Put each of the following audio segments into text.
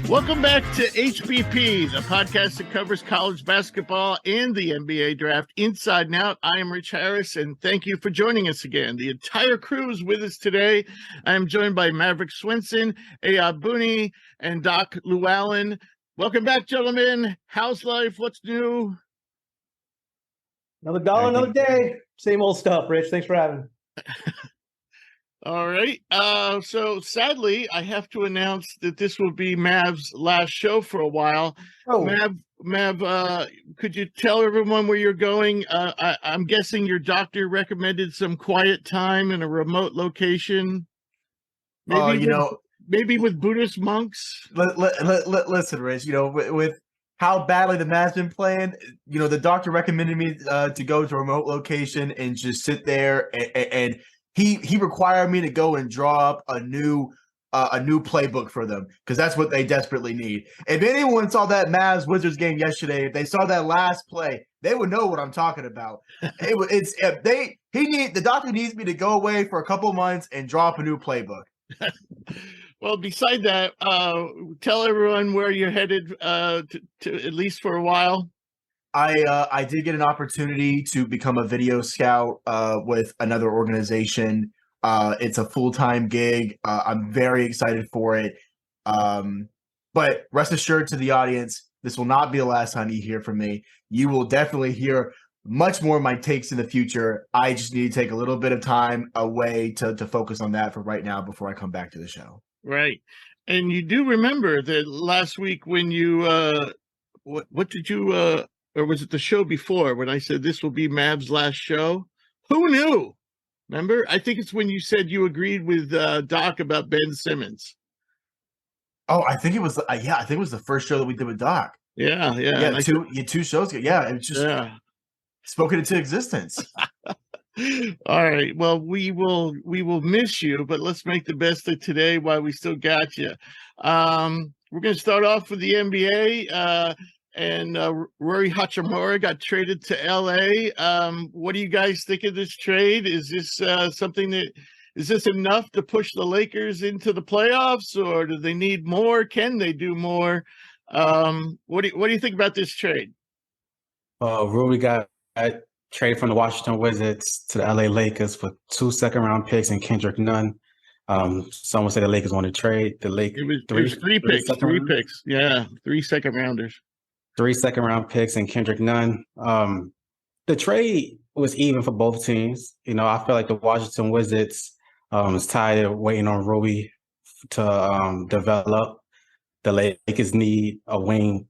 Welcome back to HPP, the podcast that covers college basketball and the NBA draft inside and out. I am Rich Harris, and thank you for joining us again. The entire crew is with us today. I am joined by Maverick Swinson, Ayab Booney, and Doc Llewellyn. Welcome back, gentlemen. How's life? What's new? Another dollar, another day. Same old stuff, Rich. Thanks for having me. All right. So sadly, I have to announce that this will be Mav's last show for a while. Oh, Mav, could you tell everyone where you're going? I'm guessing your doctor recommended some quiet time in a remote location. Maybe with Buddhist monks. Listen, Rich. With how badly the Mavs been playing, the doctor recommended me to go to a remote location and just sit there and. He required me to go and draw up a new playbook for them because that's what they desperately need. If anyone saw that Mavs Wizards game yesterday, if they saw that last play, they would know what I'm talking about. The doctor needs me to go away for a couple months and draw up a new playbook. Well, beside that, tell everyone where you're headed to at least for a while. I did get an opportunity to become a video scout with another organization. It's a full-time gig. I'm very excited for it. But rest assured to the audience, this will not be the last time you hear from me. You will definitely hear much more of my takes in the future. I just need to take a little bit of time away to focus on that for right now before I come back to the show. Right. And you do remember that last week when you what did you or was it the show before when I said this will be Mav's last show? Who knew? Remember? I think it's when you said you agreed with Doc about Ben Simmons. Oh, I think it was. I think it was the first show that we did with Doc. Yeah. Two shows. Yeah, it just spoken into existence. All right. Well, we will miss you, but let's make the best of today while we still got you. We're going to start off with the NBA. And Rui Hachimura got traded to LA. What do you guys think of this trade? Is this is this enough to push the Lakers into the playoffs, or do they need more? Can they do more? What do you think about this trade? Rui got traded from the Washington Wizards to the LA Lakers for 2 second-round picks and Kendrick Nunn. Some would say the Lakers want to trade. The Lakers. It was three picks. Yeah, 3 second-rounders. 3 second-round picks and Kendrick Nunn. The trade was even for both teams. I feel like the Washington Wizards is tired of waiting on Rui to develop. The Lakers need a wing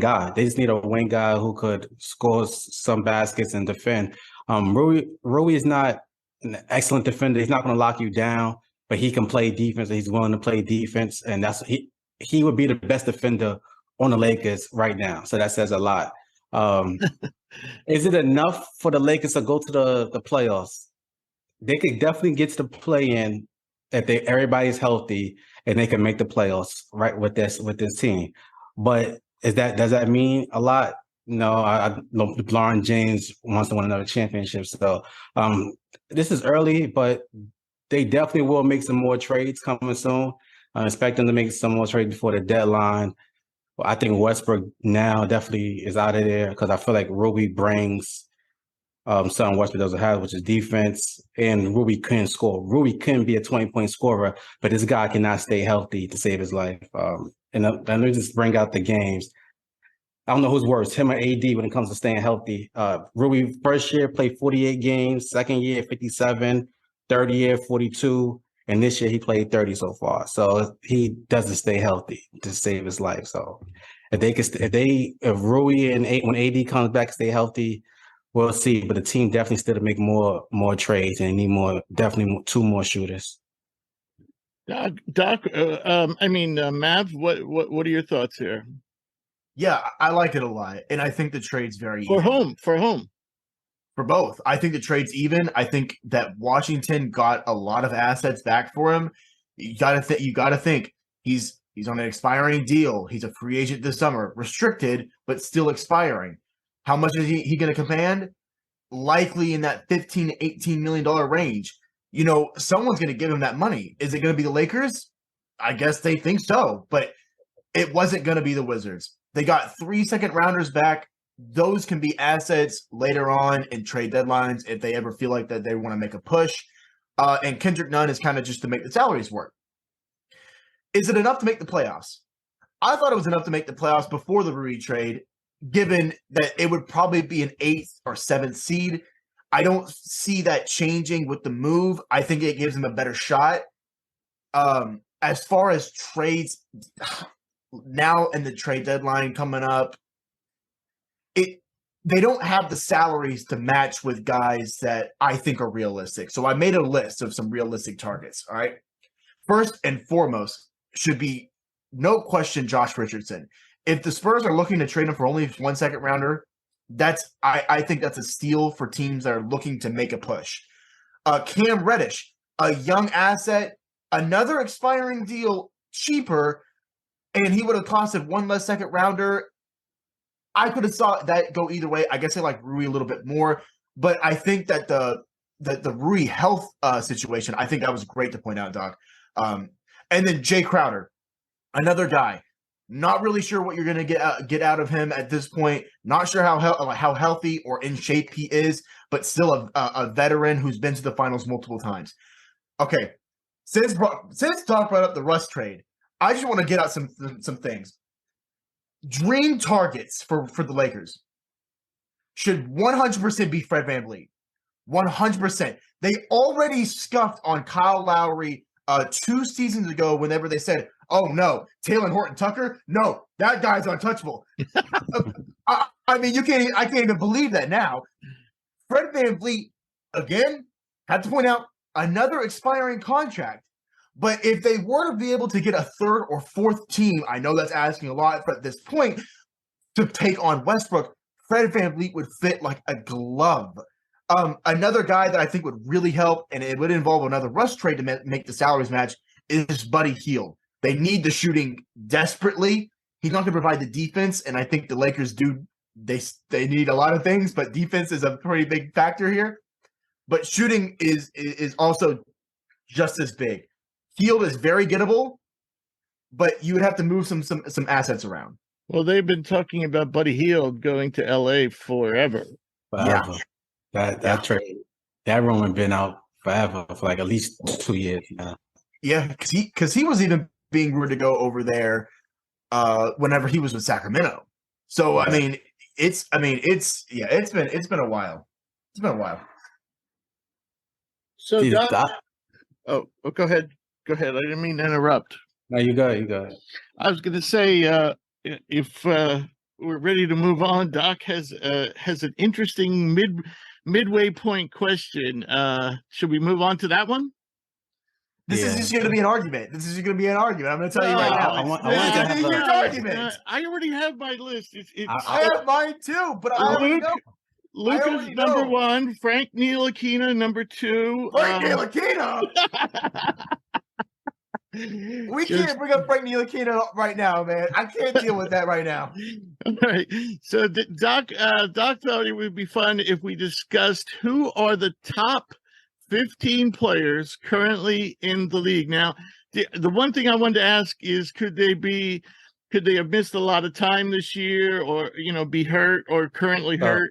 guy. They just need a wing guy who could score some baskets and defend. Rui is not an excellent defender. He's not going to lock you down, but he can play defense. He's willing to play defense, and he would be the best defender on the Lakers right now. So that says a lot. Is it enough for the Lakers to go to the playoffs? They could definitely get to the play-in if everybody's healthy and they can make the playoffs right with this team. But does that mean a lot? No, I know LeBron James wants to win another championship. So this is early, but they definitely will make some more trades coming soon. I expect them to make some more trades before the deadline. Well, I think Westbrook now definitely is out of there because I feel like Rui brings something Westbrook doesn't have, which is defense, and Rui couldn't score. Rui couldn't be a 20-point scorer, but this guy cannot stay healthy to save his life. And let me just bring out the games. I don't know who's worse, him or AD when it comes to staying healthy. Rui first year played 48 games, second year 57, third year 42. And this year he played 30 so far. So he doesn't stay healthy to save his life. So if Rui and when AD comes back, stay healthy, we'll see. But the team definitely still to make more trades and need definitely 2 more shooters. Doc, Mav, what are your thoughts here? Yeah, I like it a lot. And I think the trade's very For even. whom? For both. I think the trade's even. I think that Washington got a lot of assets back for him. You gotta think he's on an expiring deal. He's a free agent this summer, restricted, but still expiring. How much is he going to command? Likely in that $15 to $18 million range. Someone's going to give him that money. Is it going to be the Lakers? I guess they think so, but it wasn't going to be the Wizards. They got 3 second rounders back. Those can be assets later on in trade deadlines if they ever feel like that they want to make a push. And Kendrick Nunn is kind of just to make the salaries work. Is it enough to make the playoffs? I thought it was enough to make the playoffs before the Rui trade, given that it would probably be an 8th or 7th seed. I don't see that changing with the move. I think it gives them a better shot. As far as trades, now and the trade deadline coming up, they don't have the salaries to match with guys that I think are realistic. So I made a list of some realistic targets. All right. First and foremost should be no question Josh Richardson. If the Spurs are looking to trade him for only 1 second rounder, I think that's a steal for teams that are looking to make a push. Cam Reddish, a young asset, another expiring deal, cheaper, and he would have costed 1 less second rounder. I could have saw that go either way. I guess I like Rui a little bit more, but I think that the Rui health situation, I think that was great to point out, Doc. And then Jay Crowder, another guy. Not really sure what you're going to get out of him at this point. Not sure how healthy or in shape he is, but still a veteran who's been to the finals multiple times. Okay, since Doc brought up the Russ trade, I just want to get out some things. Dream targets for the Lakers should 100% be Fred VanVleet. 100%. They already scuffed on Kyle Lowry 2 seasons ago whenever they said, oh, no, Taylor Horton-Tucker? No, that guy's untouchable. I mean, I can't even believe that now. Fred VanVleet, again, have to point out, another expiring contract. But if they were to be able to get a 3rd or 4th team, I know that's asking a lot at this point, to take on Westbrook, Fred VanVleet would fit like a glove. Another guy that I think would really help, and it would involve another Russ trade to make the salaries match, is Buddy Hield. They need the shooting desperately. He's not going to provide the defense, and I think the Lakers do. They need a lot of things, but defense is a pretty big factor here. But shooting is also just as big. Hield is very gettable, but you would have to move some assets around. Well, they've been talking about Buddy Hield going to LA forever. Forever. Yeah. That trade, that rumor been out forever for like at least 2 years now. Yeah, because he was even being rumored to go over there whenever he was with Sacramento. So I mean, it's been a while. It's been a while. So go ahead. Go ahead. I didn't mean to interrupt. No, you go. I was going to say, if we're ready to move on, Doc has an interesting midway point question. Should we move on to that one? This is just going to be an argument. I'm going to tell you right now. I want to have huge argument. I already have my list. I have mine too, but I already know. Luka's number 1, Frank Ntilikina number 2. Frank Ntilikina? We can't bring up Frank Ntilikina right now, man. I can't deal with that right now. All right. So Doc thought it would be fun if we discussed who are the top 15 players currently in the league. Now, the one thing I wanted to ask is, could they have missed a lot of time this year, or be hurt or currently hurt?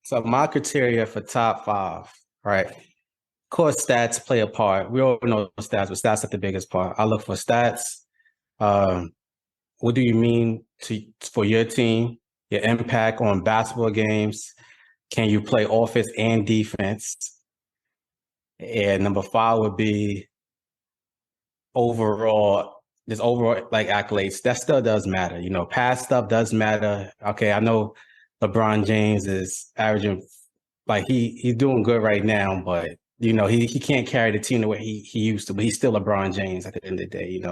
So my criteria for top 5, right? Of course, stats play a part. We all know stats, but stats are the biggest part. I look for stats. What do you mean for your team? Your impact on basketball games? Can you play offense and defense? And number 5 would be overall like accolades. That still does matter. Past stuff does matter. Okay, I know LeBron James is averaging, like he's doing good right now, but he can't carry the team the way he used to, but he's still LeBron James at the end of the day.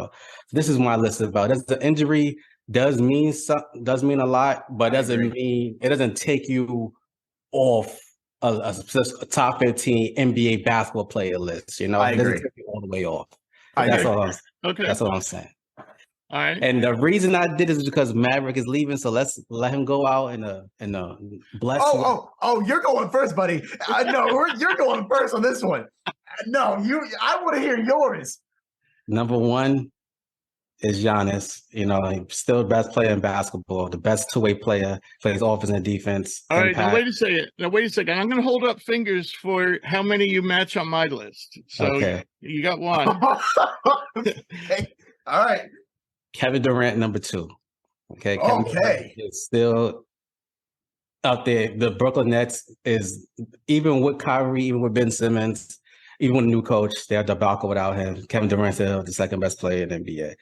This is my list about. The injury does mean a lot, but it doesn't take you off a top 15 NBA basketball player list. I it doesn't agree. take you all the way off. That's all I'm saying. All right. And the reason I did is because Maverick is leaving, so let's let him go out in a blessed. Oh! You're going first, buddy. No, you're going first on this one. No, I want to hear yours. Number 1, is Giannis. You know, he's still the best player in basketball, the best two-way player, plays offense and defense. All right, impact. now wait a second. I'm going to hold up fingers for how many you match on my list. So Okay. you got one. Okay. All right. Kevin Durant, number 2. Okay. Kevin Durant is still out there. The Brooklyn Nets is, even with Kyrie, even with Ben Simmons, even with a new coach, they're debacle without him. Kevin Durant's still the second best player in the NBA.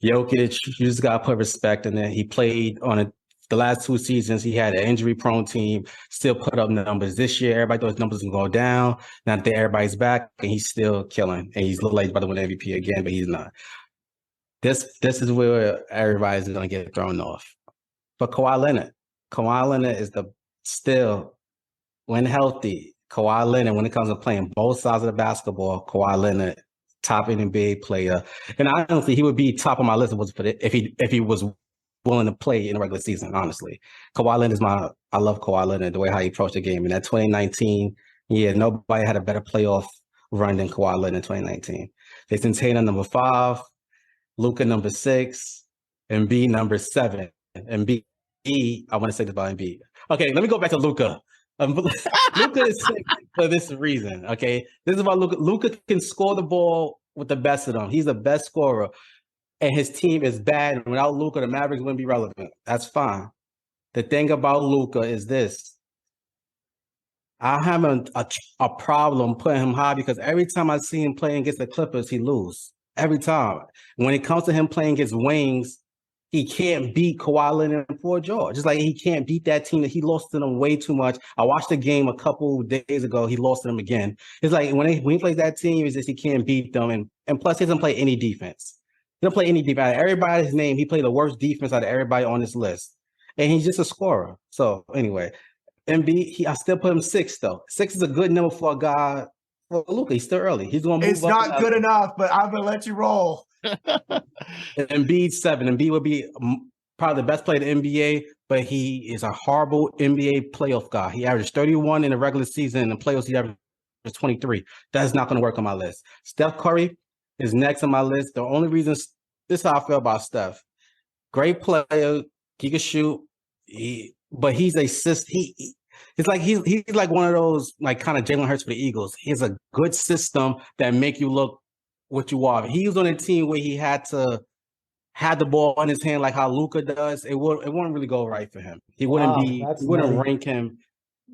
Jokic, you just got to put respect in it. He played on the last 2 seasons. He had an injury-prone team, still put up numbers. This year, everybody thought his numbers can go down. Now that everybody's back, and he's still killing. And he's looked like he's about to win MVP again, but he's not. This is where everybody's going to get thrown off. But Kawhi Leonard is still, when healthy, Kawhi Leonard, when it comes to playing both sides of the basketball, Kawhi Leonard, top NBA player. And honestly, he would be top of my list if he was willing to play in the regular season, honestly. Kawhi Leonard I love Kawhi Leonard, the way how he approached the game. In that 2019, nobody had a better playoff run than Kawhi Leonard in 2019. Jason Tatum, number 5. Luka, number 6. Embiid, number 7. Embiid, I want to say this about Embiid. Okay, let me go back to Luka. Luka is 6 for this reason, okay? This is about Luka. Luka can score the ball with the best of them. He's the best scorer. And his team is bad. And without Luka, the Mavericks wouldn't be relevant. That's fine. The thing about Luka is this. I have a problem putting him high because every time I see him playing against the Clippers, he loses. Every time. When it comes to him playing against Wings, he can't beat Kawhi Leonard and Paul George. Just like he can't beat that team that he lost to them way too much. I watched the game a couple days ago. He lost to them again. It's like when he plays that team, it's just he can't beat them. And plus, he doesn't play any defense. He doesn't play any defense. Out of everybody's name, he played the worst defense out of everybody on this list. And he's just a scorer. So anyway, Embiid, I still put him 6 though. 6 is a good number for a guy. For Luka, he's still early. He's going to move up. It's not good enough, but I'm going to let you roll. Embiid 7. Embiid would be probably the best player in the NBA, but he is a horrible NBA playoff guy. He averaged 31 in the regular season. In the playoffs, he averaged 23. That's not going to work on my list. Steph Curry is next on my list. The only reason, this is how I feel about Steph. Great player. He can shoot. But he's a system. It's like he's like one of those like kind of Jalen Hurts for the Eagles. He has a good system that make you look what you are. He was on a team where he had to have the ball in his hand like how Luka does. It wouldn't really go right for him. He wouldn't rank him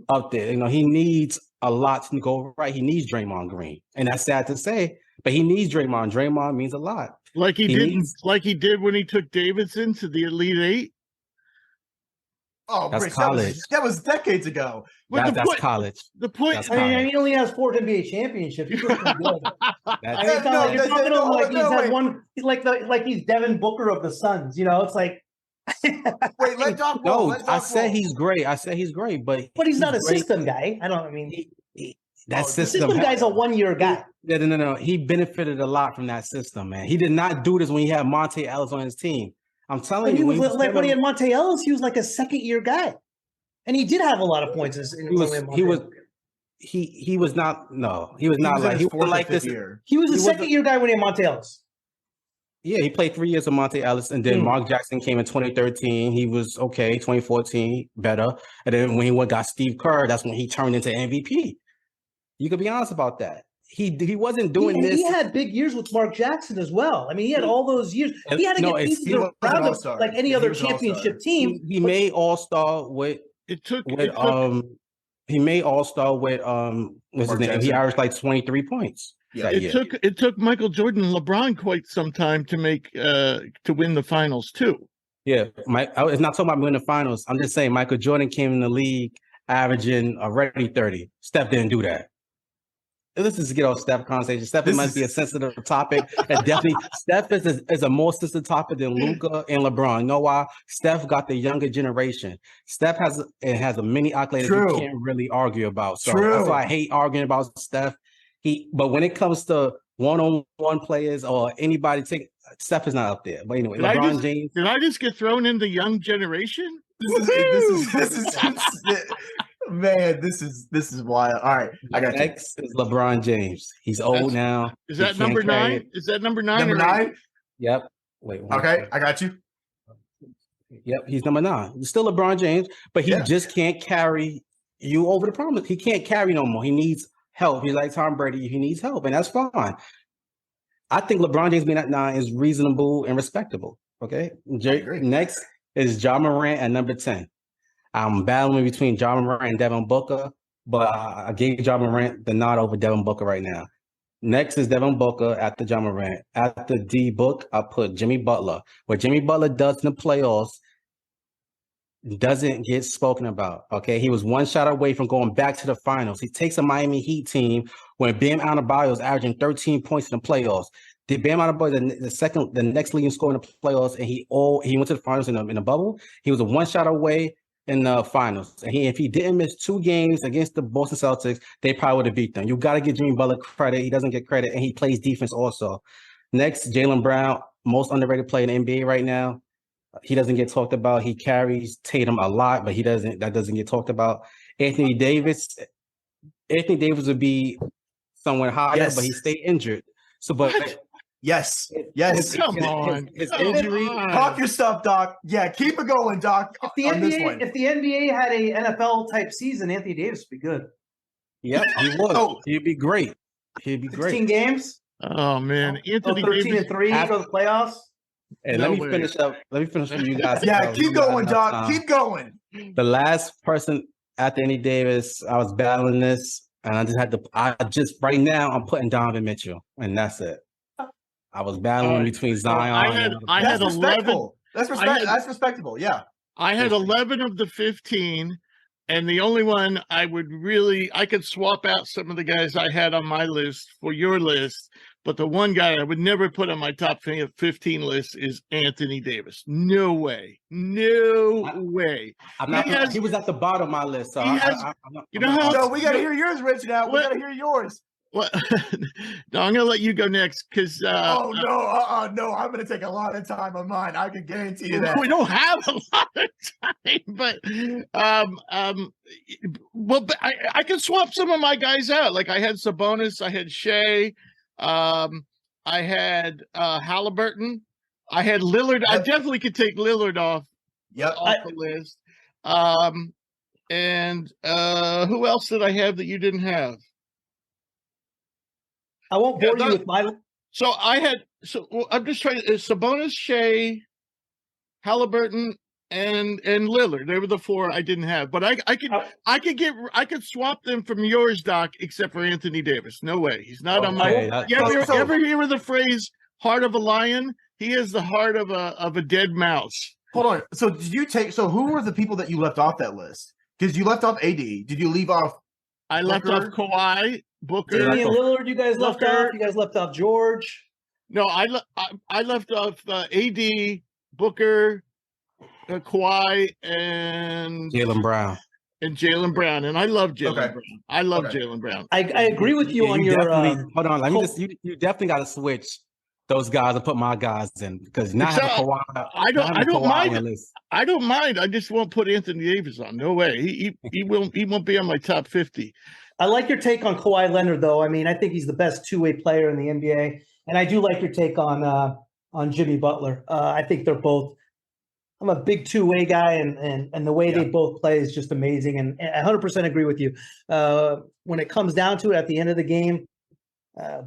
up there. You know, he needs a lot to go right. He needs Draymond Green, and that's sad to say, but he needs Draymond. Draymond means a lot. Like he did when he took Davidson to the Elite Eight. Oh, that's Rich, college. That was decades ago. That's college. The point. That's I mean, he only has 4 NBA championships. He's pretty good. You're talking to him like he's had one. He's like he's Devin Booker of the Suns. You know, it's like. Wait, let Doc roll. No, I said he's great. But he's not a system guy. That system. The system guy's a 1-year guy. No. He benefited a lot from that system, man. He did not do this when he had Monte Ellis on his team. I'm telling you, when he had Monte Ellis, he was like a 2nd-year guy, and he did have a lot of points. He was not like this. He was a 2nd-year guy when he had Monte Ellis. Yeah, he played 3 years with Monte Ellis, and then Mark Jackson came in 2013. He was okay. 2014, better, and then when he got Steve Kerr, that's when he turned into MVP. You could be honest about that. He wasn't doing this. He had big years with Mark Jackson as well. I mean, he had all those years. He had to get pieces around him like any other championship team. He made All-Star with. He made All-Star with what's his name? He averaged like 23 points. Yeah, it took Michael Jordan and LeBron quite some time to make to win the finals too. Yeah, I was not talking about winning the finals. I'm just saying Michael Jordan came in the league averaging already 30. Steph didn't do that. Let's just get off Steph conversation. Steph must be a sensitive topic. And definitely, Steph is a more sensitive topic than Luka and LeBron. You know why? Steph got the younger generation. Steph has a many accolades you can't really argue about. So that's why I hate arguing about Steph. But when it comes to one-on-one players or anybody, Steph is not up there. But anyway, LeBron James. Did I just get thrown in the young generation? This is man, this is wild. All right, I got next is LeBron James. He's old now. Is that number 9? Is that number 9? Number 9? Yep. Wait. Okay, I got you. Yep, he's number 9. He's still LeBron James, but he just can't carry you over the promise. He can't carry no more. He needs help. He's like Tom Brady. He needs help, and that's fine. I think LeBron James being at 9 is reasonable and respectable. Okay. Next is Ja Morant at number 10. I'm battling between Ja Morant and Devin Booker, but I gave Ja Morant the nod over Devin Booker right now. Next is Devin Booker after Ja Morant. After D Book, I put Jimmy Butler. What Jimmy Butler does in the playoffs doesn't get spoken about. Okay, he was one shot away from going back to the finals. He takes a Miami Heat team when Bam Adebayo is averaging 13 points in the playoffs. Did Bam Adebayo the next leading scorer in the playoffs, and he went to the finals in the bubble. He was a one shot away in the finals, and if he didn't miss 2 games against the Boston Celtics, they probably would have beat them. You got to give Jimmy Butler credit. He doesn't get credit, and he plays defense also. Next, Jaylen Brown, most underrated player in the NBA right now. He doesn't get talked about. He carries Tatum a lot, but that doesn't get talked about. Anthony Davis would be somewhere higher, but he stayed injured. So, but yes, come on, his injury. Talk your stuff, Doc. Yeah, keep it going, Doc. If the NBA had a NFL type season, Anthony Davis would be good. Yep, he would. He'd be great. 16 games. Oh man, Anthony 13-3 go to the playoffs. Hey, let me finish for you guys. Yeah, keep going, Doc. Keep going. The last person after Anthony Davis, I was battling this, and right now I'm putting Donovan Mitchell, and that's it. I was battling between Zion. I had 11. That's respectable. Yeah. I had 11 of the 15, and the only one I could swap out some of the guys I had on my list for your list. But the one guy I would never put on my top 15 list is Anthony Davis. No way. No way. He was at the bottom of my list. So we got to hear yours, Rich, now. We got to hear yours. Well, no, I'm going to let you go next because. No, I'm going to take a lot of time on mine. I can guarantee you that. We don't have a lot of time, but but I can swap some of my guys out. Like I had Sabonis, I had Shea, I had Halliburton, I had Lillard. I definitely could take Lillard off the list. And who else did I have that you didn't have? I won't bore you with my. So I'm just trying to Sabonis, Shea, Halliburton, and Lillard. They were the 4 I didn't have, but I could swap them from yours, Doc, except for Anthony Davis. No way, he's not on my. You ever hear of the phrase "heart of a lion"? He has the heart of a dead mouse. Hold on. So who were the people that you left off that list? Because you left off AD. Did you leave off? I left off Kawhi, Booker, Damian Lillard. You guys left off. You guys left off George. No, I left off AD, Booker, Kawhi, and Jaylen Brown. And I love Jaylen Brown. I love Jaylen Brown. I agree with you on your. Hold on. You definitely got to switch those guys and put my guys in because now I have Kawhi. I don't mind. I don't mind. I just won't put Anthony Davis on. No way. He won't be on my top 50. I like your take on Kawhi Leonard, though. I mean, I think he's the best two-way player in the NBA, and I do like your take on Jimmy Butler. I think they're both. I'm a big two-way guy, and the way they both play is just amazing. And I 100% agree with you. When it comes down to it, at the end of the game,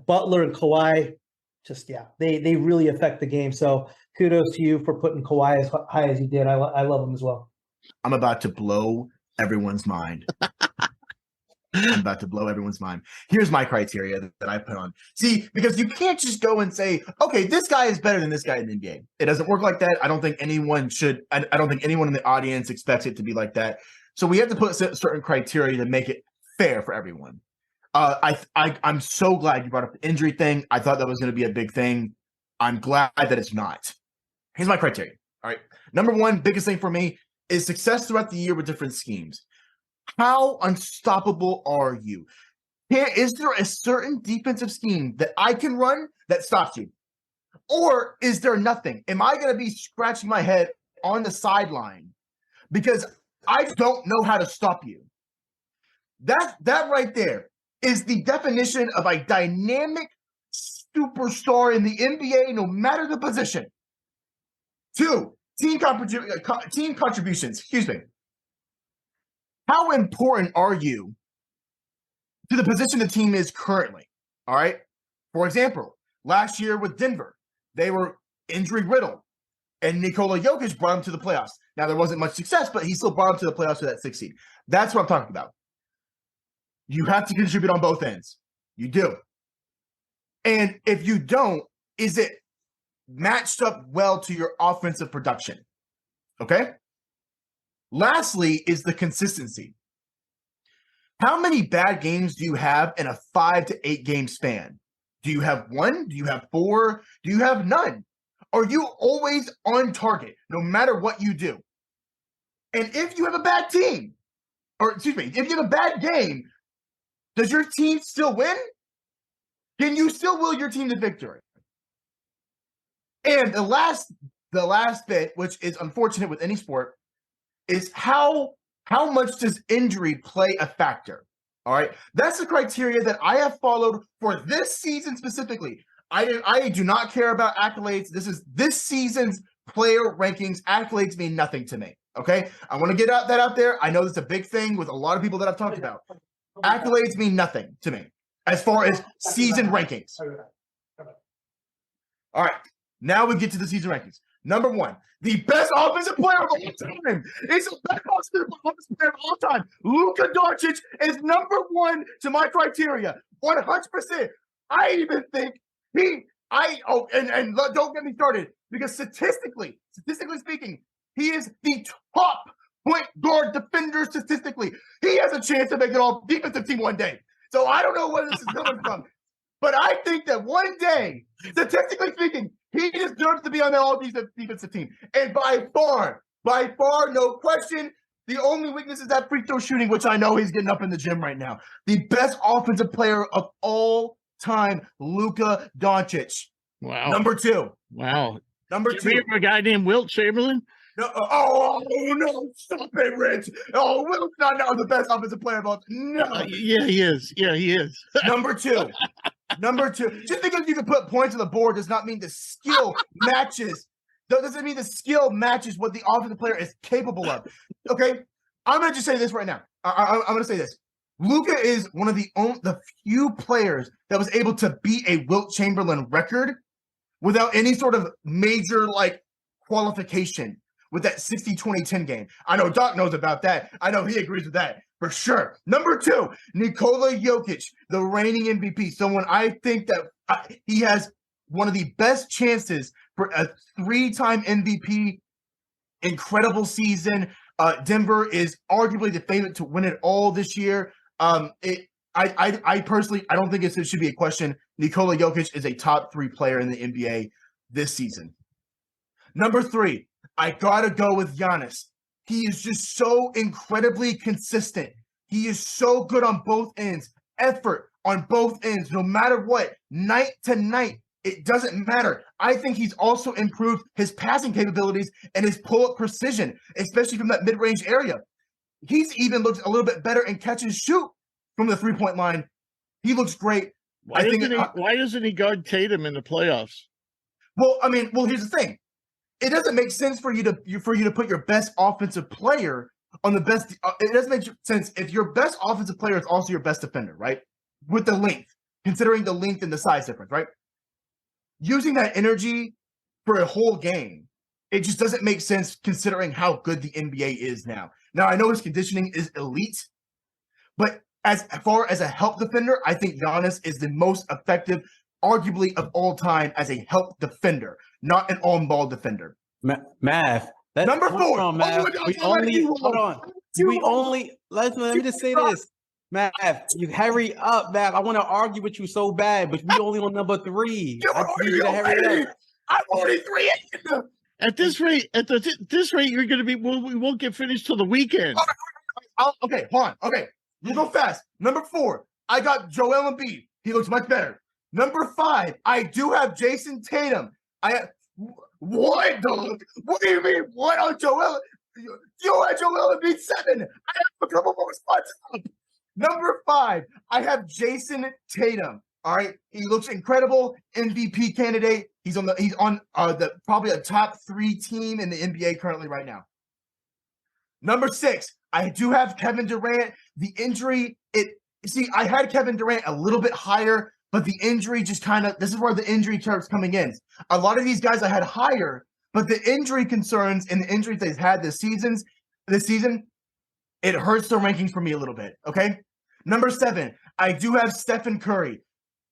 Butler and Kawhi, they really affect the game. So kudos to you for putting Kawhi as high as you did. I love him as well. I'm about to blow everyone's mind. Here's my criteria that I put on. See, because you can't just go and say, okay, this guy is better than this guy in the NBA. It doesn't work like that. I don't think anyone should. I don't think anyone in the audience expects it to be like that. So we have to put certain criteria to make it fair for everyone. I'm so glad you brought up the injury thing. I thought that was going to be a big thing. I'm glad that it's not. Here's my criteria. All right. Number one, biggest thing for me is success throughout the year with different schemes. How unstoppable are you? Is there a certain defensive scheme that I can run that stops you? Or is there nothing? Am I going to be scratching my head on the sideline because I don't know how to stop you? That right there is the definition of a dynamic superstar in the NBA, no matter the position. 2, team contributions. Excuse me. How important are you to the position the team is currently? All right. For example, last year with Denver, they were injury riddled, and Nikola Jokic brought them to the playoffs. Now, there wasn't much success, but he still brought them to the playoffs with that 6 seed. That's what I'm talking about. You have to contribute on both ends. You do. And if you don't, is it matched up well to your offensive production? Okay? Lastly is the consistency. How many bad games do you have in a 5 to 8 game span? Do you have 1? Do you have 4? Do you have none? Are you always on target, no matter what you do? And if you have a bad team, or excuse me, if you have a bad game, does your team still win? Can you still will your team to victory? And the last bit, which is unfortunate with any sport, is how much does injury play a factor? All right. That's the criteria that I have followed for this season specifically. I do not care about accolades. This is this season's player rankings. Accolades mean nothing to me. Okay. I want to get that out there. I know it's a big thing with a lot of people that I've talked about. Accolades mean nothing to me as far as season rankings. All right. Now we get to the season rankings. Number 1, the best offensive player of all time. It's the best offensive player of all time. Luka Doncic is number 1 to my criteria. 100%. I even think and don't get me started, because statistically speaking, he is the top point guard defender statistically. He has a chance to make it all defensive team one day. So I don't know where this is coming from. But I think that one day, statistically speaking, he deserves to be on the all-defensive team. And by far, no question, the only weakness is that free throw shooting, which I know he's getting up in the gym right now. The best offensive player of all time, Luka Doncic. Wow. Number 2. Wow. Number 2. A guy named Wilt Chamberlain? No, no, stop it, Rich. Oh, Wilt's not now the best offensive player of all time. No. Yeah, he is. Yeah, he is. Number 2. Just because you can put points on the board does not mean the skill matches. Doesn't mean the skill matches what the offensive player is capable of. Okay? I'm going to just say this right now. I'm going to say this. Luka is one of the few players that was able to beat a Wilt Chamberlain record without any sort of major qualification with that 60-20-10 game. I know Doc knows about that. I know he agrees with that for sure. Number 2, Nikola Jokic, the reigning MVP. Someone I think that he has one of the best chances for a 3-time MVP. Incredible season. Denver is arguably the favorite to win it all this year. I personally, I don't think it should be a question. Nikola Jokic is a top 3 player in the NBA this season. Number 3, I gotta go with Giannis. He is just so incredibly consistent. He is so good on both ends. Effort on both ends, no matter what, night to night. It doesn't matter. I think he's also improved his passing capabilities and his pull-up precision, especially from that mid-range area. He's even looked a little bit better in catch and shoot from the 3-point line. He looks great. Why doesn't he guard Tatum in the playoffs? Well, here's the thing. It doesn't make sense for you to put your best offensive player on the best. It doesn't make sense if your best offensive player is also your best defender, right? With the length, considering the length and the size difference, right? Using that energy for a whole game, it just doesn't make sense considering how good the NBA is now. Now, I know his conditioning is elite, but as far as a help defender, I think Giannis is the most effective, arguably of all time, as a help defender, not an on-ball defender. Math. Number 4. On, Math. Let me just say this. Math, you hurry up, Math. I want to argue with you so bad, but we only on number 3. I need you to hurry up. I'm already 3 in. At this rate, you're going to be. We won't get finished till the weekend. Okay, hold on. Okay, we'll go fast. Number 4, I got Joel Embiid. He looks much better. Number 5, I do have Jason Tatum. What, dog? What do you mean? What on Joel? You had Joel Embiid 7. I have a couple more spots up. Number 5, I have Jason Tatum. All right, he looks incredible. MVP candidate. He's on the probably a top 3 team in the NBA currently right now. Number 6, I do have Kevin Durant. The injury, I had Kevin Durant a little bit higher, but the injury just this is where the injury starts coming in. A lot of these guys I had higher, but the injury concerns and the injuries they've had this season, it hurts the rankings for me a little bit, okay? Number 7, I do have Stephen Curry.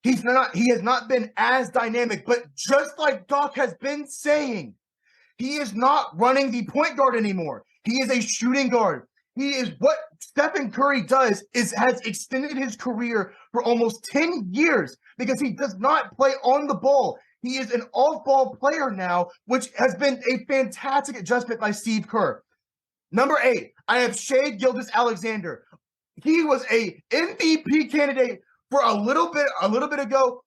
He has not been as dynamic, but just like Doc has been saying, he is not running the point guard anymore. He is a shooting guard. He is what Stephen Curry has extended his career for almost 10 years because he does not play on the ball. He is an off-ball player now, which has been a fantastic adjustment by Steve Kerr. Number 8, I have Shai Gilgeous-Alexander. He was a MVP candidate for a little bit ago.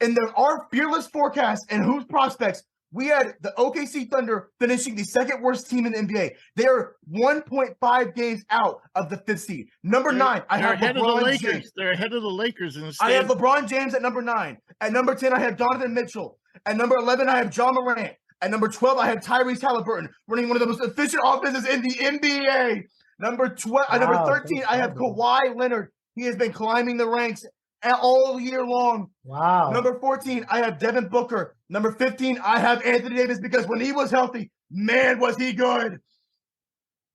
In our fearless forecast and whose prospects, we had the OKC Thunder finishing the second worst team in the NBA. They are 1.5 games out of the 5th seed. Number 9, I have LeBron James. They're ahead of the Lakers in the I have LeBron James at number 9. At number 10, I have Donovan Mitchell. At number 11, I have John Morant. At number 12, I have Tyrese Halliburton, running one of the most efficient offenses in the NBA. Number 13, I have Kawhi Leonard. He has been climbing the ranks all year long. Wow. Number 14, I have Devin Booker. Number 15, I have Anthony Davis because when he was healthy, man, was he good.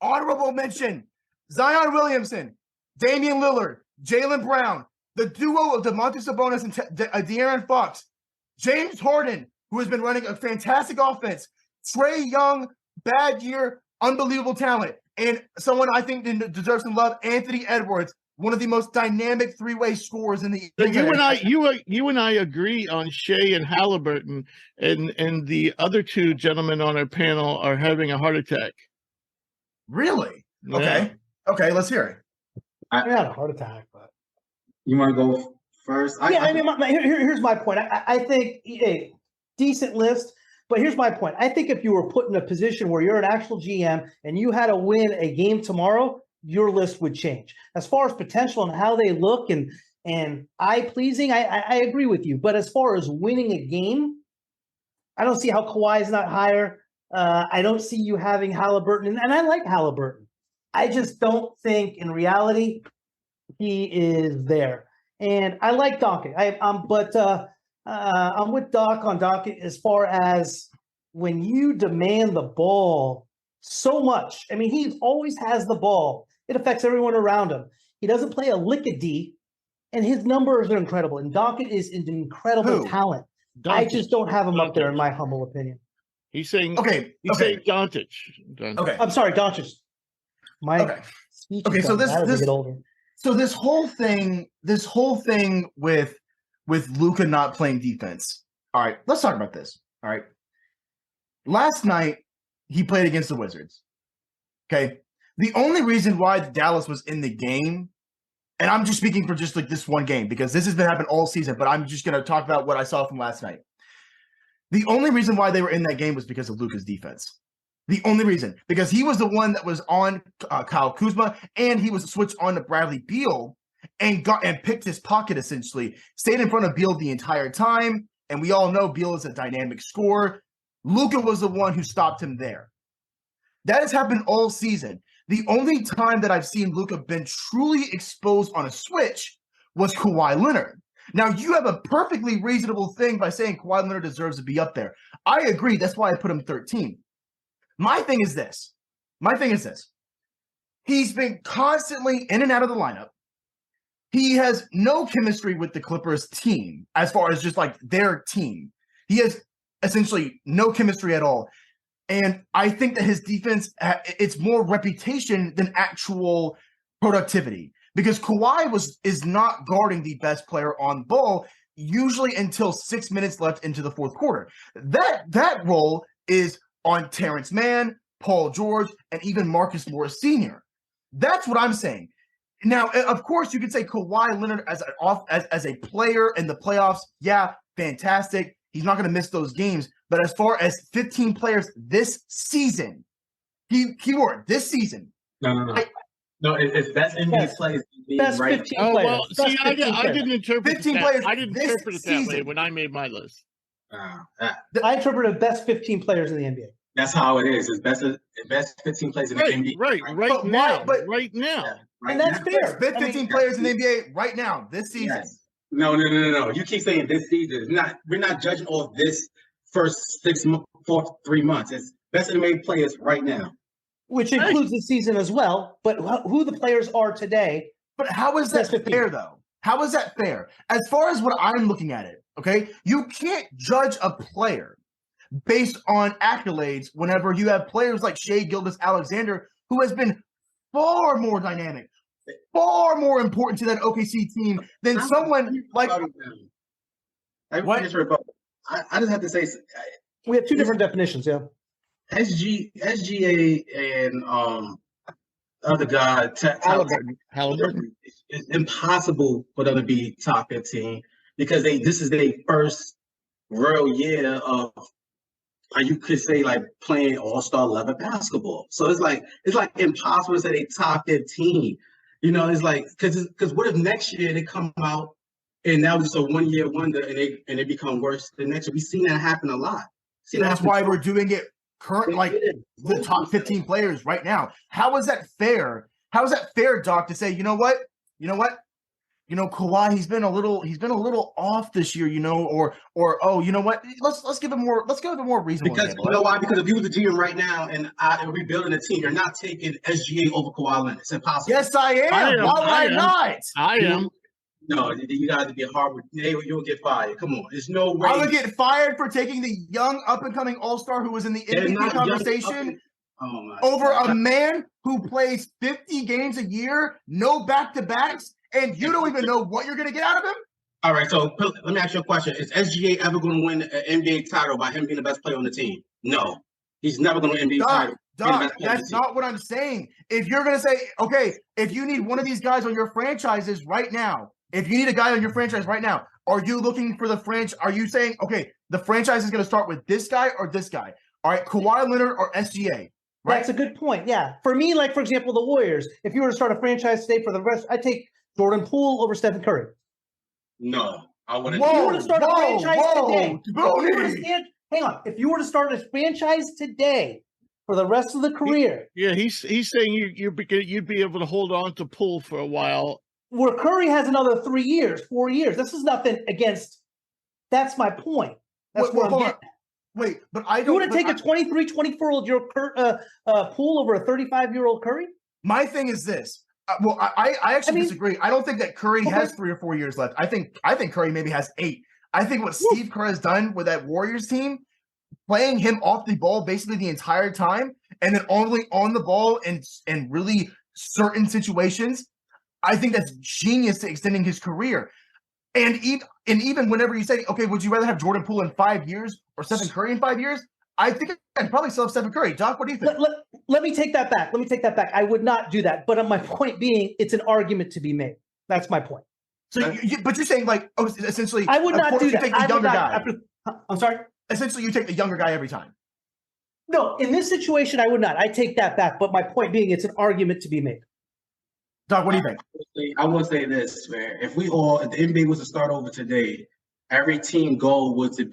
Honorable mention, Zion Williamson, Damian Lillard, Jaylen Brown, the duo of DeMontis Sabonis and De'Aaron Fox, James Harden, who has been running a fantastic offense, Trae Young, bad year, unbelievable talent, and someone I think deserves some love, Anthony Edwards, one of the most dynamic 3-way scorers in the NBA. You and I agree on Shea and Halliburton, and the other 2 gentlemen on our panel are having a heart attack. Really? Yeah. Okay, let's hear it. I had a heart attack, but you want to go first? Here's my point. I think a decent list, but here's my point. I think if you were put in a position where you're an actual GM and you had to win a game tomorrow, your list would change. As far as potential and how they look and eye-pleasing, I agree with you. But as far as winning a game, I don't see how Kawhi is not higher. I don't see you having Halliburton, and I like Halliburton. I just don't think in reality he is there. And I like Doc. I'm with Doc on Doc as far as when you demand the ball so much. I mean, he always has the ball. It affects everyone around him. He doesn't play a lick of D, and his numbers are incredible. And Dockett is an incredible talent. I just don't have him up there, in my humble opinion. He's saying saying Doncic. Okay, I'm sorry, Doncic. So this whole thing with Luka not playing defense. All right, let's talk about this. All right, last night he played against the Wizards. Okay. The only reason why Dallas was in the game, and I'm just speaking for just like this one game because this has been happening all season, but I'm just going to talk about what I saw from last night. The only reason why they were in that game was because of Luka's defense. The only reason, because he was the one that was on Kyle Kuzma, and he was switched on to Bradley Beal and picked his pocket essentially, stayed in front of Beal the entire time, and we all know Beal is a dynamic scorer. Luka was the one who stopped him there. That has happened all season. The only time that I've seen Luka been truly exposed on a switch was Kawhi Leonard. Now, you have a perfectly reasonable thing by saying Kawhi Leonard deserves to be up there. I agree. That's why I put him 13. My thing is this. He's been constantly in and out of the lineup. He has no chemistry with the Clippers team as far as just like their team. He has essentially no chemistry at all. And I think that his defense, it's more reputation than actual productivity because Kawhi is not guarding the best player on ball usually until 6 minutes left into the fourth quarter. That role is on Terrence Mann, Paul George, and even Marcus Morris Sr. That's what I'm saying. Now, of course, you could say Kawhi Leonard as a player in the playoffs, yeah, fantastic. He's not going to miss those games. But as far as 15 players this season, keyword this season. No. It's best NBA players. Best 15 players. Well, see, I didn't interpret 15 it players. I didn't interpret it that way when I made my list. I interpreted best 15 players in the NBA. That's how it is. It's best 15 players in the NBA. Right But now. why- but- right now. Yeah, right And that's now. fair. Best I mean, 15 players in the NBA right now, this season. Yes. No. You keep saying this season. We're not judging off this first 3 months. It's best NBA players right now. which includes the season as well. But who the players are today. But how is that Best 15. fair, though? How is that fair? As far as what I'm looking at it, okay, you can't judge a player based on accolades whenever you have players like Shai Gilgeous-Alexander, who has been far more dynamic, far more important to that OKC team than someone like. What? I just have to say, We have two different definitions, yeah. SGA and other guy, Halliburton. it's impossible for them to be top 15 because this is their first real year of, you could say, like playing all-star level basketball. So it's like impossible to say they top 15. You know, it's like because what if next year they come out and now it's a 1 year wonder and they become worse the next year? We've seen that happen a lot. That's why we're doing it current, like the top 15 players right now. How is that fair? How is that fair, Doc, to say, you know what, Kawhi, he's been a little off this year, or oh, you know what, let's give him more reasonable. Because you know why? Because if you was a GM right now and rebuilding a team, you're not taking SGA over Kawhi Leonard. It's impossible. Yes, I am. Why would I not? I am. No, you got to be a hard. You'll get fired. Come on, there's no way. I would get fired for taking the young up-and-coming all-star who was in the MVP conversation over a man who plays 50 games a year, no back-to-backs, and you don't even know what you're going to get out of him? All right, so let me ask you a question. Is SGA ever going to win an NBA title by him being the best player on the team? No. He's never going to win an NBA title. Doc, that's not what I'm saying. If you're going to say, okay, if you need one of these guys on your franchises right now, if you need a guy on your franchise right now, are you looking for the franchise? Are you saying, okay, the franchise is going to start with this guy or this guy? All right, Kawhi Leonard or SGA? Right? That's a good point. Yeah. For me, like, for example, the Warriors, if you were to start a franchise today for the rest, I'd take Jordan Poole over Stephen Curry. No, I wouldn't. If you were to start a franchise today, hang on. If you were to start a franchise today for the rest of the career. He's saying you'd be able to hold on to Poole for a while. Where Curry has another 3 years, 4 years. This is nothing against. That's my point. That's what I'm getting at. Wait, but I don't. You want to take a 23, 24-year-old Poole over a 35-year-old Curry? My thing is this. I actually disagree. I don't think that Curry has 3 or 4 years left. I think Curry maybe has 8. I think what Steve Kerr has done with that Warriors team, playing him off the ball basically the entire time, and then only on the ball in really certain situations, I think that's genius to extending his career. And even whenever you say, okay, would you rather have Jordan Poole in 5 years or Stephen Curry in 5 years? I think I'd probably still have Stephen Curry. Doc, what do you think? Let me take that back. I would not do that. But my point being, it's an argument to be made. That's my point. So, but you're saying essentially, I would not do that. Take the younger guy. I'm sorry? Essentially, you take the younger guy every time. No, in this situation, I would not. I take that back. But my point being, it's an argument to be made. Doc, what do you think? I will say this, man. If the NBA was to start over today, every team goal was to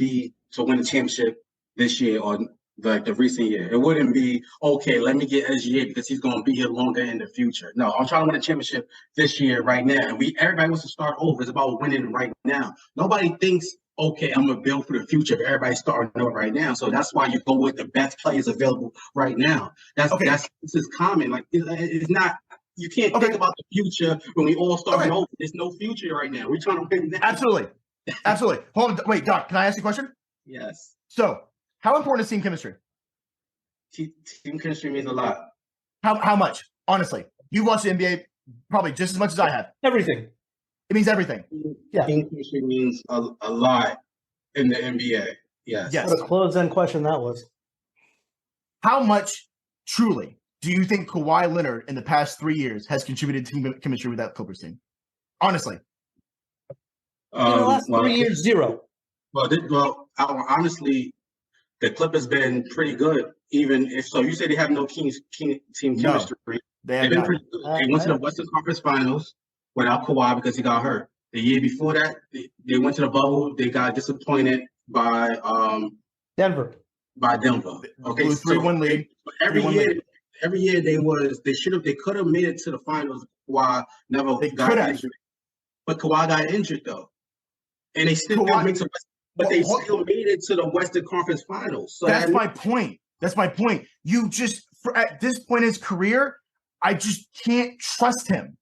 win a championship this year or like the recent year. It wouldn't be, okay, let me get SGA because he's going to be here longer in the future. No, I'm trying to win a championship this year right now. And everybody wants to start over. It's about winning right now. Nobody thinks, okay, I'm going to build for the future. Everybody's starting over right now. So that's why you go with the best players available right now. This is common. Like, it's not. You can't think about the future when we all start over. There's no future right now. We're trying to win now. Absolutely. Hold on. Wait, Doc, can I ask you a question? Yes. So, how important is team chemistry? Team chemistry means a lot. How much? Honestly, you watch the NBA probably just as much as I have. Everything. It means everything. Yeah. Team chemistry means a lot in the NBA. Yes. What a close-end question that was. How much truly do you think Kawhi Leonard in the past 3 years has contributed to team chemistry with that Clippers team? Honestly. In the last 3 years, 0. Honestly, the Clippers been pretty good. Even if so, you say they have no team chemistry. They've been pretty good. They went to the Western Conference Finals without Kawhi because he got hurt. The year before that, they went to the bubble. They got disappointed by Denver. Denver. Okay, Blew 3-1 lead. Every 3-1 year, lead. every year they could have made it to the finals. Kawhi never They got could have. injured, but Kawhi got injured though, and they still Kawhi- made it. But they still made it to the Western Conference Finals. So that's my point. That's my point. You just at this point in his career, I just can't trust him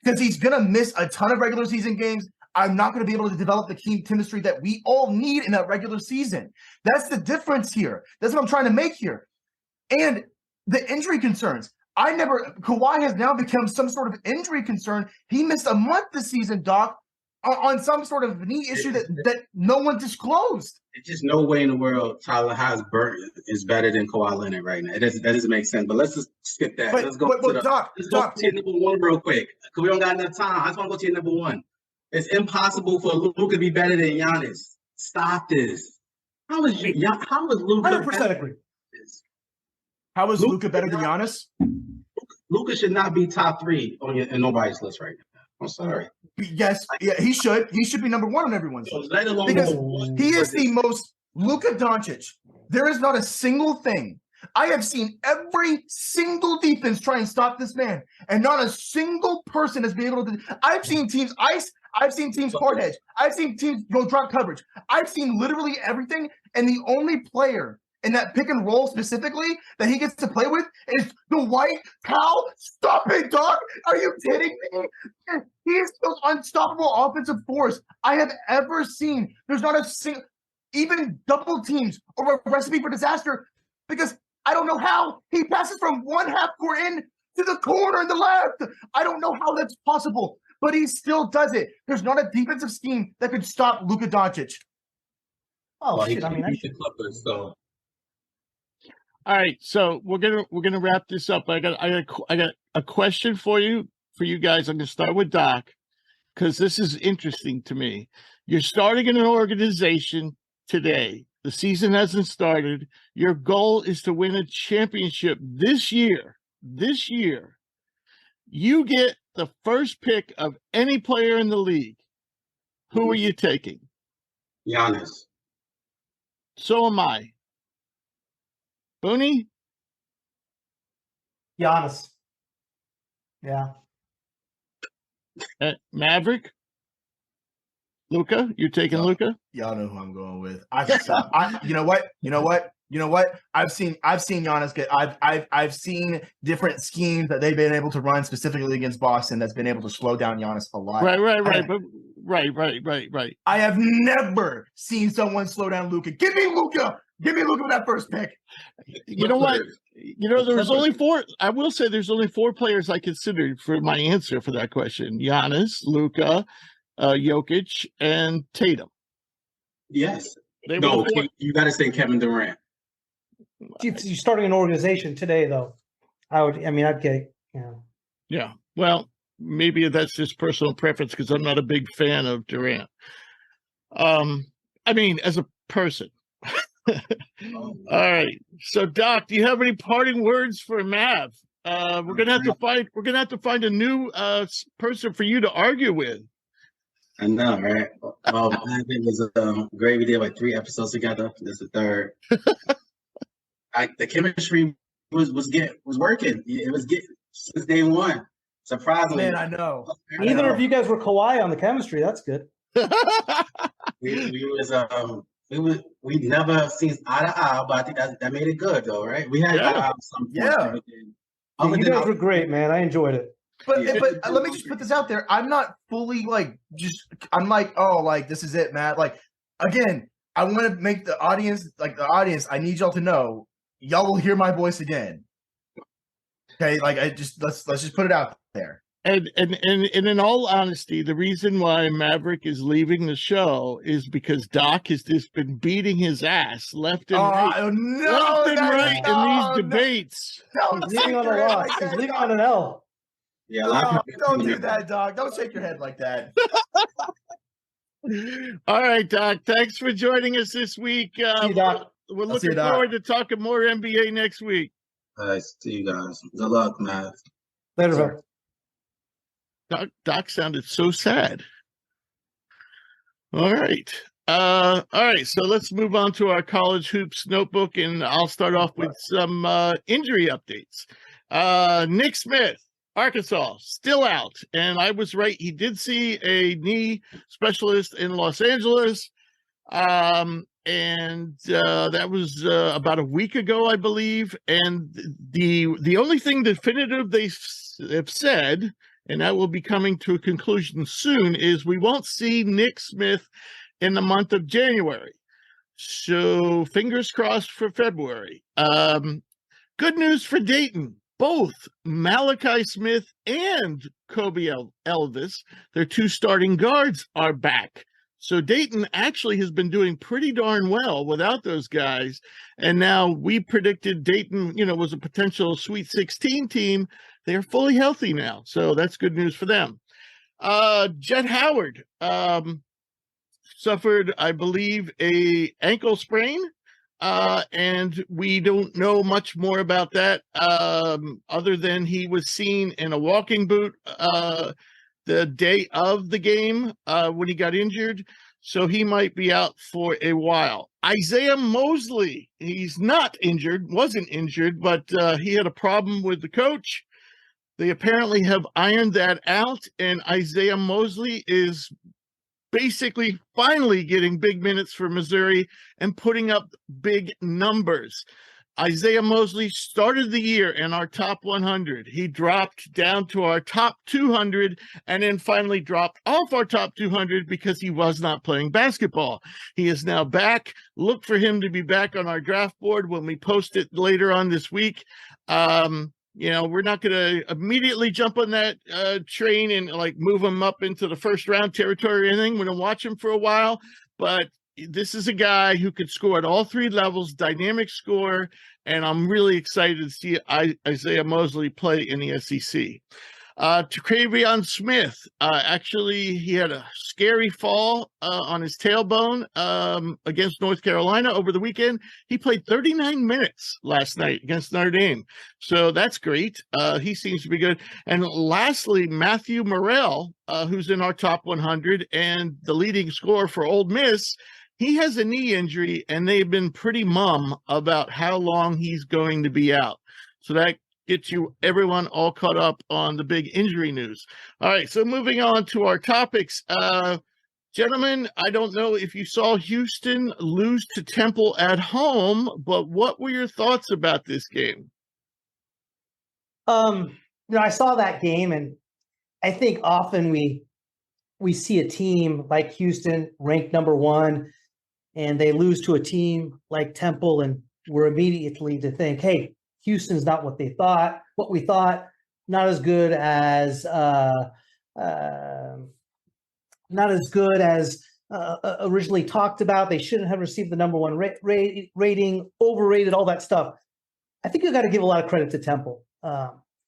because he's gonna miss a ton of regular season games. I'm not going to be able to develop the team chemistry that we all need in that regular season. That's the difference here. That's what I'm trying to make here. And the injury concerns. Kawhi has now become some sort of injury concern. He missed a month this season, Doc, on some sort of knee issue that no one disclosed. There's just no way in the world Tyler Hasburn is better than Kawhi Leonard right now. That doesn't make sense. But let's just skip that. Let's go to your number one real quick because we don't got enough time. I just want to go to your number one. It's impossible for Luka to be better than Giannis. Stop this. How is Luka? 100% agree. How is Luka better than Giannis? Luka should not be top 3 in nobody's list right now. I'm sorry. Yes, yeah, he should. He should be number 1 on everyone's list. Let alone because he is the most Luka Doncic. There is not a single thing. I have seen every single defense try and stop this man, and not a single person has been able to. I've seen teams ice. I've seen teams hard hedge. I've seen teams go drop coverage. I've seen literally everything, and the only player in that pick and roll specifically that he gets to play with is the White Cow. Stop it, dog. Are you kidding me? He is the most unstoppable offensive force I have ever seen. There's not a single, even double teams or a recipe for disaster because I don't know how he passes from one half court in to the corner in the left. I don't know how that's possible, but he still does it. There's not a defensive scheme that could stop Luka Doncic. Oh, shit. I mean, the Clippers, so. All right, so we're gonna wrap this up. I got a question for you guys. I'm gonna start with Doc because this is interesting to me. You're starting in an organization today. The season hasn't started. Your goal is to win a championship this year. This year, you get the first pick of any player in the league. Who are you taking? Giannis. So am I. Booney? Giannis. Yeah. Maverick? Luka? You're taking Luka? Y'all know who I'm going with. You know what? I've seen Giannis get. I've seen different schemes that they've been able to run specifically against Boston that's been able to slow down Giannis a lot. Right. I have never seen someone slow down Luka. Give me Luka with that first pick. You know what? There's only 4. I will say there's only 4 players I considered for my answer for that question: Giannis, Luka, Jokic, and Tatum. Yes. No, you got to say Kevin Durant. You're starting an organization today, though. I'd get, Yeah. Well, maybe that's just personal preference because I'm not a big fan of Durant. As a person. All right. So, Doc, do you have any parting words for Mav? We're gonna have to find a new person for you to argue with. I know, right? Well, I think it was great. We did like 3 episodes together. This is the 3rd. The chemistry was working. It was getting since day one. Surprisingly, Man, I know. Neither of you guys were Kawhi on the chemistry. That's good. we never seen eye to eye, but I think that made it good though, right? We had eye to eye some points. You guys were great, man. I enjoyed it. But let me just put this out there. I'm not fully this is it, Matt. Like, again, I want to make the audience, I need y'all to know, y'all will hear my voice again. Okay, let's just put it out there. And in all honesty, the reason why Maverick is leaving the show is because Doc has just been beating his ass left and right in these debates. He's leaving on a loss. He's leaving on an L. Yeah, don't do that, Doc. Don't shake your head like that. All right, Doc. Thanks for joining us this week. See you, Doc. We're looking forward to talking more NBA next week. All right, see you guys. Good luck, man. Later, Doc sounded so sad. All right. All right, so let's move on to our college hoops notebook, and I'll start off with some injury updates. Nick Smith, Arkansas, still out, and I was right. He did see a knee specialist in Los Angeles, and that was about a week ago, I believe. And the only thing definitive they have said, and that will be coming to a conclusion soon, is we won't see Nick Smith in the month of January. So fingers crossed for February. Good news for Dayton. Both Malachi Smith and Kobe Elvis, their two starting guards, are back. So Dayton actually has been doing pretty darn well without those guys. And now we predicted Dayton, was a potential Sweet 16 team. They're fully healthy now. So that's good news for them. Jett Howard, suffered, I believe, a ankle sprain, and we don't know much more about that other than he was seen in a walking boot the day of the game when he got injured, so he might be out for a while. Isiaih Mosley, he's wasn't injured, but he had a problem with the coach. They apparently have ironed that out, and Isiaih Mosley is basically finally getting big minutes for Missouri and putting up big numbers. Isiaih Mosley started the year in our top 100. He dropped down to our top 200 and then finally dropped off our top 200 because he was not playing basketball. He is now back. Look for him to be back on our draft board when we post it later on this week. We're not going to immediately jump on that train and move him up into the first round territory or anything. We're going to watch him for a while, but this is a guy who could score at all three levels, dynamic scorer, and I'm really excited to see Isiaih Mosley play in the SEC. Terquavion Smith, actually, he had a scary fall on his tailbone against North Carolina over the weekend. He played 39 minutes last night against Notre Dame, so that's great. He seems to be good. And lastly, Matthew Murrell, who's in our top 100 and the leading scorer for Ole Miss, he has a knee injury, and they've been pretty mum about how long he's going to be out. So that gets everyone all caught up on the big injury news. All right, so moving on to our topics. Gentlemen, I don't know if you saw Houston lose to Temple at home, but what were your thoughts about this game? I saw that game, and I think often we see a team like Houston ranked number 1, and they lose to a team like Temple, and we're immediately to think, hey, Houston's not what we thought, not as good as originally talked about. They shouldn't have received the number 1 rating, overrated, all that stuff. I think you got to give a lot of credit to Temple.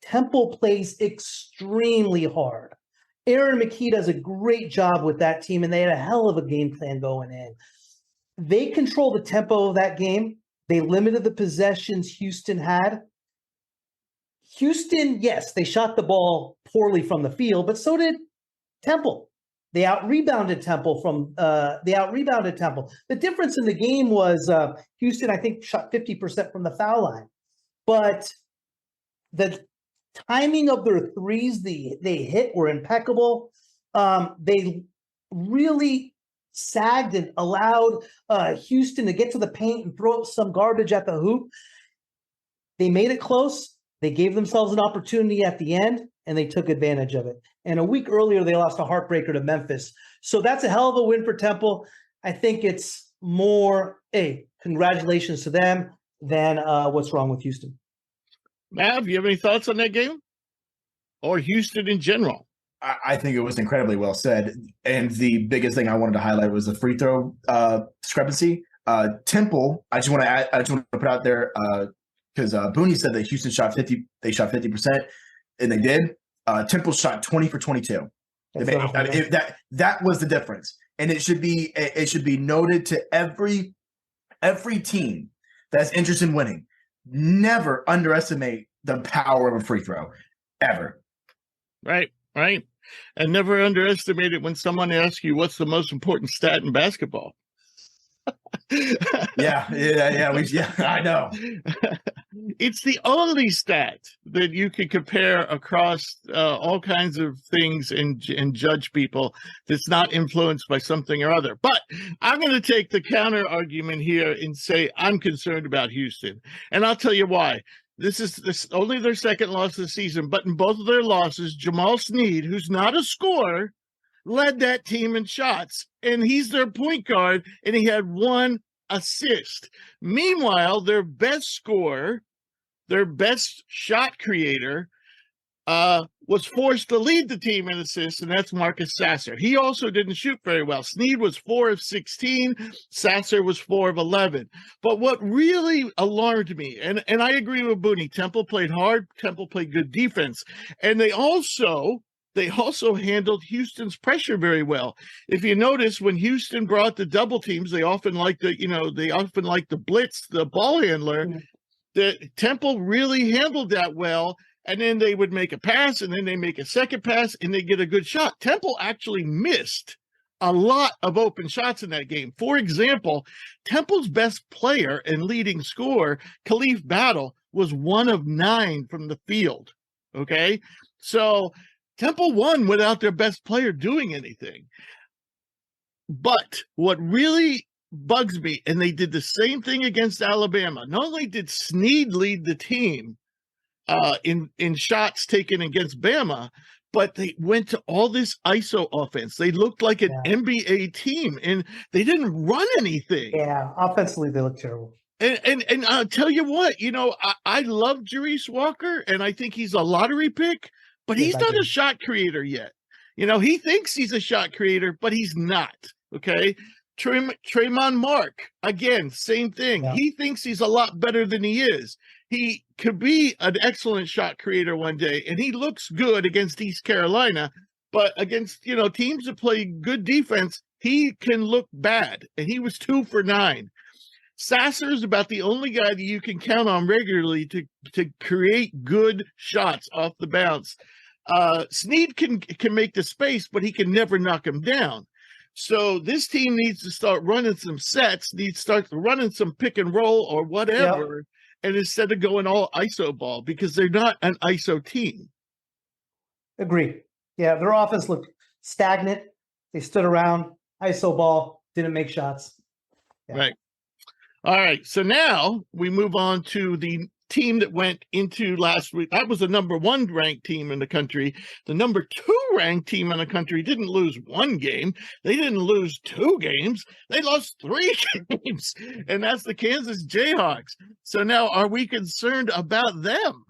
Temple plays extremely hard. Aaron McKee does a great job with that team, and they had a hell of a game plan going in. They control the tempo of that game. They limited the possessions Houston had. Houston, yes, they shot the ball poorly from the field, but so did Temple. They out-rebounded Temple. The difference in the game was Houston, I think, shot 50% from the foul line. But the timing of their threes they hit were impeccable. They really sagged and allowed Houston to get to the paint and throw up some garbage at the hoop. They made it close. They gave themselves an opportunity at the end, and they took advantage of it. And a week earlier, they lost a heartbreaker to Memphis. So that's a hell of a win for Temple. I think it's more, congratulations to them than what's wrong with Houston. Mav, you have any thoughts on that game? Or Houston in general? I think it was incredibly well said. And the biggest thing I wanted to highlight was the free throw discrepancy. Temple, I just want to put out there because Booney said that Houston shot 50%, and they did. Temple shot 20 for 22. That was the difference. And it should be noted to every team that's interested in winning. Never underestimate the power of a free throw, ever. Right. And never underestimate it when someone asks you what's the most important stat in basketball. Yeah. I know. It's the only stat that you can compare across all kinds of things and judge people that's not influenced by something or other. But I'm going to take the counter argument here and say I'm concerned about Houston. And I'll tell you why. This is only their second loss of the season, but in both of their losses, Jamal Sneed, who's not a scorer, led that team in shots. And he's their point guard, and he had 1 assist. Meanwhile, their best scorer, their best shot creator, was forced to lead the team in assists, and that's Marcus Sasser. He also didn't shoot very well. Sneed was 4 of 16. Sasser was 4 of 11. But what really alarmed me, and I agree with Booney, Temple played hard. Temple played good defense. And they also handled Houston's pressure very well. If you notice, when Houston brought the double teams, they often like the blitz, the ball handler. Mm-hmm. The Temple really handled that well, and then they would make a pass, and then they make a second pass, and they get a good shot. Temple actually missed a lot of open shots in that game. For example, Temple's best player and leading scorer, Khalif Battle, was 1 of 9 from the field. Okay? So Temple won without their best player doing anything. But what really bugs me, and they did the same thing against Alabama. Not only did Sneed lead the team in shots taken against Bama, but they went to all this ISO offense. They looked like an NBA team, and they didn't run anything. Yeah, offensively they look terrible. And I'll tell you what, I love Jerice Walker, and I think he's a lottery pick, but he's not a shot creator yet. He thinks he's a shot creator, but he's not. Okay. Tremont Mark, again, same thing. Yeah. He thinks he's a lot better than he is. He could be an excellent shot creator one day, and he looks good against East Carolina, but against, teams that play good defense, he can look bad, and he was 2 for 9. Sasser is about the only guy that you can count on regularly to create good shots off the bounce. Sneed can make the space, but he can never knock him down. So this team needs to start running some sets, needs to start running some pick and roll or whatever, and instead of going all ISO ball, because they're not an ISO team. Agree. Yeah, their offense looked stagnant. They stood around, ISO ball, didn't make shots. Yeah. Right. All right. So now we move on to the team that went into last week. That was the number 1 ranked team in the country. The number 2 ranked team in the country didn't lose 1 game. They didn't lose 2 games. They lost 3 games. And that's the Kansas Jayhawks. So now are we concerned about them?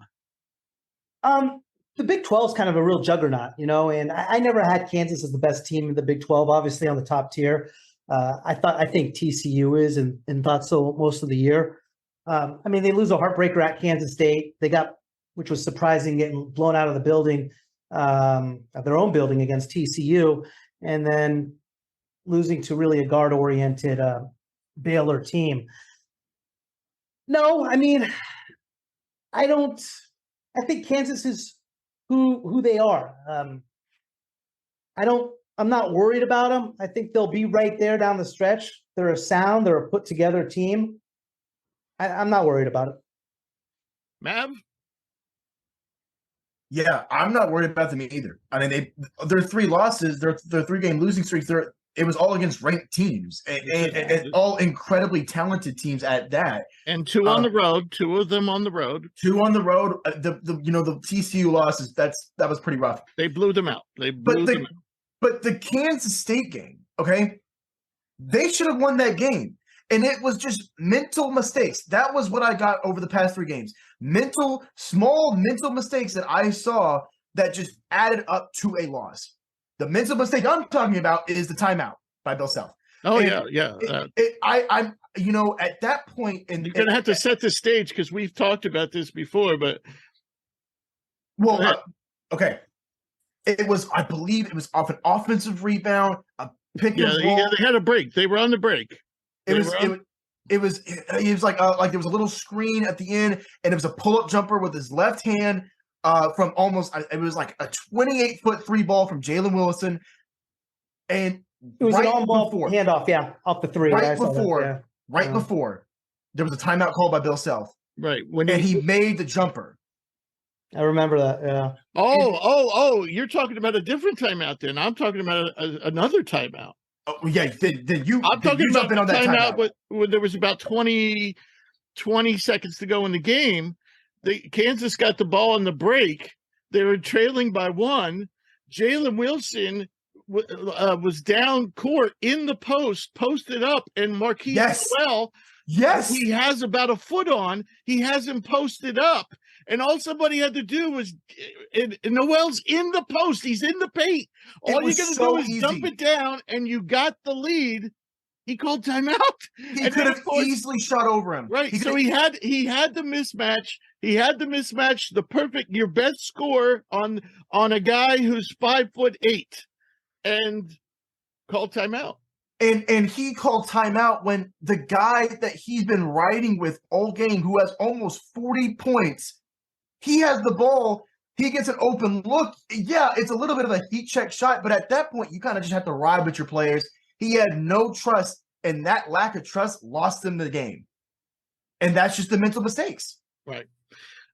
The Big 12 is kind of a real juggernaut, and I never had Kansas as the best team in the Big 12, obviously on the top tier. I think TCU is and thought so most of the year. They lose a heartbreaker at Kansas State. They got, which was surprising, getting blown out of the building, their own building against TCU, and then losing to really a guard-oriented Baylor team. No, I don't. I think Kansas is who they are. I'm not worried about them. I think they'll be right there down the stretch. They're a put together team. I'm not worried about it. Mav? Yeah, I'm not worried about them either. Their 3 losses, their 3-game losing streaks, it was all against ranked teams and all incredibly talented teams at that. And 2 on the road, 2 of them on the road. 2 on the road. The TCU losses, that was pretty rough. They blew them out. But the Kansas State game, okay, they should have won that game. And it was just mental mistakes. That was what I got over the past 3 games. Small mental mistakes that I saw that just added up to a loss. The mental mistake I'm talking about is the timeout by Bill Self. Oh, and yeah. I'm at that point. You're going to have to set the stage because we've talked about this before, but. Well, okay. I believe it was off an offensive rebound, a pick and roll. Yeah, they had a break. They were on the break. It was like there was a little screen at the end, and it was a pull-up jumper with his left hand from almost, it was like a 28-foot 3 ball from Jalen Wilson. And It was an right on-ball before, handoff, off the three. right I saw that, before, yeah. right before, there was a timeout called by Bill Self, Right. When and he made the jumper. I remember that, yeah. Oh, you're talking about a different timeout then. I'm talking about another timeout. Oh, yeah, did you I'm talking about jump in the on that timeout when there was about 20 seconds to go in the game. Kansas got the ball on the break. They were trailing by 1. Jalen Wilson was down court in the post, posted up, and Marquise Noel, he has about a foot on. He has him posted up. And all somebody had to do was, and Noel's in the post. He's in the paint. All you got to do is dump it down, and you got the lead. He called timeout. He could have easily shot over him. Right. So he had the mismatch. He had the mismatch, the perfect, your best score on a guy who's 5'8", and called timeout. And he called timeout when the guy that he's been riding with all game, who has almost 40 points, he has the ball. He gets an open look. Yeah, it's a little bit of a heat check shot, but at that point, you kind of just have to ride with your players. He had no trust, and that lack of trust lost him the game. And that's just the mental mistakes. Right.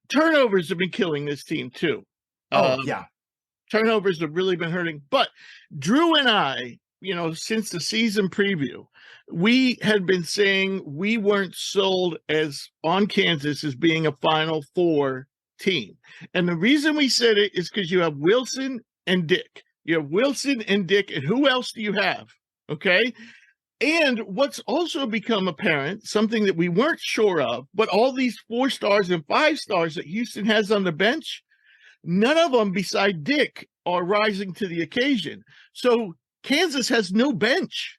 Turnovers have been killing this team, too. Yeah. Turnovers have really been hurting. But Drew and I, since the season preview, we had been saying we weren't sold on Kansas as being a Final Four team. And the reason we said it is because you have Wilson and Dick. You have Wilson and Dick, and who else do you have? Okay? And what's also become apparent, something that we weren't sure of, but all these 4 stars and 5 stars that Houston has on the bench, none of them beside Dick are rising to the occasion. So Kansas has no bench.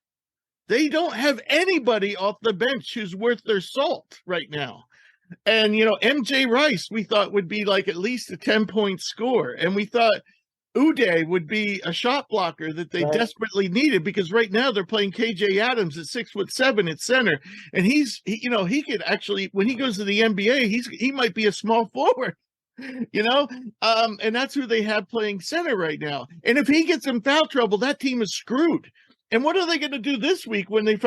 They don't have anybody off the bench who's worth their salt right now. And, MJ Rice, we thought would be like at least a 10-point score. And we thought Uday would be a shot blocker that they desperately needed, because right now they're playing KJ Adams at 6'7" at center. And he could actually, when he goes to the NBA, he might be a small forward. And that's who they have playing center right now. And if he gets in foul trouble, that team is screwed. And what are they going to do this week when they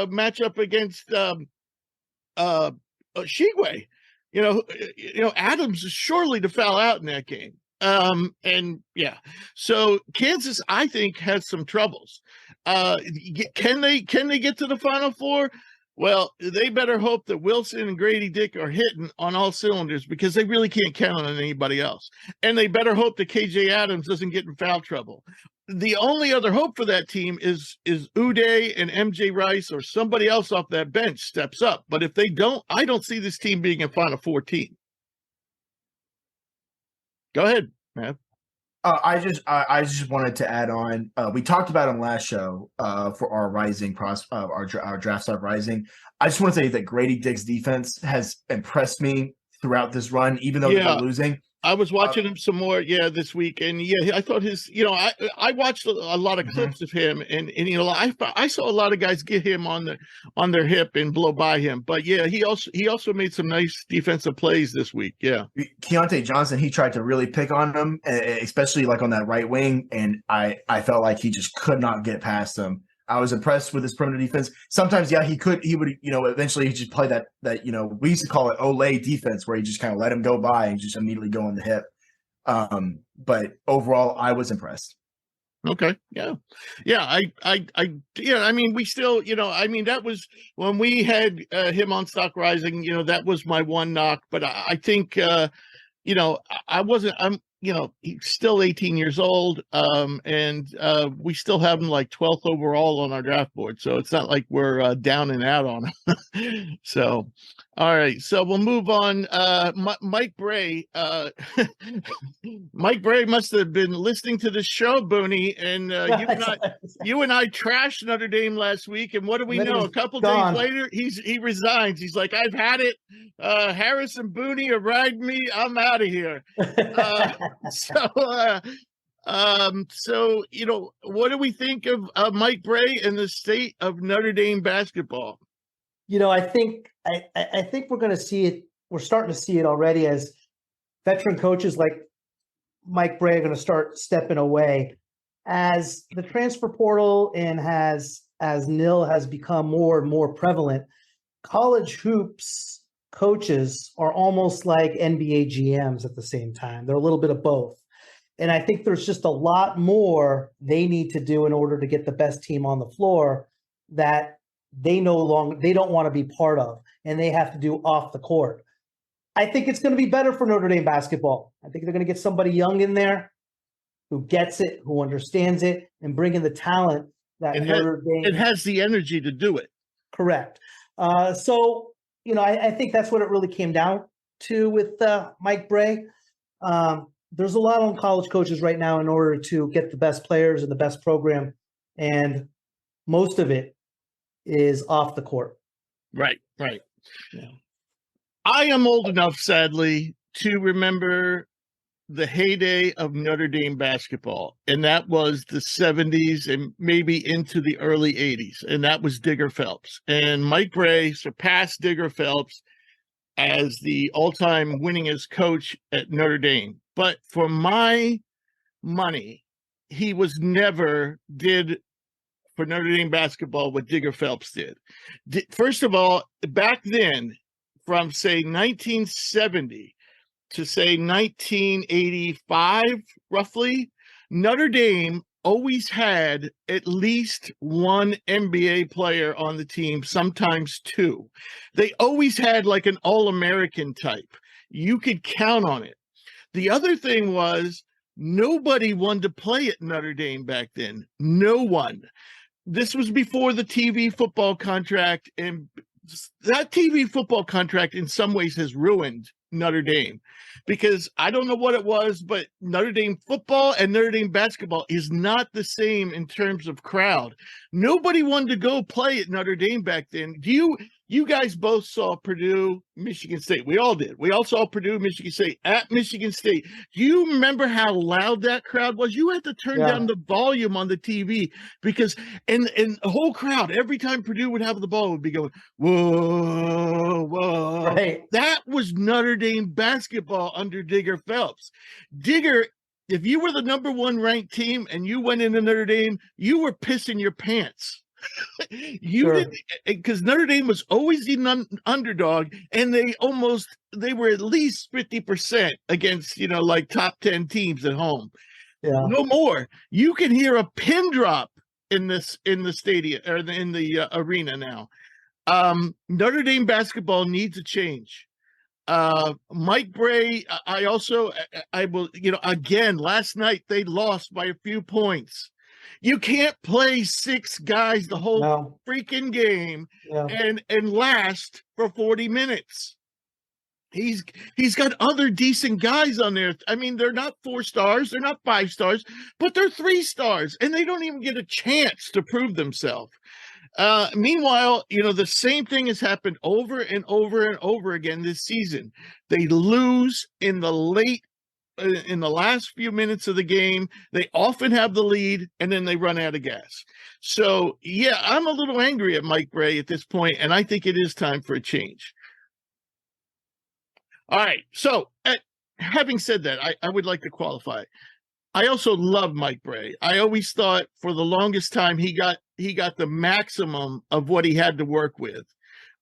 match up against Shigwe? Adams is surely to foul out in that game. So Kansas, I think, has some troubles. Can they get to the Final Four? Well, they better hope that Wilson and Grady Dick are hitting on all cylinders, because they really can't count on anybody else. And they better hope that KJ Adams doesn't get in foul trouble. The only other hope for that team is Uday and MJ Rice, or somebody else off that bench steps up. But if they don't, I don't see this team being a Final Four team. Go ahead, man. I just wanted to add on. We talked about on last show for our rising our draft stock rising. I just want to say that Grady Dick's defense has impressed me throughout this run, even though they're losing. I was watching him some more, this week, and I thought his, I watched a lot of clips of him, and I saw a lot of guys get him on their hip and blow by him, but he also made some nice defensive plays this week. Keontae Johnson, he tried to really pick on him, especially like on that right wing, and I felt like he just could not get past him. I was impressed with his perimeter defense. Sometimes, he would, eventually he just play that, we used to call it Olay defense, where he just kind of let him go by and just immediately go on the hip. But overall, I was impressed. Okay. Yeah. I mean, we still, that was when we had him on Stock Rising, that was my one knock, but I think, he's still 18 years old, and we still have him like 12th overall on our draft board. So it's not like we're down and out on him. So, all right. So we'll move on. Mike Bray. Mike Bray must have been listening to the show, Booney, and you and I trashed Notre Dame last week. And what do we know? A couple days later, he resigns. He's like, I've had it. Harris and Booney are riding me. I'm out of here. So what do we think of Mike Bray and the state of Notre Dame basketball? I think we're going to see it. We're starting to see it already, as veteran coaches like Mike Bray are going to start stepping away. as the transfer portal and as NIL has become more and more prevalent, college hoops coaches are almost like NBA GMs at the same time. They're a little bit of both. And I think there's just a lot more they need to do in order to get the best team on the floor that they don't want to be part of, and they have to do off the court. I think it's going to be better for Notre Dame basketball. I think they're going to get somebody young in there who gets it, who understands it, and bring in the talent that Notre Dame. It has the energy to do it. Correct. So, I think that's what it really came down to with Mike Bray. There's a lot on college coaches right now in order to get the best players and the best program, and most of it is off the court. Right. Yeah. I am old enough, sadly, to remember the heyday of Notre Dame basketball, and that was the 70s and maybe into the early 80s, and that was Digger Phelps. And Mike Bray surpassed Digger Phelps as the all-time winningest coach at Notre Dame. But for my money, he was never did for Notre Dame basketball what Digger Phelps did. First of all, back then, from say 1970 to say 1985, roughly, Notre Dame always had at least one NBA player on the team, sometimes two. They always had like an All-American type. You could count on it. The other thing was nobody wanted to play at Notre Dame back then. No one. This was before the TV football contract, and that TV football contract in some ways has ruined Notre Dame, because I don't know what it was, but Notre Dame football and Notre Dame basketball is not the same in terms of crowd. Nobody wanted to go play at Notre Dame back then. You guys both saw Purdue, Michigan State. We all did. We all saw Purdue, Michigan State at Michigan State. Do you remember how loud that crowd was? You had to turn down the volume on the TV because, and the whole crowd, every time Purdue would have the ball, would be going, whoa, whoa. Right. That was Notre Dame basketball under Digger Phelps. Digger, if you were the number one ranked team and you went into Notre Dame, you were pissing your pants. Didn't, because Notre Dame was always the underdog, and they were at least 50% against like top 10 teams at home. No more. You can hear a pin drop in the stadium or in the arena now. Notre Dame basketball needs a change. Mike Bray, I will, again, last night they lost by a few points. You can't play six guys the whole freaking game and last for 40 minutes. He's got other decent guys on there. I mean, they're not 4 stars, they're not 5 stars, but they're 3 stars, and they don't even get a chance to prove themselves. Meanwhile, the same thing has happened over and over and over again this season. They lose in the last few minutes of the game. They often have the lead, and then they run out of gas. So, yeah, I'm a little angry at Mike Bray at this point, and I think it is time for a change. All right. So, having said that, I would like to qualify. I also love Mike Bray. I always thought for the longest time he got the maximum of what he had to work with.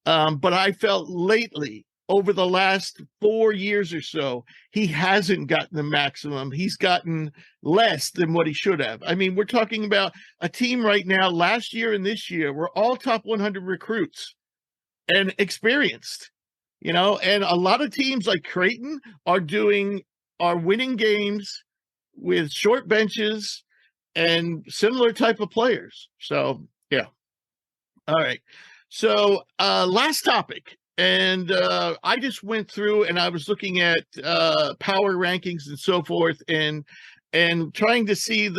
But I felt lately, over the last 4 years or so, he hasn't gotten the maximum. He's gotten less than what he should have. I mean, we're talking about a team right now, last year and this year, we're all top 100 recruits and experienced, and a lot of teams like Creighton are winning games with short benches and similar type of players. So, yeah. All right. So, last topic. And I just went through and I was looking at power rankings and so forth, and trying to see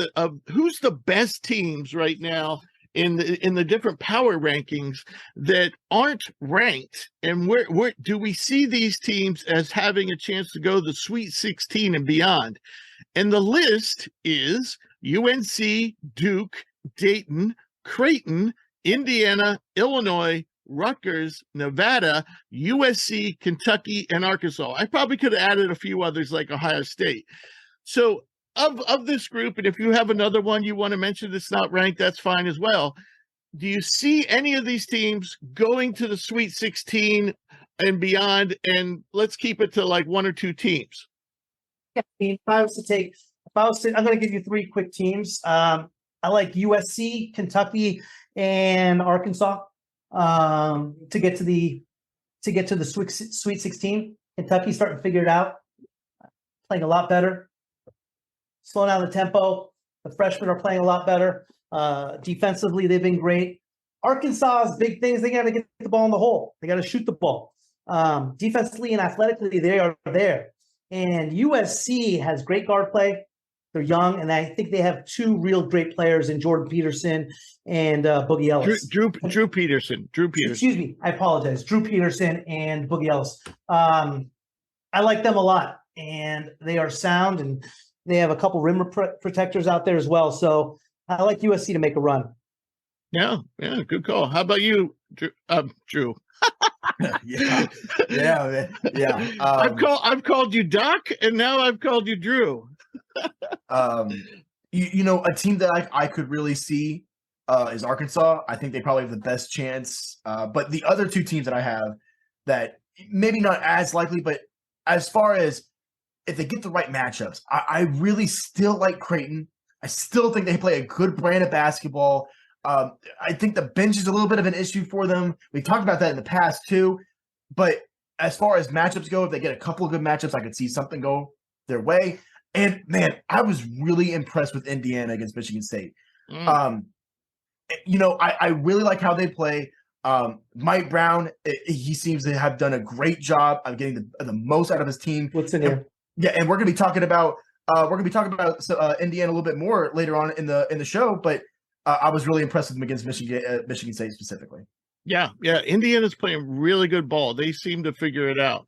who's the best teams right now in the different power rankings that aren't ranked, and where do we see these teams as having a chance to go the Sweet 16 and beyond? And the list is UNC, Duke, Dayton, Creighton, Indiana, Illinois, Rutgers, Nevada, USC, Kentucky, and Arkansas. I probably could have added a few others like Ohio State. So of this group, and if you have another one you want to mention that's not ranked, that's fine as well. Do you see any of these teams going to the Sweet 16 and beyond? And let's keep it to like one or two teams. Yeah, I mean, I'm going to give you three quick teams. I like USC, Kentucky, and Arkansas to get to the Sweet 16. Kentucky starting to figure it out, playing a lot better, slowing down the tempo. The freshmen are playing a lot better. Defensively, they've been great. Arkansas's big things, they got to get the ball in the hole. They got to shoot the ball. Defensively and athletically, they are there. And USC has great guard play. They're young, and I think they have two real great players in Jordan Peterson and Boogie Ellis. Drew Peterson. Excuse me. I apologize. Drew Peterson and Boogie Ellis. I like them a lot, and they are sound, and they have a couple rim protectors out there as well. So I like USC to make a run. Yeah, good call. How about you, Drew? yeah. I've called you Doc, and now I've called you Drew. You know, a team that I could really see is Arkansas. I think they probably have the best chance. But the other two teams that I have that maybe not as likely, but as far as if they get the right matchups, I really still like Creighton. I still think they play a good brand of basketball. I think the bench is a little bit of an issue for them. We talked about that in the past too. But as far as matchups go, if they get a couple of good matchups, I could see something go their way. And man, I was really impressed with Indiana against Michigan State. You know, I really like how they play. Mike Brown, he seems to have done a great job of getting the most out of his team. What's in here? Yeah, and we're gonna be talking about Indiana a little bit more later on in the show. But I was really impressed with them against Michigan State specifically. Yeah, Indiana's playing really good ball. They seem to figure it out.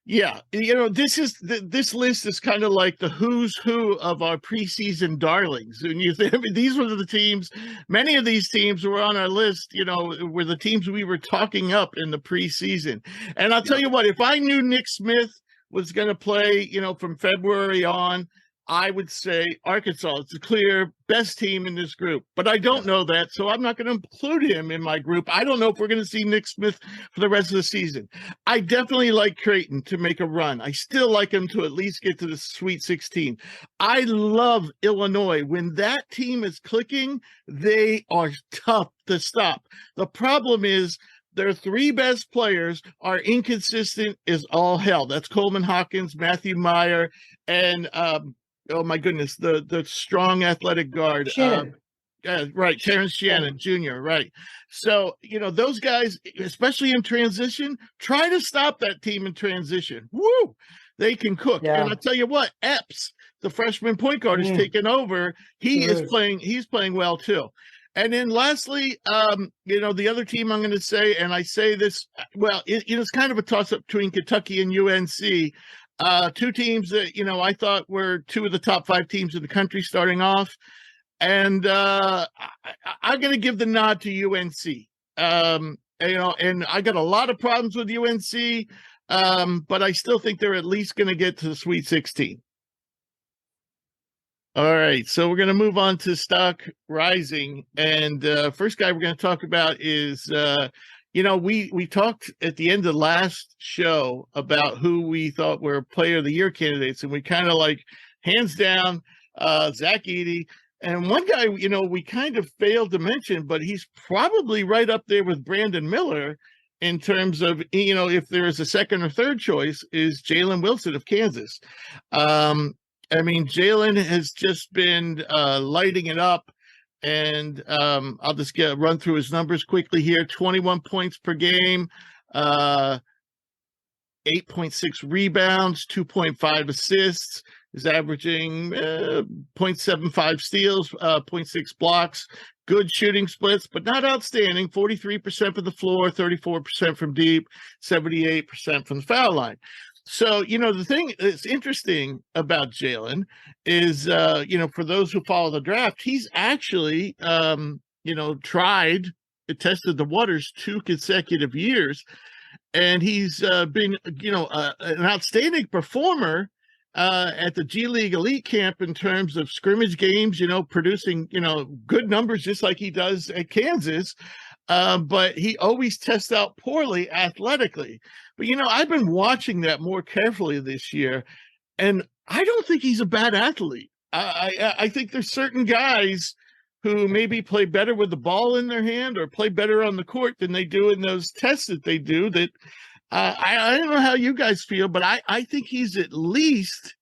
Yeah, you know, this list is kind of like the who's who of our preseason darlings. And you think, I mean, these were the teams, many of these teams were on our list, you know, were the teams we were talking up in the preseason. And I'll tell you what, if I knew Nick Smith was going to play, you know, from February on, I would say Arkansas is the clear best team in this group, but I don't know that, so I'm not going to include him in my group. I don't know if we're going to see Nick Smith for the rest of the season. I definitely like Creighton to make a run. I still like him to at least get to the Sweet 16. I love Illinois. When that team is clicking, they are tough to stop. The problem is their three best players are inconsistent as all hell. That's Coleman Hawkins, Matthew Meyer, and oh my goodness, the strong athletic guard. Right, Terrence Shannon Jr., right. So, you know, those guys, especially in transition, try to stop that team in transition. Woo! They can cook. Yeah. And I'll tell you what, Epps, the freshman point guard, is taking over. He's playing well too. And then lastly, you know, the other team I'm going to say, and I say this, well, it's kind of a toss-up between Kentucky and UNC. Two teams that, you know, I thought were two of the top 5 teams in the country starting off. And I'm going to give the nod to UNC. You know, and I got a lot of problems with UNC, but I still think they're at least going to get to the Sweet 16. All right, so we're going to move on to Stock Rising. And first guy we're going to talk about is you know, we talked at the end of last show about who we thought were player of the year candidates, and we kind of like hands down Zach Edey. And one guy, you know, we kind of failed to mention, but he's probably right up there with Brandon Miller in terms of, you know, if there is a second or third choice, is Jalen Wilson of Kansas. I mean, Jalen has just been lighting it up. And I'll just run through his numbers quickly here. 21 points per game, 8.6 rebounds, 2.5 assists. Is averaging 0.75 steals, 0.6 blocks. Good shooting splits, but not outstanding. 43% from the floor, 34% from deep, 78% from the foul line. So, you know, the thing that's interesting about Jalen is, you know, for those who follow the draft, he's actually, you know, tested the waters 2 consecutive years. And he's been, you know, an outstanding performer at the G League Elite Camp in terms of scrimmage games, producing, good numbers just like he does at Kansas. But he always tests out poorly athletically. But, I've been watching that more carefully this year, and I don't think he's a bad athlete. I think there's certain guys who maybe play better with the ball in their hand or play better on the court than they do in those tests that they do that I don't know how you guys feel, but I think he's at least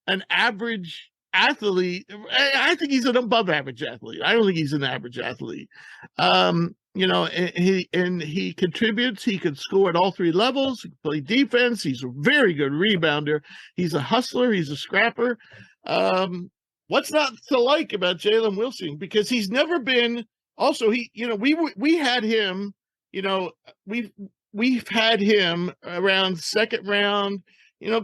an average athlete. I think he's an above average athlete. I don't think he's an average athlete. And he contributes. He can score at all three levels. He can play defense. He's a very good rebounder. He's a hustler. He's a scrapper. What's not to like about Jalen Wilson? Because he's never been. Also, we had him. We've had him around second round.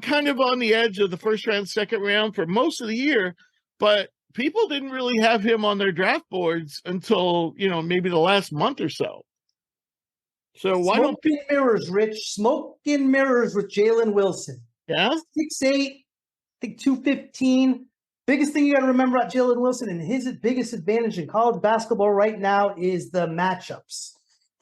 Kind of on the edge of the first round, second round for most of the year, but people didn't really have him on their draft boards until, maybe the last month or so. So why don't mirrors, Rich? Smoke and mirrors with Jalen Wilson. Yeah. 6'8", I think 215. Biggest thing you got to remember about Jalen Wilson and his biggest advantage in college basketball right now is the matchups.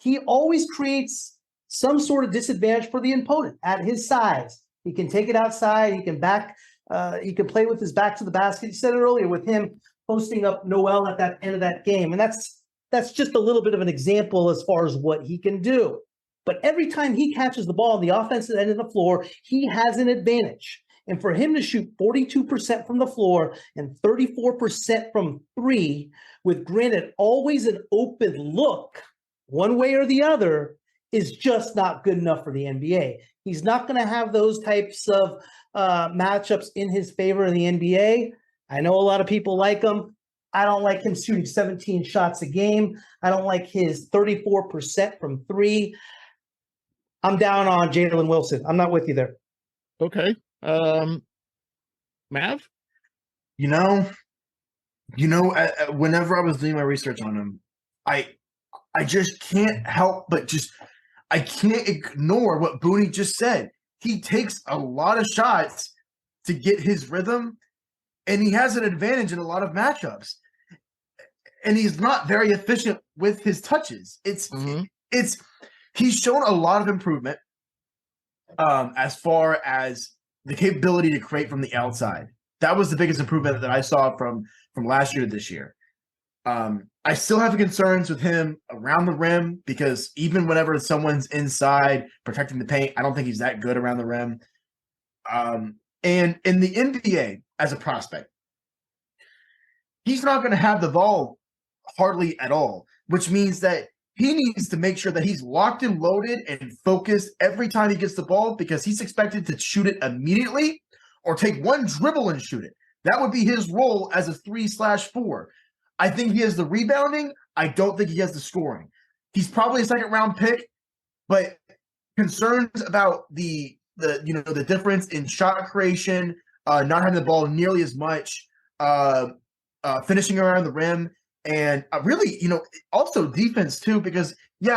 He always creates some sort of disadvantage for the opponent at his size. He can take it outside. He can play with his back to the basket. You said it earlier with him posting up Noel at that end of that game. And that's just a little bit of an example as far as what he can do. But every time he catches the ball on the offensive end of the floor, he has an advantage. And for him to shoot 42% from the floor and 34% from three, with granted always an open look one way or the other, is just not good enough for the NBA. He's not going to have those types of matchups in his favor in the NBA. I know a lot of people like him. I don't like him shooting 17 shots a game. I don't like his 34% from three. I'm down on Jalen Wilson. I'm not with you there. Okay. Mav? Whenever I was doing my research on him, I just can't help but I can't ignore what Booney just said. He takes a lot of shots to get his rhythm, and he has an advantage in a lot of matchups. And he's not very efficient with his touches. He's shown a lot of improvement as far as the capability to create from the outside. That was the biggest improvement that I saw from last year to this year. I still have concerns with him around the rim because even whenever someone's inside protecting the paint, I don't think he's that good around the rim. And in the NBA as a prospect, he's not going to have the ball hardly at all, which means that he needs to make sure that he's locked and loaded and focused every time he gets the ball because he's expected to shoot it immediately or take one dribble and shoot it. That would be his role as a 3/4. I think he has the rebounding. I don't think he has the scoring. He's probably a second round pick, but concerns about the difference in shot creation, not having the ball nearly as much, finishing around the rim, and really, also defense too, because he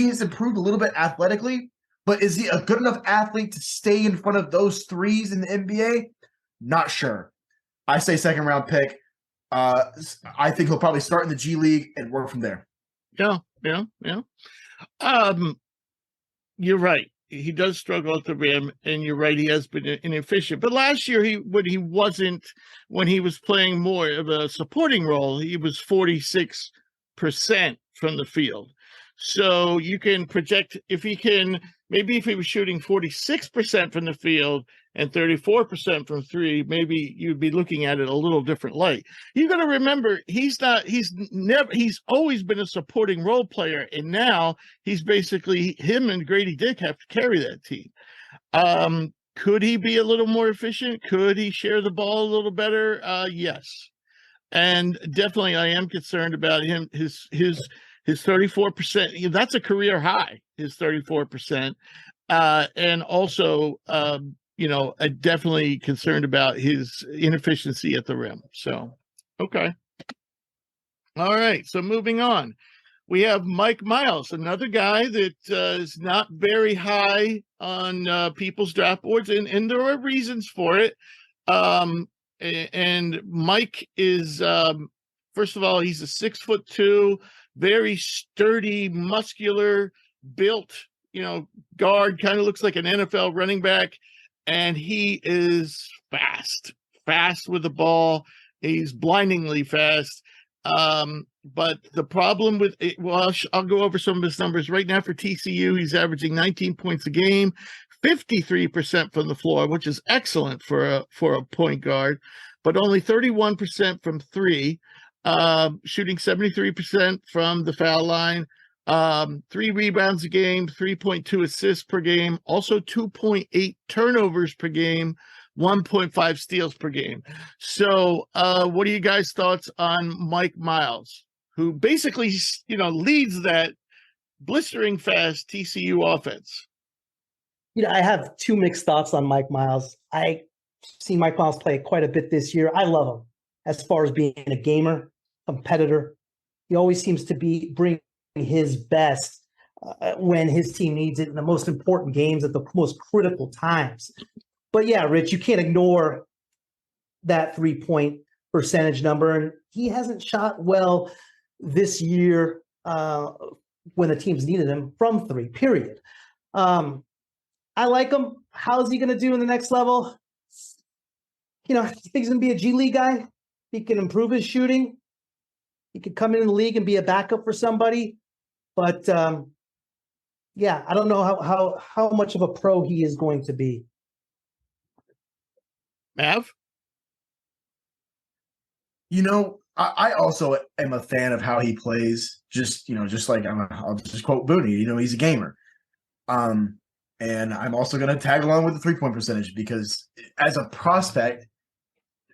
has improved a little bit athletically, but is he a good enough athlete to stay in front of those threes in the NBA? Not sure. I say second round pick. I think he'll probably start in the G League and work from there. Yeah. You're right. He does struggle at the rim, and you're right. He has been inefficient. But last year, when he was playing more of a supporting role, he was 46% from the field. So you can project if he was shooting 46% from the field and 34% from three, maybe you'd be looking at it a little different light. You got to remember, he's always been a supporting role player, and now he's basically him and Grady Dick have to carry that team. Could he be a little more efficient? Could he share the ball a little better? Yes, and definitely I am concerned about him. His 34%. That's a career high. His 34%, and also. Definitely concerned about his inefficiency at the rim. So, okay. All right. So moving on, we have Mike Miles, another guy that is not very high on people's draft boards, and there are reasons for it. And Mike is, first of all, he's a 6'2", very sturdy, muscular, built, guard, kind of looks like an NFL running back. And he is fast with the ball. He's blindingly fast. But the problem with it, well, I'll go over some of his numbers right now for TCU. He's averaging 19 points a game, 53% from the floor, which is excellent for a point guard, but only 31% from three, shooting 73% from the foul line, 3 rebounds a game, 3.2 assists per game, also 2.8 turnovers per game, 1.5 steals per game. So what are you guys' thoughts on Mike Miles, who basically, leads that blistering fast TCU offense? I have two mixed thoughts on Mike Miles. I seen Mike Miles play quite a bit this year. I love him as far as being a gamer, competitor. He always seems to be bringing his best when his team needs it in the most important games at the most critical times. But yeah, Rich, you can't ignore that 3-point percentage number. And he hasn't shot well this year when the teams needed him from 3, period. I like him. How's he going to do in the next level? I think he's going to be a G League guy. He can improve his shooting. He could come in the league and be a backup for somebody. But yeah, I don't know how much of a pro he is going to be. Mav? I also am a fan of how he plays. Just like I'll just quote Booney. He's a gamer. And I'm also going to tag along with the 3-point percentage because as a prospect,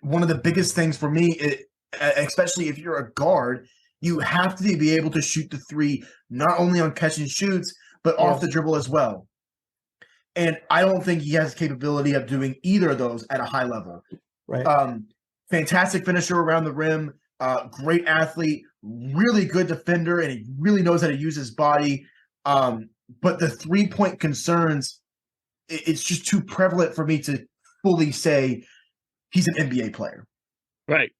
one of the biggest things for me, especially if you're a guard, you have to be able to shoot the 3, not only on catch and shoots, but off the dribble as well. And I don't think he has the capability of doing either of those at a high level. Right. Fantastic finisher around the rim, great athlete, really good defender, and he really knows how to use his body. But the 3-point concerns, it's just too prevalent for me to fully say he's an NBA player. Right.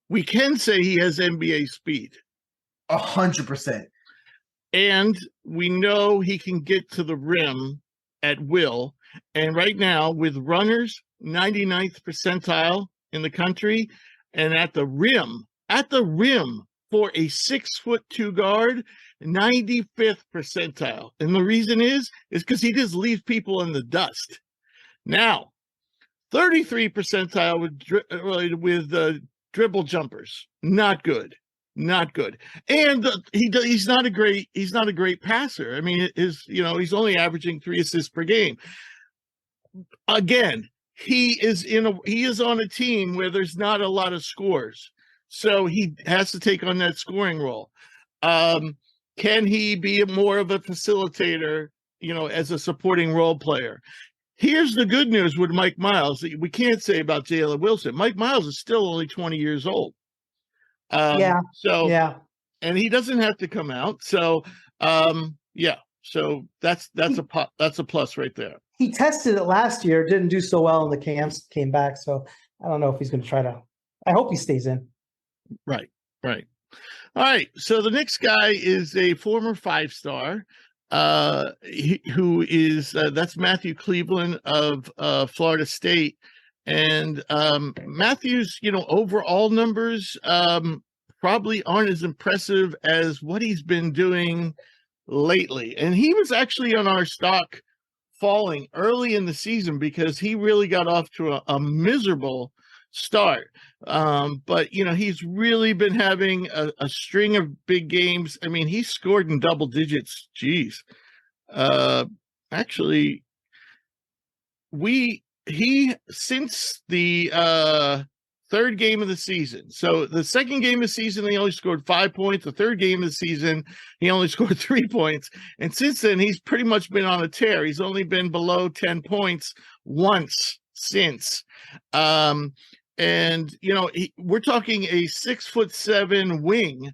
We can say he has NBA speed. 100%. And we know he can get to the rim at will. And right now, with runners, 99th percentile in the country, and at the rim for a 6'2" guard, 95th percentile. And the reason is because he just leaves people in the dust. Now, 33 percentile with dribble jumpers. Not good. And he's not a great passer. I mean, he's only averaging 3 assists per game. Again, he is on a team where there's not a lot of scores. So he has to take on that scoring role. Can he be more of a facilitator, as a supporting role player? Here's the good news with Mike Miles that we can't say about Jalen Wilson. Mike Miles is still only 20 years old. And he doesn't have to come out. So, so that's a plus right there. He tested it last year, didn't do so well in the camps, came back. So I don't know if he's going to try to. I hope he stays in. Right. All right. So the next guy is a former 5-star. Who is that's Matthew Cleveland of Florida State, and Matthew's overall numbers probably aren't as impressive as what he's been doing lately, and he was actually on our stock falling early in the season because he really got off to a miserable start. But he's really been having a string of big games. I mean, he scored in double digits. Geez. Actually, since the third game of the season. So the second game of the season, he only scored 5 points. The third game of the season, he only scored 3 points. And since then, he's pretty much been on a tear. He's only been below 10 points once since. And, we're talking a 6'7" wing,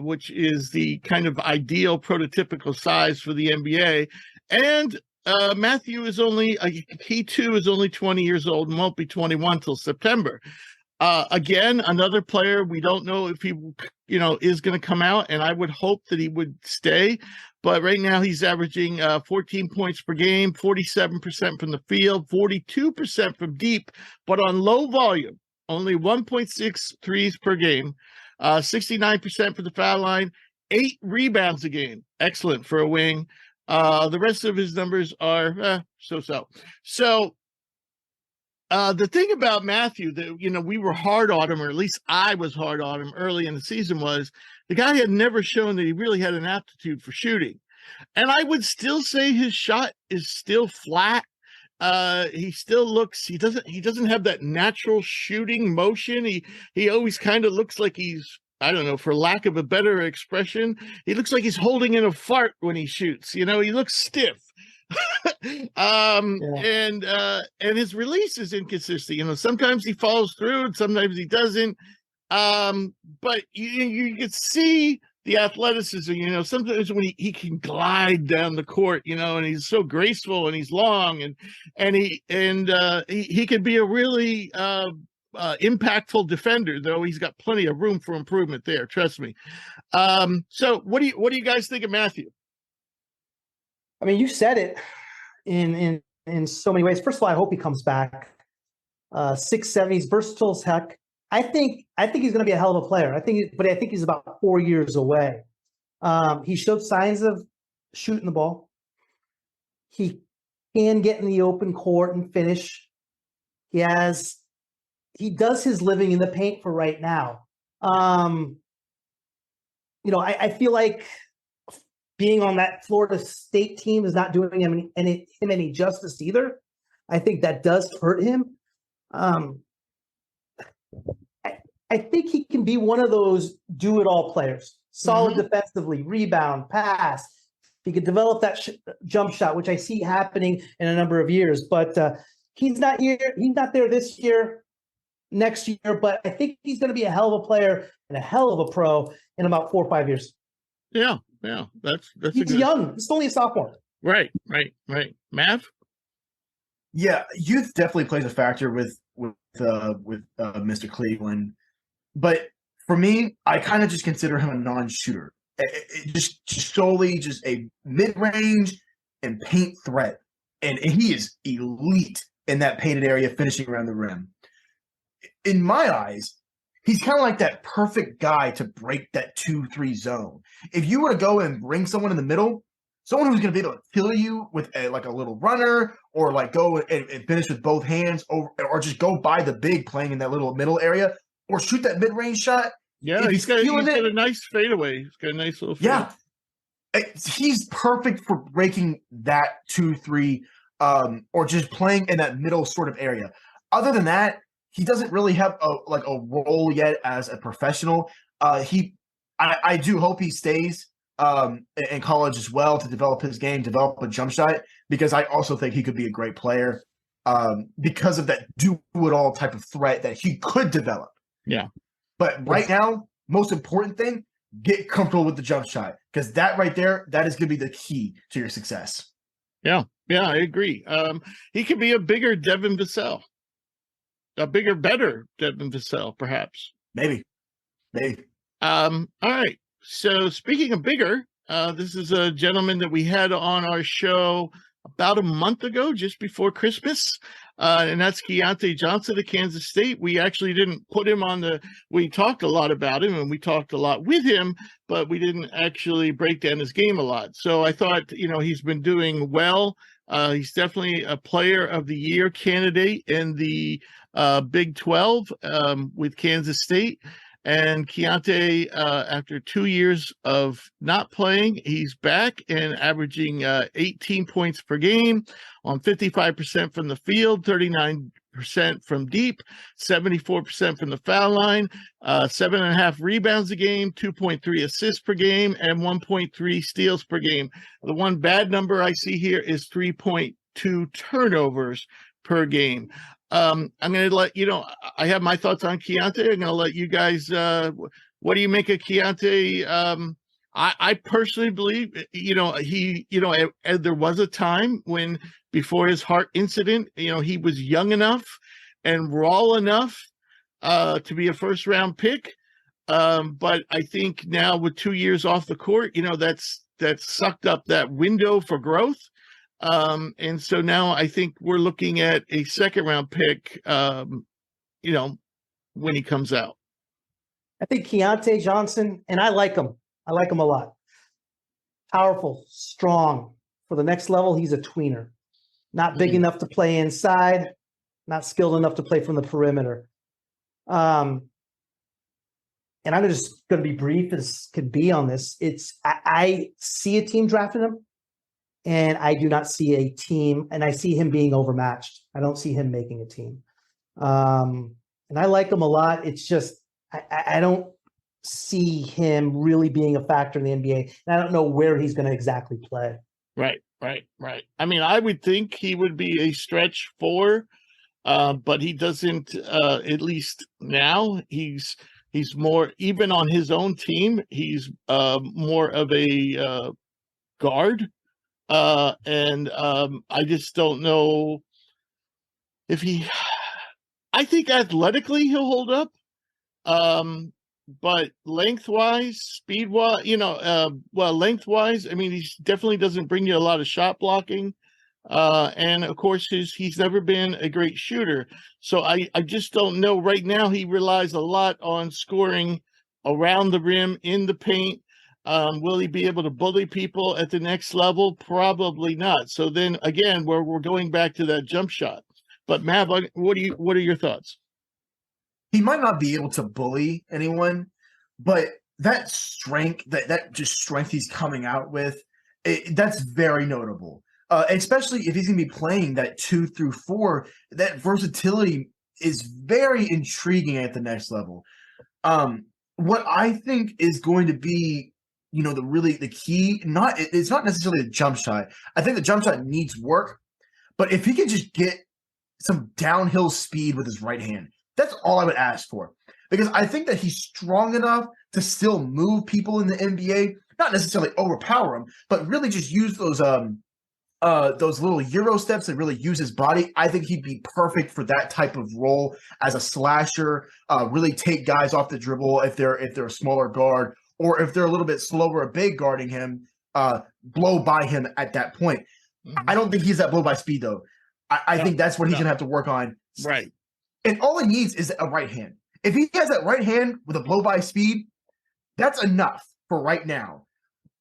which is the kind of ideal prototypical size for the NBA. And Matthew is only, he too is only 20 years old and won't be 21 till September. Again, another player, we don't know if he, is going to come out, and I would hope that he would stay. But right now he's averaging 14 points per game, 47% from the field, 42% from deep, but on low volume, only 1.6 threes per game, 69% for the foul line, 8 rebounds a game. Excellent for a wing. The rest of his numbers are so-so. So the thing about Matthew that, we were hard on him, or at least I was hard on him early in the season, was the guy had never shown that he really had an aptitude for shooting. And I would still say his shot is still flat. He still looks, he doesn't have that natural shooting motion. He always kind of looks like he's, I don't know, for lack of a better expression, he looks like he's holding in a fart when he shoots. He looks stiff. And his release is inconsistent. Sometimes he follows through and sometimes he doesn't. But you can see the athleticism, sometimes when he can glide down the court, and he's so graceful and he's long and he could be a really impactful defender, though he's got plenty of room for improvement there. Trust me. So what do you guys think of Matthew? I mean, you said it in so many ways. First of all, I hope he comes back. 6'7", he's versatile as heck. I think he's going to be a hell of a player. I think he's about 4 years away. He showed signs of shooting the ball. He can get in the open court and finish. He does his living in the paint for right now. I feel like being on that Florida State team is not doing him any justice either. I think that does hurt him. I think he can be one of those do-it-all players. Solid defensively, rebound, pass. He could develop that jump shot, which I see happening in a number of years. But he's not here. He's not there this year, next year. But I think he's going to be a hell of a player and a hell of a pro in about 4 or 5 years. Yeah. That's he's young. He's only a sophomore. Right. Mav? Yeah, youth definitely plays a factor with Mr. Cleveland. But for me, I kind of just consider him a non-shooter. Just solely just a mid-range and paint threat. And he is elite in that painted area, finishing around the rim. In my eyes, he's kind of like that perfect guy to break that 2-3 zone. If you were to go and bring someone in the middle, someone who's going to be able to kill you with a little runner, or go and finish with both hands, or just go by the big playing in that little middle area, or shoot that mid-range shot. Yeah, he's got a nice fadeaway. He's got a nice little fade. Yeah. He's perfect for breaking that 2-3, or just playing in that middle sort of area. Other than that, he doesn't really have a role yet as a professional. I do hope he stays in college as well to develop his game, develop a jump shot, because I also think he could be a great player because of that do-it-all type of threat that he could develop. Yeah. But right now, most important thing, get comfortable with the jump shot, because that right there, that is going to be the key to your success. Yeah, I agree. He could be a bigger Devin Vassell. A bigger, better Devin Vassell, perhaps. Maybe. All right. So speaking of bigger, this is a gentleman that we had on our show about a month ago, just before Christmas. And that's Keontae Johnson of Kansas State. We actually didn't put him on we talked a lot about him and we talked a lot with him, but we didn't actually break down his game a lot. So I thought, he's been doing well. He's definitely a player of the year candidate in the Big 12 with Kansas State. And Keontae, after 2 years of not playing, he's back and averaging 18 points per game on 55% from the field, 39% from deep, 74% from the foul line, 7.5 rebounds a game, 2.3 assists per game, and 1.3 steals per game. The one bad number I see here is 3.2 turnovers per game. I'm going to let I have my thoughts on Keontae. I'm going to let you guys. What do you make of Keontae I personally believe, there was a time when before his heart incident, he was young enough and raw enough to be a first round pick. But I think now with 2 years off the court, that's sucked up that window for growth. And so now I think we're looking at a second round pick, when he comes out. I think Keontae Johnson, and I like him. I like him a lot. Powerful, strong. For the next level, he's a tweener. Not big enough to play inside, not skilled enough to play from the perimeter. And I'm just going to be brief as could be on this. I see a team drafting him, and I do not see a team, and I see him being overmatched. I don't see him making a team. And I like him a lot. It's just, I don't see him really being a factor in the NBA. And I don't know where he's going to exactly play. Right. I mean, I would think he would be a stretch 4, but he doesn't, at least now, he's more, even on his own team, he's more of a guard. And I just don't know if I think athletically he'll hold up. But lengthwise, speed-wise, lengthwise, I mean, he definitely doesn't bring you a lot of shot blocking. And of course, he's never been a great shooter. So I just don't know. Right now, he relies a lot on scoring around the rim, in the paint. Will he be able to bully people at the next level? Probably not. So then again, we're going back to that jump shot. But Mav, what are your thoughts? He might not be able to bully anyone, but that strength, that just strength he's coming out with, that's very notable. Especially if he's going to be playing that 2 through 4, that versatility is very intriguing at the next level. What I think is going to be, the key, it's not necessarily the jump shot. I think the jump shot needs work, but if he can just get some downhill speed with his right hand, that's all I would ask for, because I think that he's strong enough to still move people in the NBA, not necessarily overpower them, but really just use those little Euro steps and really use his body. I think he'd be perfect for that type of role as a slasher, really take guys off the dribble if they're a smaller guard, or if they're a little bit slower, a big guarding him, blow by him at that point. Mm-hmm. I don't think he's that blow by speed though. I think that's what he's going to have to work on. Right. And all he needs is a right hand. If he has that right hand with a blow-by speed, that's enough for right now.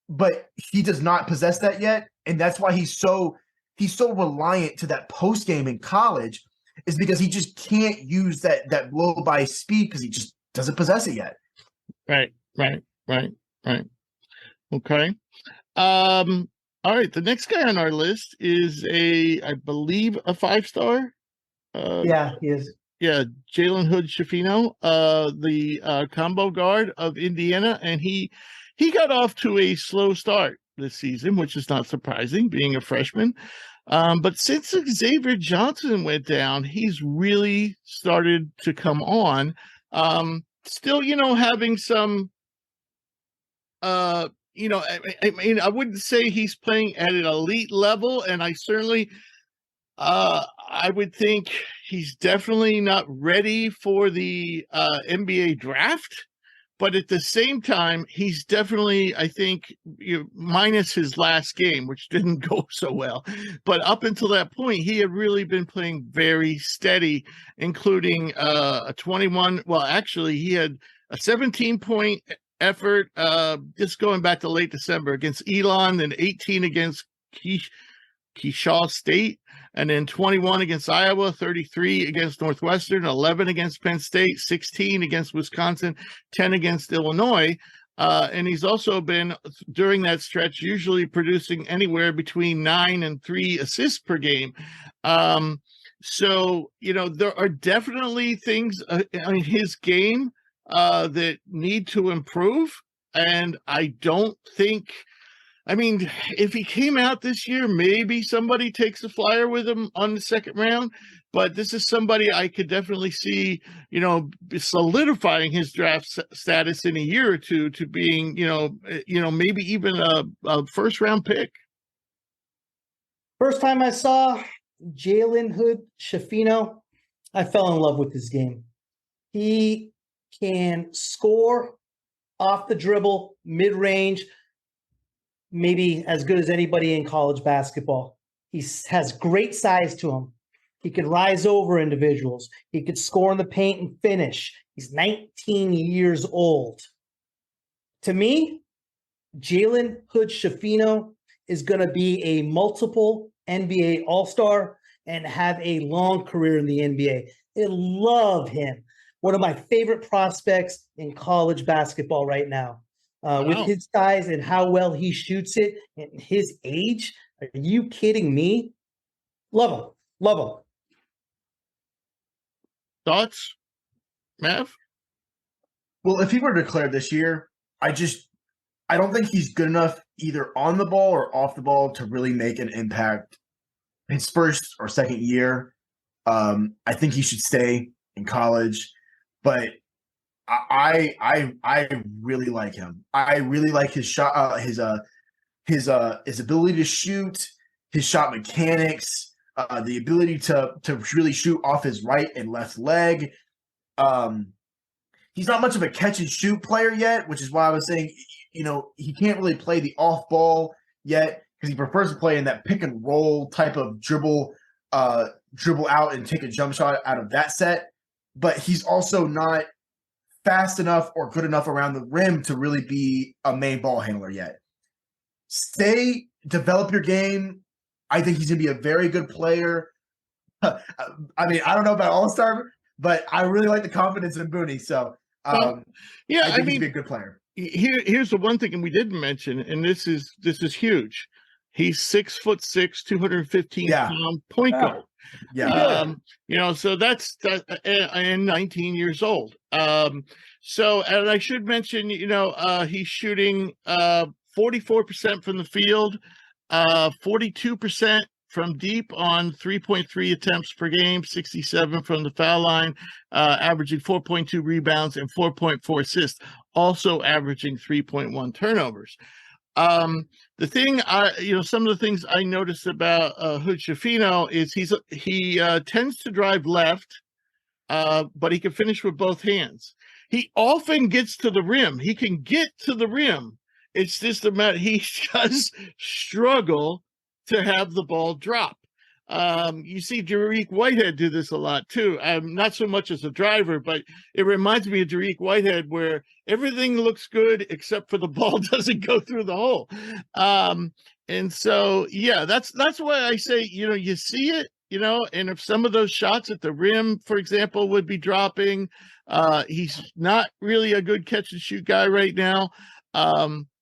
But he does not possess that yet, and that's why he's so reliant to that post game in college, is because he just can't use that blow-by speed because he just doesn't possess it yet. Right. Okay. All right. The next guy on our list is I believe, a 5-star. Yeah, he is. Yeah, Jalen Hood-Schifino, the combo guard of Indiana, and he got off to a slow start this season, which is not surprising, being a freshman. But since Xavier Johnson went down, he's really started to come on. Still, having some, I mean, I wouldn't say he's playing at an elite level, and I certainly, I would think he's definitely not ready for the NBA draft, but at the same time, he's definitely, I think, minus his last game, which didn't go so well. But up until that point, he had really been playing very steady, including a 21. Well, actually, he had a 17-point effort just going back to late December against Elon, and 18 against Keyshaw State, and then 21 against Iowa, 33 against Northwestern, 11 against Penn State, 16 against Wisconsin, 10 against Illinois. And he's also been, during that stretch, usually producing anywhere between 9 and 3 assists per game. So, there are definitely things in his game that need to improve. And I don't think I mean, if he came out this year, maybe somebody takes a flyer with him on the second round. But this is somebody I could definitely see, solidifying his draft status in a year or two to being, maybe even a first round pick. First time I saw Jalen Hood Schifino, I fell in love with his game. He can score off the dribble, mid-range, maybe as good as anybody in college basketball. He has great size to him. He can rise over individuals. He could score in the paint and finish. He's 19 years old. To me, Jalen Hood Schifino is going to be a multiple NBA All-Star and have a long career in the NBA. I love him. One of my favorite prospects in college basketball right now. With his size and how well he shoots it and his age. Are you kidding me? Love him. Love him. Thoughts, Mav? Well, if he were declared this year, I don't think he's good enough either on the ball or off the ball to really make an impact his first or second year. I think he should stay in college, but I really like him. I really like his shot, his ability to shoot, his shot mechanics, the ability to really shoot off his right and left leg. He's not much of a catch and shoot player yet, which is why I was saying, he can't really play the off ball yet because he prefers to play in that pick and roll type of dribble out and take a jump shot out of that set. But he's also not fast enough or good enough around the rim to really be a main ball handler yet. Develop your game. I think he's going to be a very good player. I mean, I don't know about All-Star, but I really like the confidence in Booney. So, I think he's going to be a good player. Here's the one thing, and we didn't mention, and this is huge. He's 6'6", 215-pound point guard. Yeah. So that's that, and 19 years old. So, and I should mention, he's shooting 44% from the field, 42% from deep on 3.3 attempts per game, 67 from the foul line, averaging 4.2 rebounds and 4.4 assists, also averaging 3.1 turnovers. The thing some of the things I noticed about Hood Schifino is he tends to drive left, but he can finish with both hands. He often gets to the rim. He can get to the rim. It's just a matter he does struggle to have the ball drop. You see Dariq Whitehead do this a lot too. Not so much as a driver, but it reminds me of Dariq Whitehead where everything looks good except for the ball doesn't go through the hole. And so, yeah, that's why I say, you see it, and if some of those shots at the rim, for example, would be dropping, he's not really a good catch and shoot guy right now.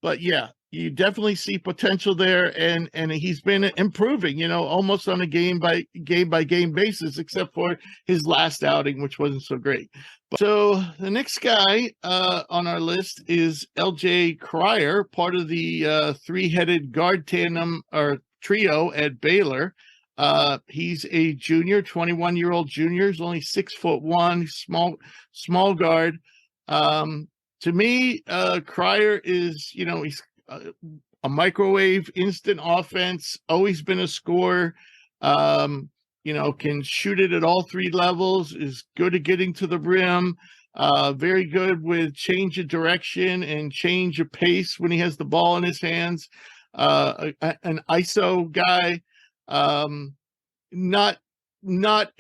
But yeah, you definitely see potential there, and he's been improving, almost on a game by game basis, except for his last outing, which wasn't so great. So the next guy on our list is LJ Cryer, part of the three-headed guard tandem or trio at Baylor. He's a junior, 21-year-old junior. He's only 6'1", small guard. To me, Cryer is, he's a microwave, instant offense, always been a scorer, can shoot it at all three levels, is good at getting to the rim, very good with change of direction and change of pace when he has the ball in his hands, an ISO guy, not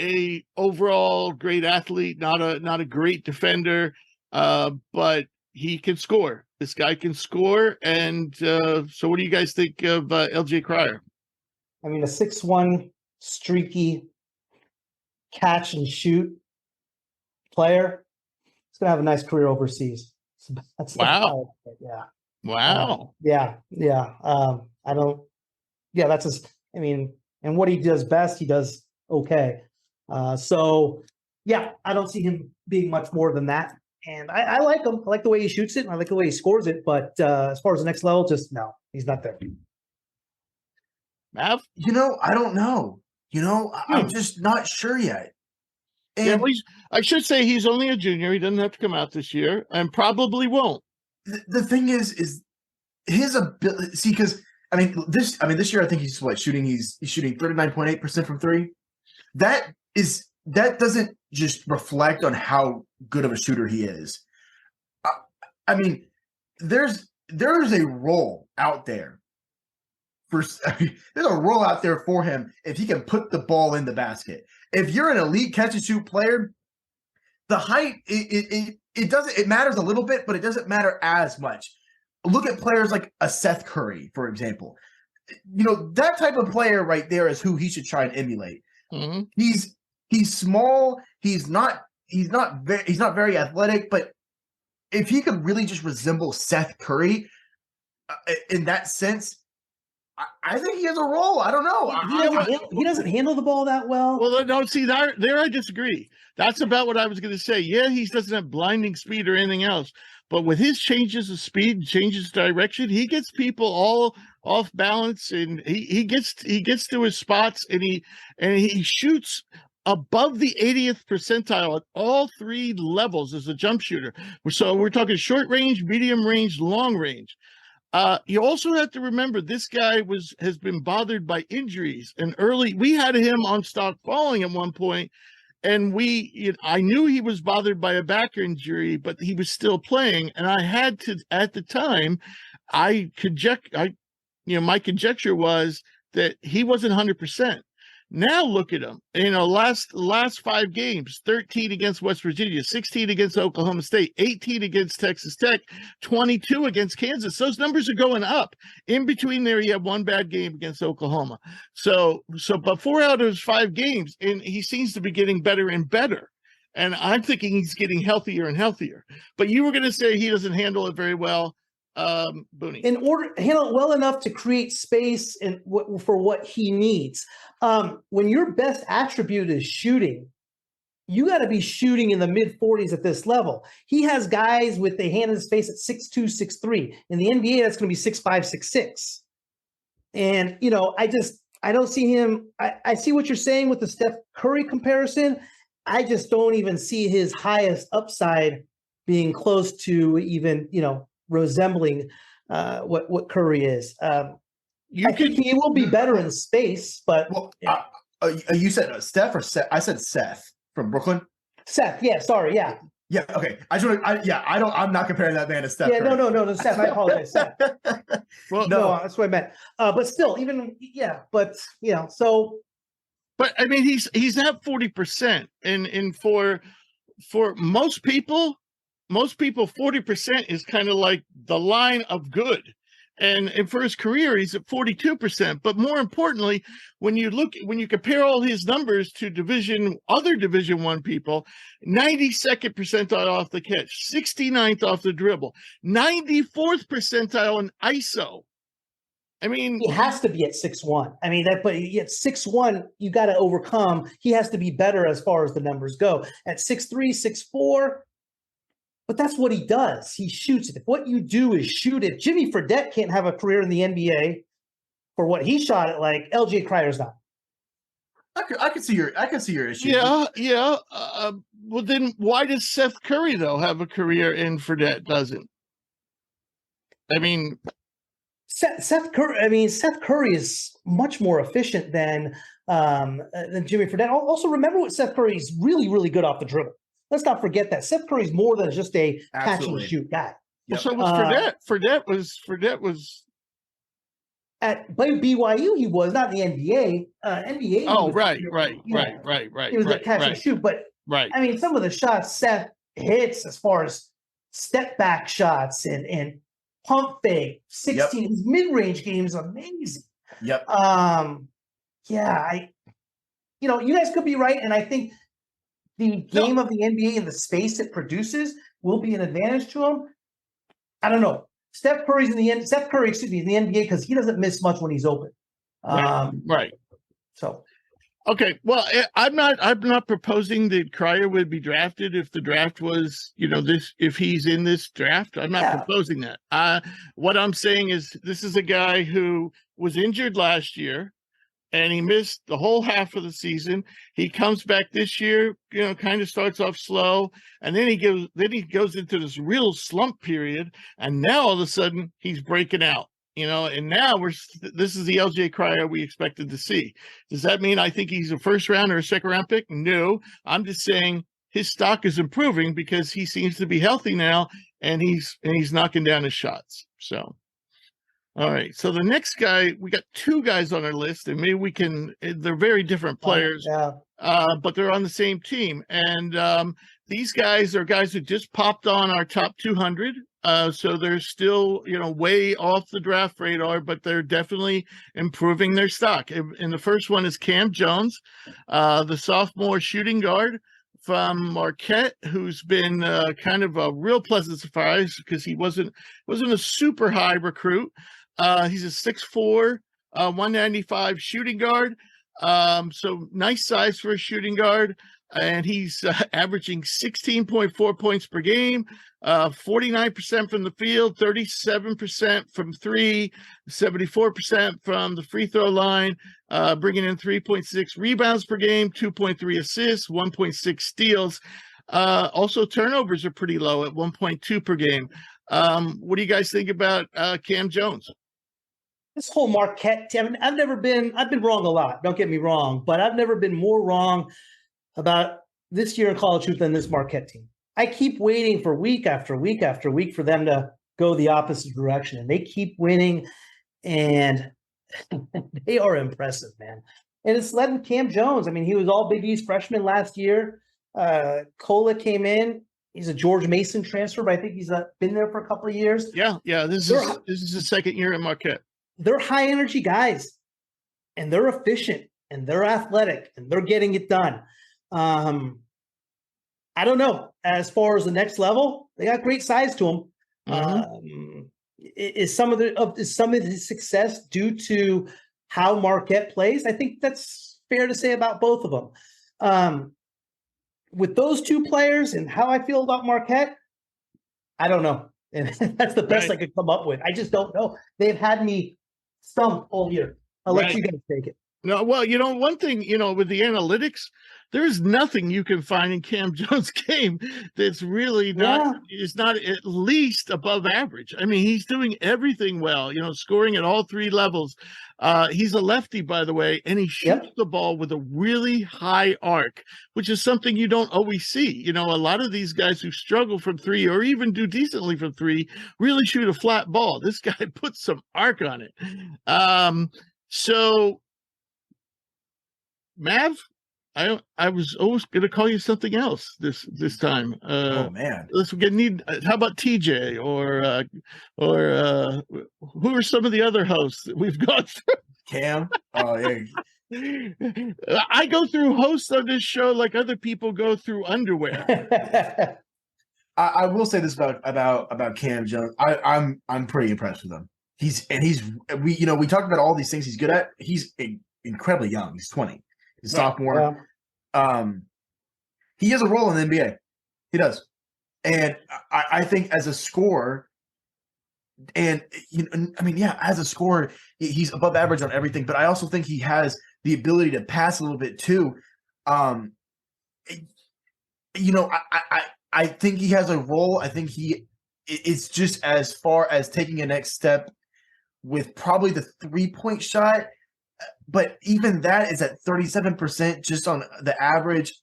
a overall great athlete, not a great defender, but he can score. This guy can score. And so what do you guys think of LJ Cryer? I mean, a 6'1", streaky catch and shoot player. He's going to have a nice career overseas. That's wow. Yeah. Wow. That's his, and what he does best, he does okay. So, yeah, I don't see him being much more than that. And I like him. I like the way he shoots it. And I like the way he scores it. But as far as the next level, just no, he's not there. Mav? I don't know. I'm just not sure yet. Yeah, And I should say he's only a junior. He doesn't have to come out this year, and probably won't. the thing is his ability. See, because this year I think he's shooting. He's shooting 39.8% from three. That doesn't just reflect on how good of a shooter he is. There's a role out there there's a role out there for him if he can put the ball in the basket. If you're an elite catch and shoot player, the height it matters a little bit, but it doesn't matter as much. Look at players like a Seth Curry, for example. That type of player right there is who he should try and emulate. Mm-hmm. He's small. He's not very athletic, but if he could really just resemble Seth Curry in that sense, I think he has a role. I don't know. He doesn't handle the ball that well. Well, no, see, there I disagree. That's about what I was going to say. Yeah, he doesn't have blinding speed or anything else, but with his changes of speed, changes of direction, he gets people all off balance, and he gets to his spots, and he shoots above the 80th percentile at all three levels as a jump shooter. So we're talking short range, medium range, long range. You also have to remember this guy has been bothered by injuries, and we had him on stock falling at one point, and I knew he was bothered by a back injury, but he was still playing, and I had to at the time, my conjecture was that he wasn't 100%. Now look at him. Last 5 games: 13 against West Virginia, 16 against Oklahoma State, 18 against Texas Tech, 22 against Kansas. Those numbers are going up. In between there, he had one bad game against Oklahoma. But 4 out of his 5 games, and he seems to be getting better and better. And I'm thinking he's getting healthier and healthier. But you were going to say he doesn't handle it very well. Booney. In order to handle it well enough to create space and for what he needs. When your best attribute is shooting, you got to be shooting in the mid 40s at this level. He has guys with a hand in his face at 6'2", 6'3". In the NBA, that's going to be 6'5", 6'6". And, I don't see him. I see what you're saying with the Steph Curry comparison. I just don't even see his highest upside being close to even, resembling what Curry is. I think he will be better in space, but you said Steph or Seth? I said Seth from Brooklyn. Seth, yeah, sorry, yeah. Yeah, okay. I'm not comparing that man to Steph. Yeah, no, Seth. I apologize, Seth. Well, no, that's what I meant. But still, so. But I mean, he's at 40%, and for most people, 40% is kind of like the line of good. And for his career, he's at 42%. But more importantly, when you compare all his numbers to other Division I people, 92nd percentile off the catch, 69th off the dribble, 94th percentile in ISO. I mean, he has to be at 6'1". I mean, but at 6'1", you got to overcome. He has to be better as far as the numbers go. At 6'3", 6'4". But that's what he does. He shoots it. If what you do is shoot it, Jimmy Fredette can't have a career in the NBA for what he shot at. Like LJ Cryer's not. I can see your issue. Yeah. Well, then why does Seth Curry though have a career and Fredette doesn't? I mean, Seth Curry is much more efficient than Jimmy Fredette. Also, remember what Seth Curry is really, really good off the dribble. Let's not forget that Seth Curry's more than just a catch and shoot guy. Yep. So was Fredette. Fredette was at BYU. He was not in the NBA. NBA. Oh, right. He was a catch and shoot, but I mean, some of the shots Seth hits as far as step back shots and pump fake 16. Yep. His mid range game is amazing. Yep. You guys could be right, and I think the game of the NBA and the space it produces will be an advantage to him. I don't know. Steph Curry's in the NBA because he doesn't miss much when he's open. Right. So, Okay, well, I'm not proposing that Cryer would be drafted if the draft was, if he's in this draft. I'm not proposing that. What I'm saying is this is a guy who was injured last year and he missed the whole half of the season. He comes back this year, kind of starts off slow, and then he goes into this real slump period, and now all of a sudden he's breaking out. And now this is the LJ Cryer we expected to see. Does that mean I think he's a first round or a second round pick? No, I'm just saying his stock is improving because he seems to be healthy now, and he's knocking down his shots. So, all right. So the next guy, we got two guys on our list, and maybe they're very different players, but they're on the same team. And these guys are guys who just popped on our top 200. So they're still, way off the draft radar, but they're definitely improving their stock. And the first one is Cam Jones, the sophomore shooting guard from Marquette, who's been kind of a real pleasant surprise because he wasn't a super high recruit. He's a 6'4", 195 shooting guard. So nice size for a shooting guard. And he's averaging 16.4 points per game, 49% from the field, 37% from three, 74% from the free throw line, bringing in 3.6 rebounds per game, 2.3 assists, 1.6 steals. Also, turnovers are pretty low at 1.2 per game. What do you guys think about Cam Jones? This whole Marquette team, I've been wrong a lot, don't get me wrong, but I've never been more wrong about this year in college hoops than this Marquette team. I keep waiting for week after week after week for them to go the opposite direction, and they keep winning, and they are impressive, man. And it's led with Cam Jones. I mean, he was all Big East freshman last year. Cola came in. He's a George Mason transfer, but I think he's been there for a couple of years. Yeah. This is the second year at Marquette. They're high energy guys, and they're efficient, and they're athletic, and they're getting it done. I don't know. As far as the next level, they got great size to them. Mm-hmm. Is some of his success due to how Marquette plays? I think that's fair to say about both of them. With those two players and how I feel about Marquette, I don't know. And that's the best I could come up with. I just don't know. They've had me stumped all year. I'll let you guys take it. No, well, one thing, with the analytics, there's nothing you can find in Cam Jones' game that's really is not at least above average. I mean, he's doing everything well, scoring at all three levels. He's a lefty, by the way, and he shoots the ball with a really high arc, which is something you don't always see. A lot of these guys who struggle from three or even do decently from three really shoot a flat ball. This guy puts some arc on it. So Mav, I was always going to call you something else this time. Oh man, how about TJ or who are some of the other hosts that we've gone through? Cam. Oh yeah. I go through hosts on this show like other people go through underwear. I will say this about Cam Jones. I'm pretty impressed with him. We talked about all these things he's good at. He's incredibly young. He's 20. He's sophomore. He has a role in the NBA. He does. And I think as a scorer, and as a scorer, he's above average on everything, but I also think he has the ability to pass a little bit too. I think he has a role. I think it's just as far as taking a next step with probably the 3-point shot. But even that is at 37% just on the average.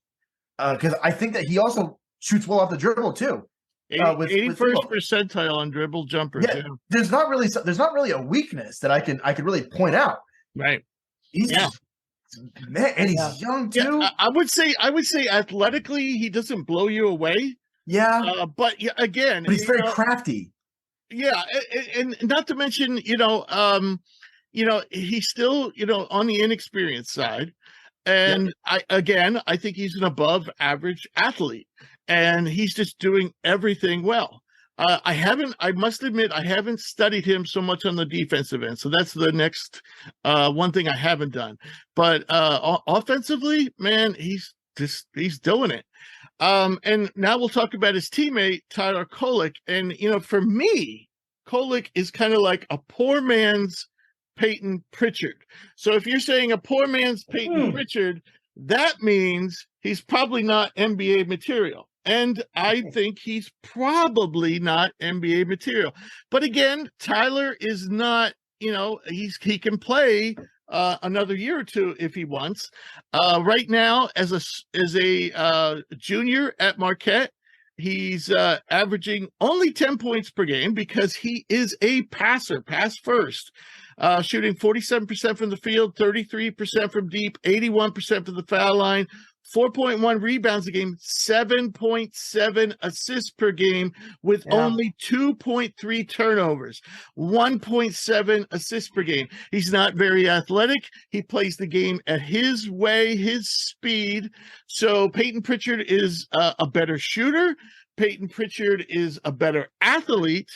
Because I think that he also shoots well off the dribble too. 81st percentile on dribble jumpers. Yeah, there's not really a weakness that I could really point out. Right. He's young too. Yeah, I would say athletically he doesn't blow you away. Yeah. But he's very crafty. Yeah, and not to mention, he's still, on the inexperienced side. And I think he's an above average athlete, and he's just doing everything well. I must admit, I haven't studied him so much on the defensive end. So that's the next one thing I haven't done. But offensively, man, he's doing it. And now we'll talk about his teammate, Tyler Kolek. And, for me, Kolek is kind of like a poor man's Peyton Pritchard. So if you're saying a poor man's Peyton Pritchard, that means he's probably not NBA material. And I think he's probably not NBA material. But again, Tyler is not, he can play another year or two if he wants. Right now, as a junior at Marquette, he's averaging only 10 points per game because he is a passer, pass first. Shooting 47% from the field, 33% from deep, 81% from the foul line, 4.1 rebounds a game, 7.7 assists per game with only 2.3 turnovers, 1.7 assists per game. He's not very athletic. He plays the game at his way, his speed. So Peyton Pritchard is a better shooter. Peyton Pritchard is a better athlete.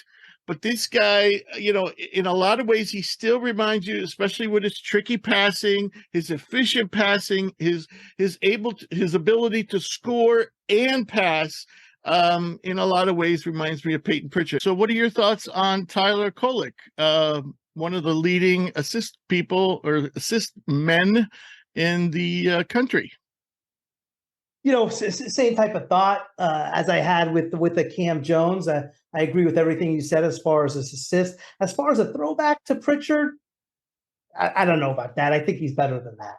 But this guy, in a lot of ways, he still reminds you, especially with his tricky passing, his efficient passing, his ability to score and pass, in a lot of ways reminds me of Peyton Pritchard. So what are your thoughts on Tyler Kolek, one of the leading assist people or assist men in the country? Same type of thought as I had with the Cam Jones. I agree with everything you said as far as his assist. As far as a throwback to Pritchard, I don't know about that. I think he's better than that.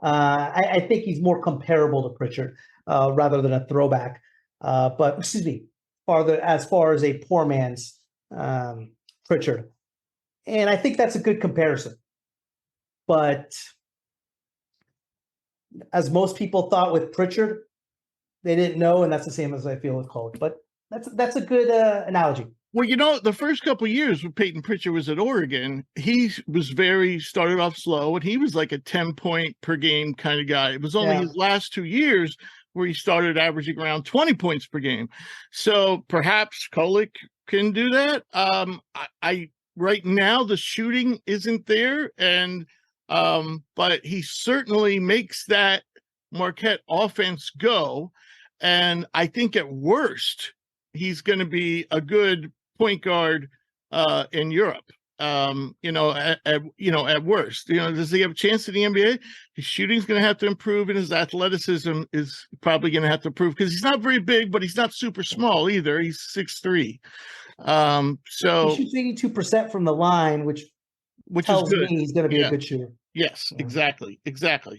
I think he's more comparable to Pritchard rather than a throwback. But excuse me, as far as a poor man's Pritchard, and I think that's a good comparison. But as most people thought with Pritchard, they didn't know, and that's the same as I feel with Kolek. But that's a good analogy. Well, the first couple of years when Peyton Pritchard was at Oregon, he started off slow, and he was like a 10-point per game kind of guy. It was only his last 2 years where he started averaging around 20 points per game. So perhaps Kolek can do that. I right now the shooting isn't there, and but he certainly makes that Marquette offense go. And I think at worst, he's going to be a good point guard in Europe. At worst, does he have a chance in the NBA? His shooting's going to have to improve, and his athleticism is probably going to have to improve because he's not very big, but he's not super small either. He's 6'3". So he shoots 82% from the line, which tells is good. Me he's going to be a good shooter. Yes, exactly.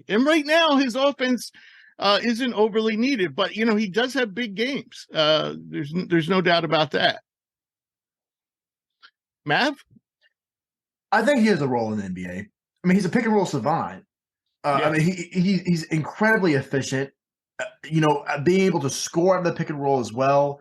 And right now, his offense isn't overly needed, but he does have big games. There's no doubt about that. Mav? I think he has a role in the NBA. I mean, he's a pick and roll savant. I mean, he's incredibly efficient. Being able to score out of the pick and roll as well.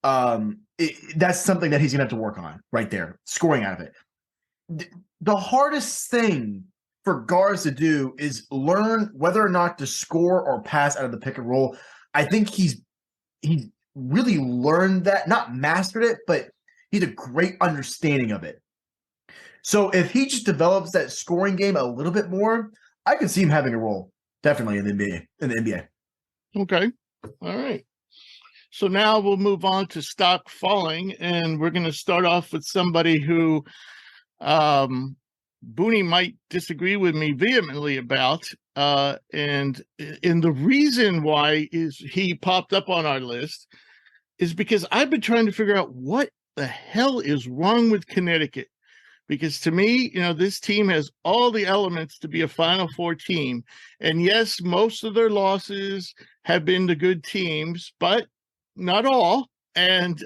That's something that he's gonna have to work on right there, scoring out of it. The hardest thing for guards to do is learn whether or not to score or pass out of the pick and roll. I think he's really learned that, not mastered it, but he's a great understanding of it. So if he just develops that scoring game a little bit more, I can see him having a role definitely in the NBA. Okay. All right. So now we'll move on to stock falling, and we're going to start off with somebody who Booney might disagree with me vehemently about, and the reason why is he popped up on our list is because I've been trying to figure out what the hell is wrong with Connecticut. Because to me, this team has all the elements to be a Final Four team. And yes, most of their losses have been to good teams, but not all. And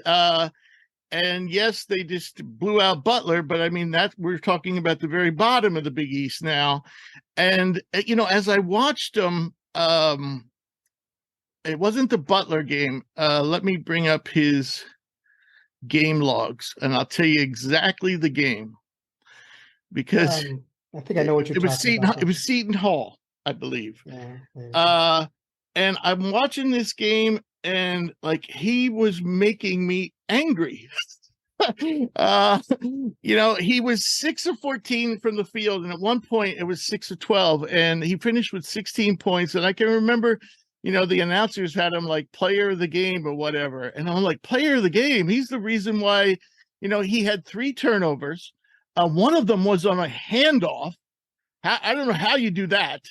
yes, they just blew out Butler, but I mean, we're talking about the very bottom of the Big East now. And, as I watched them, it wasn't the Butler game. Let me bring up his game logs, and I'll tell you exactly the game. Because I think I know what you're talking about. It was Seton Hall, I believe. And I'm watching this game, and like he was making me angry. He was 6 of 14 from the field, and at one point it was 6 of 12, and he finished with 16 points. And I can remember, the announcers had him like player of the game or whatever, and I'm like, player of the game? He's the reason why. He had 3 turnovers. One of them was on a handoff. I don't know how you do that.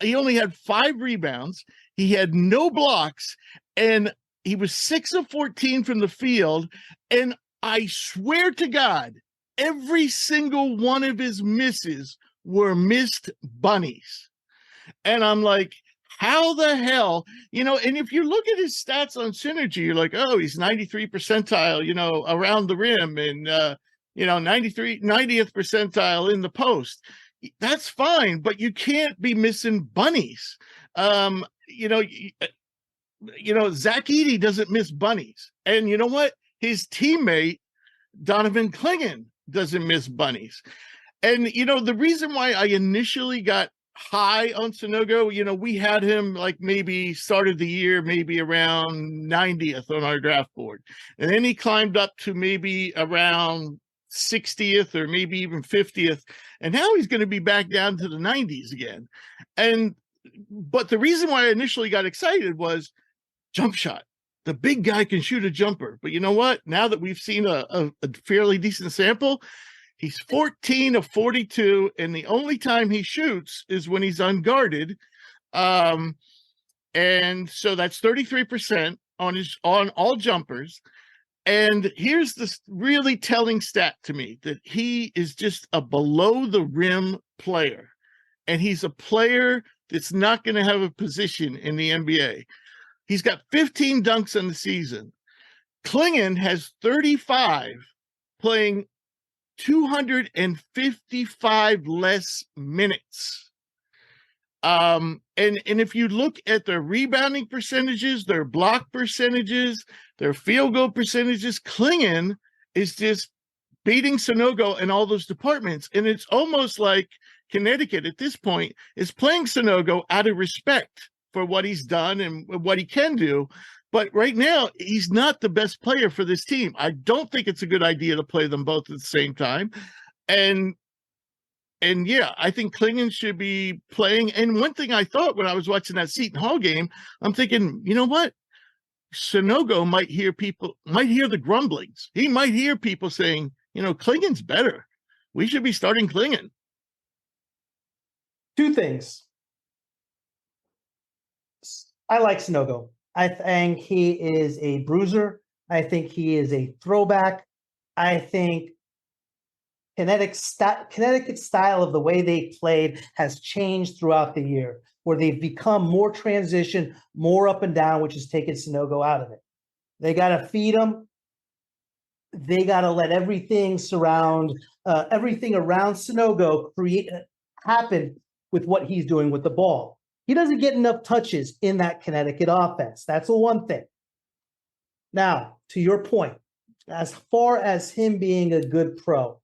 He only had 5 rebounds. He had no blocks, and he was 6 of 14 from the field. And I swear to God, every single one of his misses were missed bunnies. And I'm like, how the hell, and if you look at his stats on Synergy, you're like, oh, he's 93 percentile, around the rim, and, 90th percentile in the post. That's fine, but you can't be missing bunnies. Zach Edey doesn't miss bunnies. And you know what? His teammate, Donovan Clingan, doesn't miss bunnies. And, the reason why I initially got high on Sanogo, we had him like maybe started the year, maybe around 90th on our draft board. And then he climbed up to maybe around 60th or maybe even 50th. And now he's going to be back down to the 90s again. But the reason why I initially got excited was jump shot. The big guy can shoot a jumper. But you know what? Now that we've seen a fairly decent sample, he's 14 of 42, and the only time he shoots is when he's unguarded. And so that's 33% on all jumpers. And here's this really telling stat to me, that he is just a below the rim player. And he's a player that's not going to have a position in the NBA. He's got 15 dunks on the season. Clingan has 35, playing 255 less minutes. And if you look at their rebounding percentages, their block percentages, their field goal percentages, Clingan is just beating Sanogo in all those departments. And it's almost like Connecticut at this point is playing Sanogo out of respect for what he's done and what he can do. But right now, he's not the best player for this team. I don't think it's a good idea to play them both at the same time. And yeah, I think Clingan should be playing. And one thing I thought when I was watching that Seton Hall game, I'm thinking, you know what? Sanogo might hear the grumblings. He might hear people saying, Clingan's better. We should be starting Clingan. 2 things. I like Sanogo. I think he is a bruiser. I think he is a throwback. I think Connecticut's style of the way they played has changed throughout the year, where they've become more transition, more up and down, which has taken Sanogo out of it. They got to feed him. They got to let everything around Sanogo happen with what he's doing with the ball. He doesn't get enough touches in that Connecticut offense. That's the one thing. Now, to your point, as far as him being a good pro,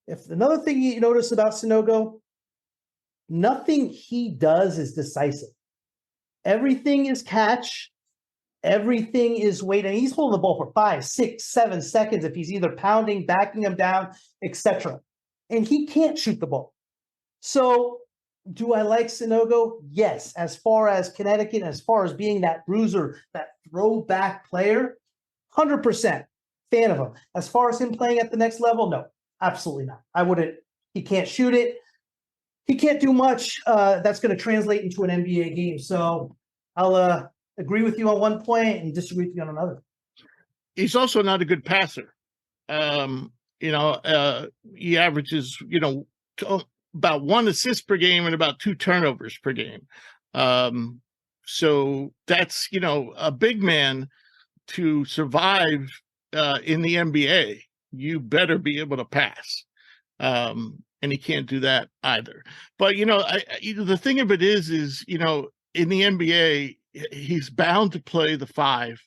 if another thing you notice about Sanogo, nothing he does is decisive. Everything is catch. Everything is wait. And he's holding the ball for 5, 6, 7 seconds if he's either pounding, backing him down, etc. And he can't shoot the ball. So do I like Sanogo? Yes. As far as Connecticut, as far as being that bruiser, that throwback player, 100% fan of him. As far as him playing at the next level, no, absolutely not. I wouldn't. He can't shoot it. He can't do much that's going to translate into an NBA game. So I'll agree with you on one point and disagree with you on another. He's also not a good passer. He averages, about 1 assist per game and about 2 turnovers per game. So that's, a big man to survive in the NBA. You better be able to pass. And he can't do that either. But, the thing of it is, in the NBA, he's bound to play the 5.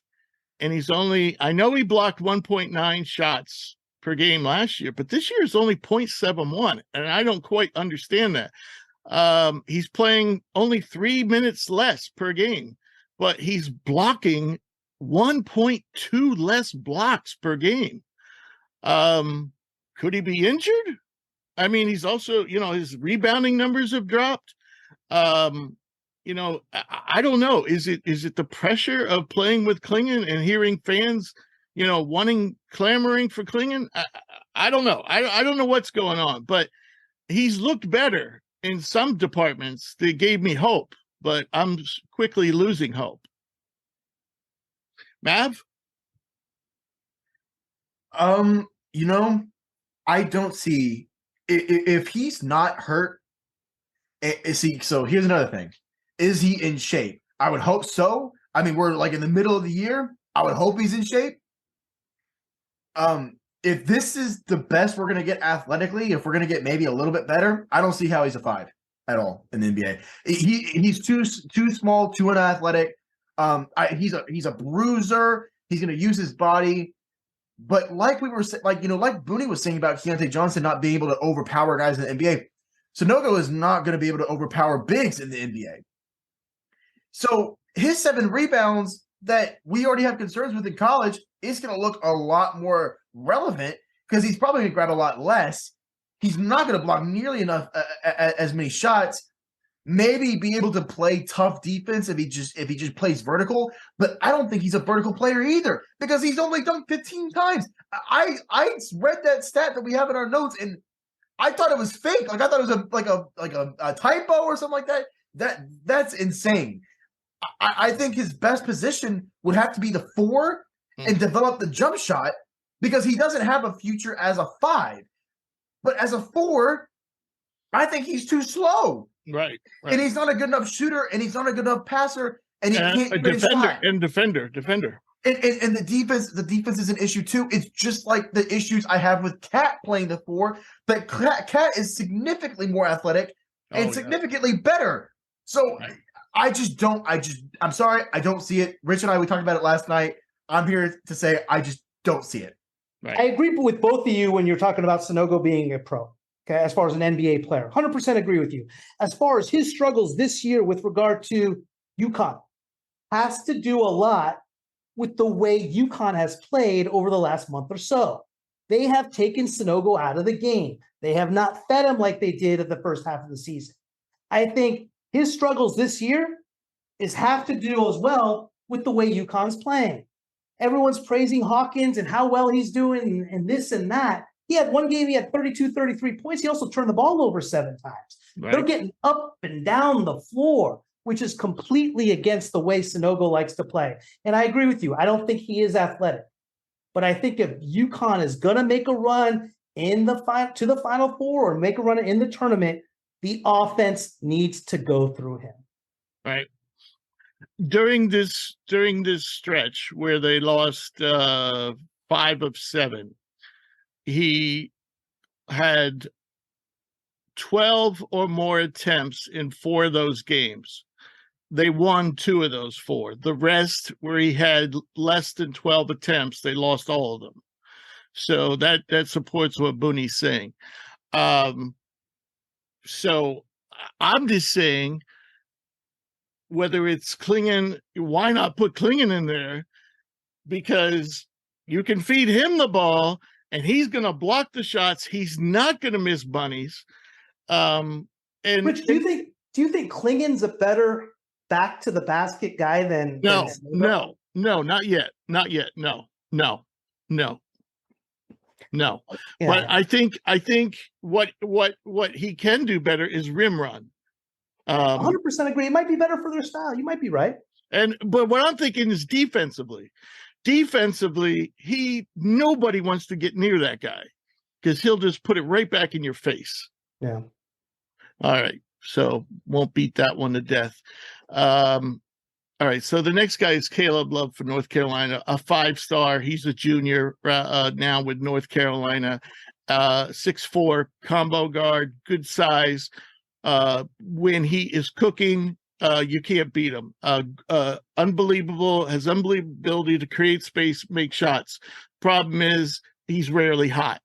And I know he blocked 1.9 shots per game last year, but this year is only 0.71, and I don't quite understand that. He's playing only 3 minutes less per game. but he's blocking 1.2 less blocks per game. Could he be injured? I mean, he's also, his rebounding numbers have dropped. I don't know. Is it the pressure of playing with Clingan and hearing fans, clamoring for Clingan? I don't know. I don't know what's going on, but he's looked better in some departments that gave me hope, but I'm quickly losing hope. Mav? I don't see if he's not hurt. So here's another thing. Is he in shape? I would hope so. I mean, we're like in the middle of the year. I would hope he's in shape. If this is the best we're going to get athletically, if we're going to get maybe a little bit better, I don't see how he's a 5 at all in the NBA. He's too small, too unathletic. He's a bruiser. He's going to use his body. But like we were like Booney was saying about Keontae Johnson not being able to overpower guys in the NBA, Sanogo is not going to be able to overpower bigs in the NBA. So his 7 rebounds that we already have concerns with in college is going to look a lot more relevant because he's probably going to grab a lot less. He's not going to block nearly enough as many shots. Maybe be able to play tough defense if he just plays vertical, but I don't think he's a vertical player either because he's only dunked 15 times. I read that stat that we have in our notes and I thought it was fake. Like I thought it was a typo or something like that. That's insane. I think his best position would have to be the 4 and develop the jump shot because he doesn't have a future as a 5. But as a 4, I think he's too slow. Right. And he's not a good enough shooter, and he's not a good enough passer, and he can't even shot. Defender. And the defense is an issue too. It's just like the issues I have with Cat playing the 4, but Cat is significantly more athletic and significantly better. So I'm sorry, I don't see it. Rich and I, we talked about it last night. I'm here to say I just don't see it. Right. I agree with both of you when you're talking about Sanogo being a pro. Okay, as far as an NBA player, 100% agree with you. As far as his struggles this year with regard to UConn, has to do a lot with the way UConn has played over the last month or so. They have taken Sanogo out of the game. They have not fed him like they did at the first half of the season. I think his struggles this year have to do as well with the way UConn's playing. Everyone's praising Hawkins and how well he's doing and this and that. He had one game, he had 32, 33 points. He also turned the ball over 7 times. Right. They're getting up and down the floor, which is completely against the way Sanogo likes to play. And I agree with you. I don't think he is athletic. But I think if UConn is going to make a run to the Final Four or make a run in the tournament, the offense needs to go through him. Right. During this stretch where they lost 5 of 7, he had 12 or more attempts in 4 of those games. They won 2 of those 4. The rest, where he had less than 12 attempts, they lost all of them. So that supports what Booney's saying. So I'm just saying, whether it's Clingan, why not put Clingan in there? Because you can feed him the ball, and he's going to block the shots. He's not going to miss bunnies. And Rich, do you think Clingan's a better back to the basket guy than no, not yet. No. Yeah. But I think what he can do better is rim run. 100% agree. It might be better for their style. You might be right. But what I'm thinking is defensively, nobody wants to get near that guy because he'll just put it right back in your face. Yeah. All right. So won't beat that one to death. All right. So the next guy is Caleb Love for North Carolina, a 5-star. He's a junior now with North Carolina. 6'4" combo guard, good size. When he is cooking, you can't beat him. Unbelievable, has unbelievable ability to create space, make shots. Problem is he's rarely hot.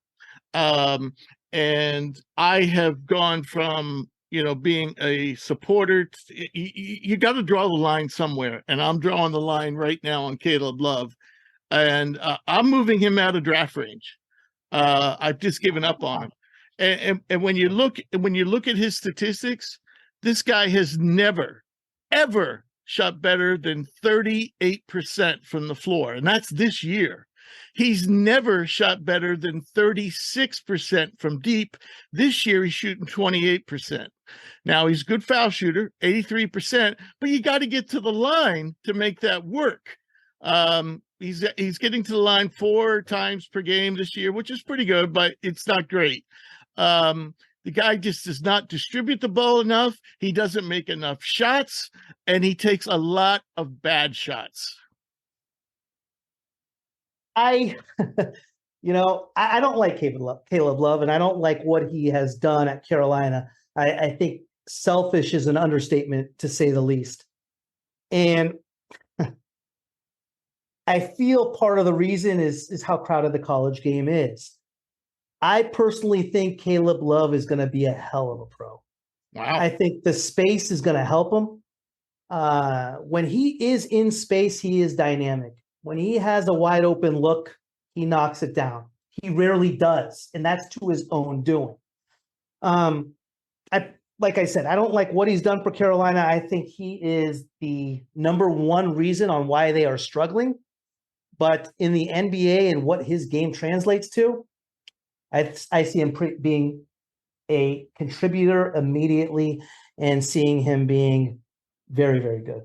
And I have gone from being a supporter. You got to draw the line somewhere, and I'm drawing the line right now on Caleb Love, and I'm moving him out of draft range. I've just given up on him. And when you look at his statistics, this guy has never, ever shot better than 38% from the floor, and that's this year. He's never shot better than 36% from deep. This year, he's shooting 28%. Now, he's a good foul shooter, 83%, but you got to get to the line to make that work. He's getting to the line 4 times per game this year, which is pretty good, but it's not great. The guy just does not distribute the ball enough. He doesn't make enough shots, and he takes a lot of bad shots. I don't like Caleb Love, and I don't like what he has done at Carolina. I think selfish is an understatement, to say the least. And I feel part of the reason is how crowded the college game is. I personally think Caleb Love is going to be a hell of a pro. Wow. I think the space is going to help him. When he is in space, he is dynamic. When he has a wide open look, he knocks it down. He rarely does, and that's to his own doing. Like I said, I don't like what he's done for Carolina. I think he is the number one reason on why they are struggling. But in the NBA and what his game translates to, I see him being a contributor immediately and seeing him being very, very good.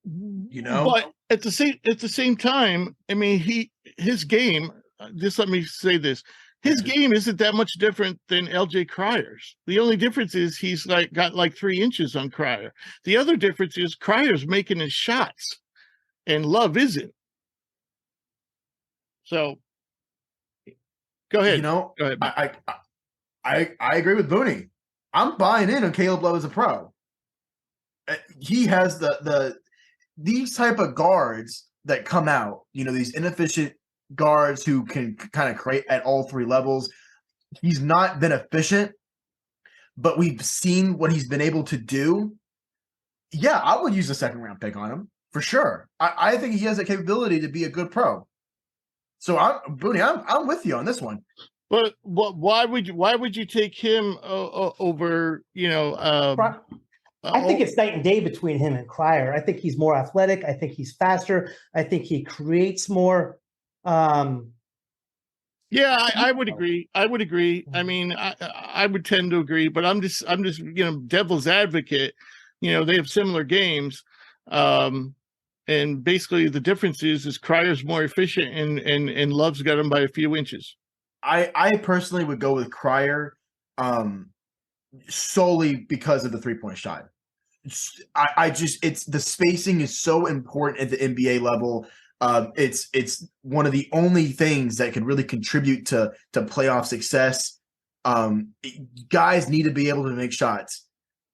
But at the same time, I mean, his game. Just let me say this: his game isn't that much different than LJ Cryer's. The only difference is he's got 3 inches on Cryer. The other difference is Cryer's making his shots, and Love isn't. So, go ahead. Go ahead. I agree with Booney. I'm buying in on Caleb Love as a pro. He has these type of guards that come out, these inefficient guards who can kind of create at all 3 levels. He's not been efficient, but we've seen what he's been able to do. Yeah, I would use a 2nd-round pick on him for sure. I think he has the capability to be a good pro. So Booney, I'm with you on this one. But why would you take him over? I think it's night and day between him and Cryer. I think he's more athletic. I think he's faster. I think he creates more. Yeah, I would agree. I mean, I would tend to agree, but I'm just devil's advocate. They have similar games, and basically the difference is Cryer's more efficient and Love's got him by a few inches. I personally would go with Cryer. Solely because of the 3-point shot. It's the spacing is so important at the NBA level. It's one of the only things that can really contribute to playoff success. Guys need to be able to make shots,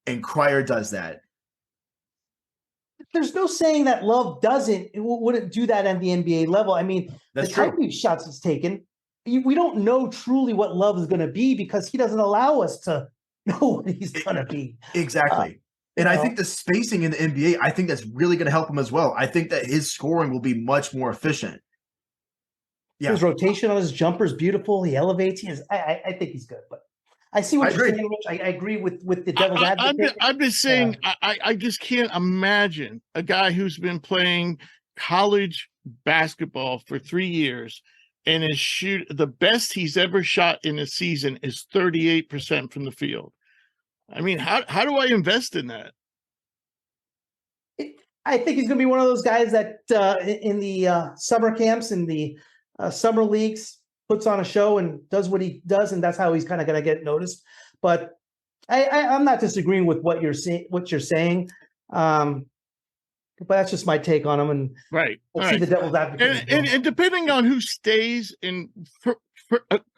and Cryer does that. There's no saying that Love wouldn't do that at the NBA level. I mean, That's the true. type of shots he's taken, we don't know truly what Love is going to be because he doesn't allow us to know what he's going to be. Exactly. And I think the spacing in the NBA, I think that's really going to help him as well. I think that his scoring will be much more efficient. Yeah. His rotation on his jumper is beautiful. He elevates. I think he's good. But I see what you're saying, Rich. I agree with the devil's advocate. I'm just saying, I just can't imagine a guy who's been playing college basketball for 3 years and the best he's ever shot in a season is 38% from the field. I mean, how do I invest in that? I think he's going to be one of those guys that in the summer camps and the summer leagues puts on a show and does what he does, and that's how he's kind of going to get noticed. But I'm not disagreeing with what you're saying. But that's just my take on him, and right. We'll see the devil's advocate. And depending on who stays, and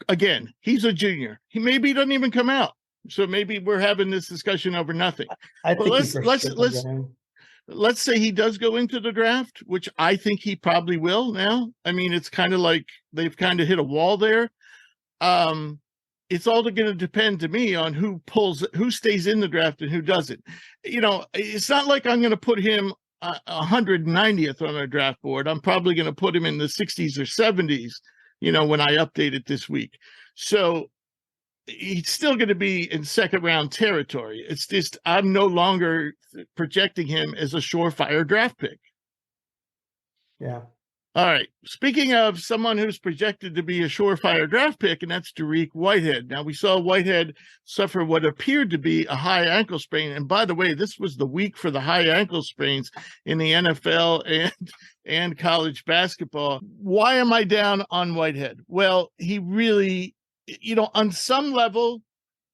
again, he's a junior. He maybe doesn't even come out, so maybe we're having this discussion over nothing. I think let's say he does go into the draft, which I think he probably will. Now, I mean, it's kind of like they've kind of hit a wall there. it's all going to depend to me on who stays in the draft and who doesn't. It's not like I'm going to put him 190th on our draft board. I'm probably going to put him in the 60s or 70s, when I update it this week. So he's still going to be in second round territory. It's just, I'm no longer projecting him as a surefire draft pick. Yeah. All right. Speaking of someone who's projected to be a surefire draft pick, and that's Dariq Whitehead. Now, we saw Whitehead suffer what appeared to be a high ankle sprain. And by the way, this was the week for the high ankle sprains in the NFL and college basketball. Why am I down on Whitehead? Well, he really, on some level,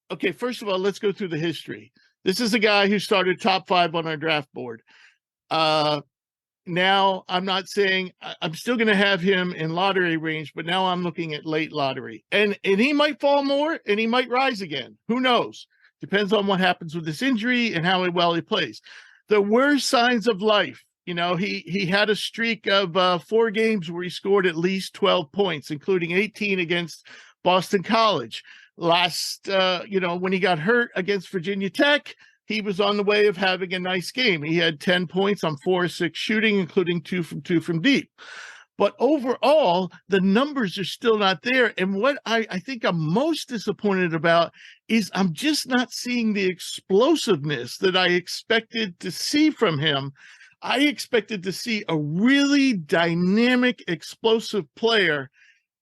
okay, first of all, let's go through the history. This is a guy who started top 5 on our draft board. Now, I'm not saying I'm still going to have him in lottery range, but now I'm looking at late lottery. And he might fall more and he might rise again. Who knows? Depends on what happens with this injury and how well he plays. There were signs of life. He had a streak of 4 games where he scored at least 12 points, including 18 against Boston College. Last, when he got hurt against Virginia Tech, he was on the way of having a nice game. He had 10 points on 4 or 6 shooting, including 2 from deep. But overall, the numbers are still not there. And what I think I'm most disappointed about is I'm just not seeing the explosiveness that I expected to see from him. I expected to see a really dynamic, explosive player,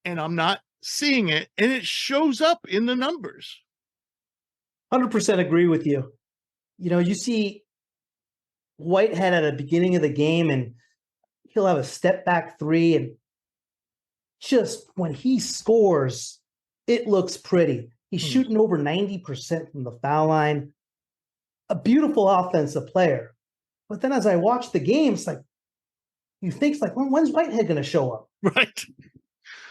and I'm not seeing it. And it shows up in the numbers. 100% agree with you. You see Whitehead at the beginning of the game, and he'll have a step back 3, and just when he scores, it looks pretty. He's shooting over 90% from the foul line. A beautiful offensive player. But then as I watch the game, it's like, you think, when's Whitehead going to show up? Right.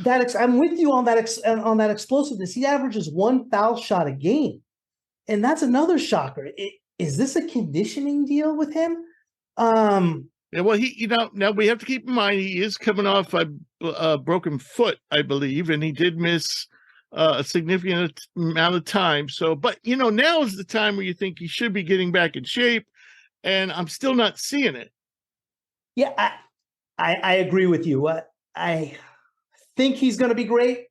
I'm with you on that explosiveness. He averages 1 foul shot a game. And that's another shocker. Is this a conditioning deal with him? Yeah, well, now we have to keep in mind he is coming off a broken foot, I believe, and he did miss a significant amount of time. So, but now is the time where you think he should be getting back in shape, and I'm still not seeing it. Yeah, I agree with you. I think he's going to be great,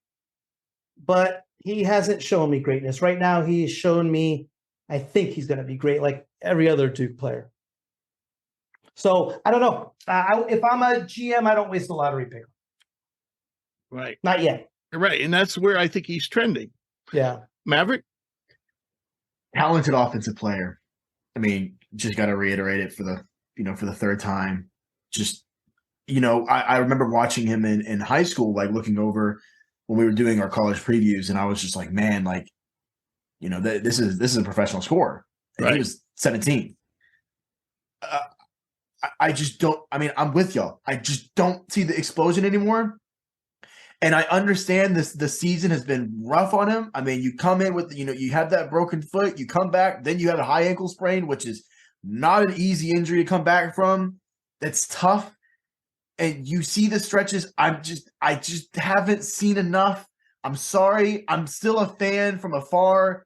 but he hasn't shown me greatness. Right now, he's shown me, I think he's going to be great, like every other Duke player. So I don't know. If I'm a GM, I don't waste a lottery pick. Right. Not yet. Right. And that's where I think he's trending. Yeah. Maverick? Talented offensive player. I mean, just got to reiterate it for the third time. Just, I remember watching him in high school, looking over when we were doing our college previews, and I was just like, man, this is a professional scorer. And right. He was 17. I just don't. I mean, I'm with y'all. I just don't see the explosion anymore. And I understand the season has been rough on him. I mean, you come in with, you have that broken foot, you come back, then you have a high ankle sprain, which is not an easy injury to come back from. That's tough. And you see the stretches. I just haven't seen enough. I'm sorry. I'm still a fan from afar.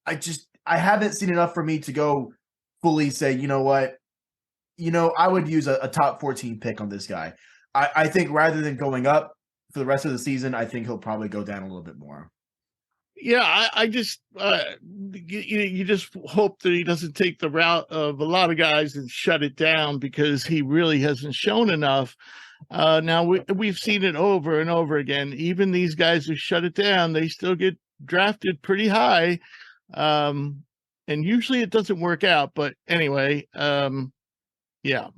I haven't seen enough for me to go fully say, you know what? I would use a top 14 pick on this guy. I think rather than going up for the rest of the season, I think he'll probably go down a little bit more. Yeah, I just you just hope that he doesn't take the route of a lot of guys and shut it down, because he really hasn't shown enough. Now we've seen it over and over again. Even these guys who shut it down, they still get drafted pretty high, and usually it doesn't work out. But anyway, yeah.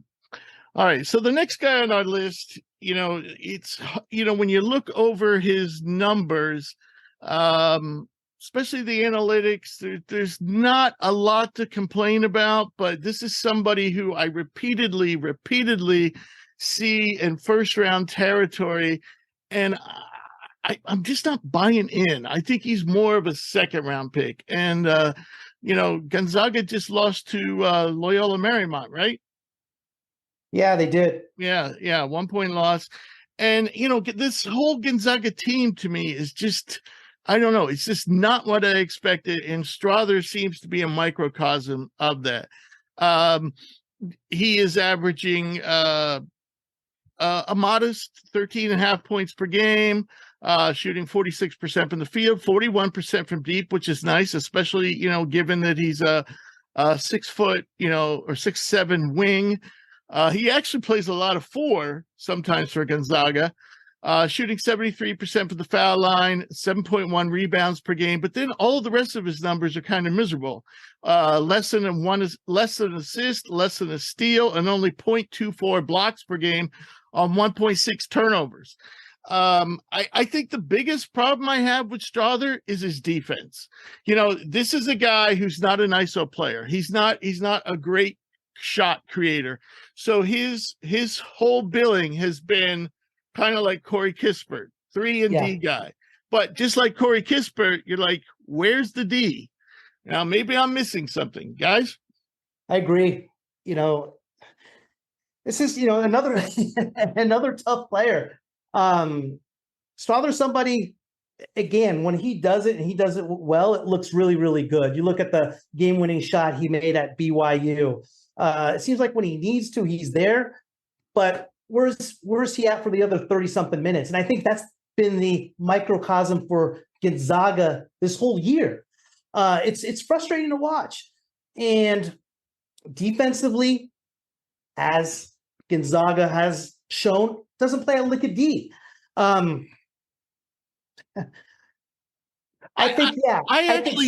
All right. So the next guy on our list, it's when you look over his numbers, especially the analytics, there's not a lot to complain about, but this is somebody who I repeatedly see in first round territory, and I'm just not buying in. I think he's more of a second round pick. And Gonzaga just lost to Loyola Marymount, right? Yeah, they did. Yeah, 1 point loss. And, this whole Gonzaga team to me is just, I don't know. It's just not what I expected. And Strother seems to be a microcosm of that. He is averaging a modest 13.5 points per game, shooting 46% from the field, 41% from deep, which is nice, especially, given that he's a 6 foot, or 6'7" wing. He actually plays a lot of 4 sometimes for Gonzaga, shooting 73% from the foul line, 7.1 rebounds per game. But then all the rest of his numbers are kind of miserable. Less than an assist, less than a steal, and only 0.24 blocks per game on 1.6 turnovers. I think the biggest problem I have with Strother is his defense. This is a guy who's not an ISO player. He's not a great shot creator. So his whole billing has been kind of like Corey Kispert, 3-and-D guy. But just like Corey Kispert, you're like, where's the D? Now, maybe I'm missing something, guys. I agree. This is, another another tough player. Strother's somebody, again, when he does it and he does it well, it looks really, really good. You look at the game-winning shot he made at BYU. It seems like when he needs to, he's there. But where's he at for the other 30-something minutes? And I think that's been the microcosm for Gonzaga this whole year. It's frustrating to watch. And defensively, as Gonzaga has shown, doesn't play a lick of D. I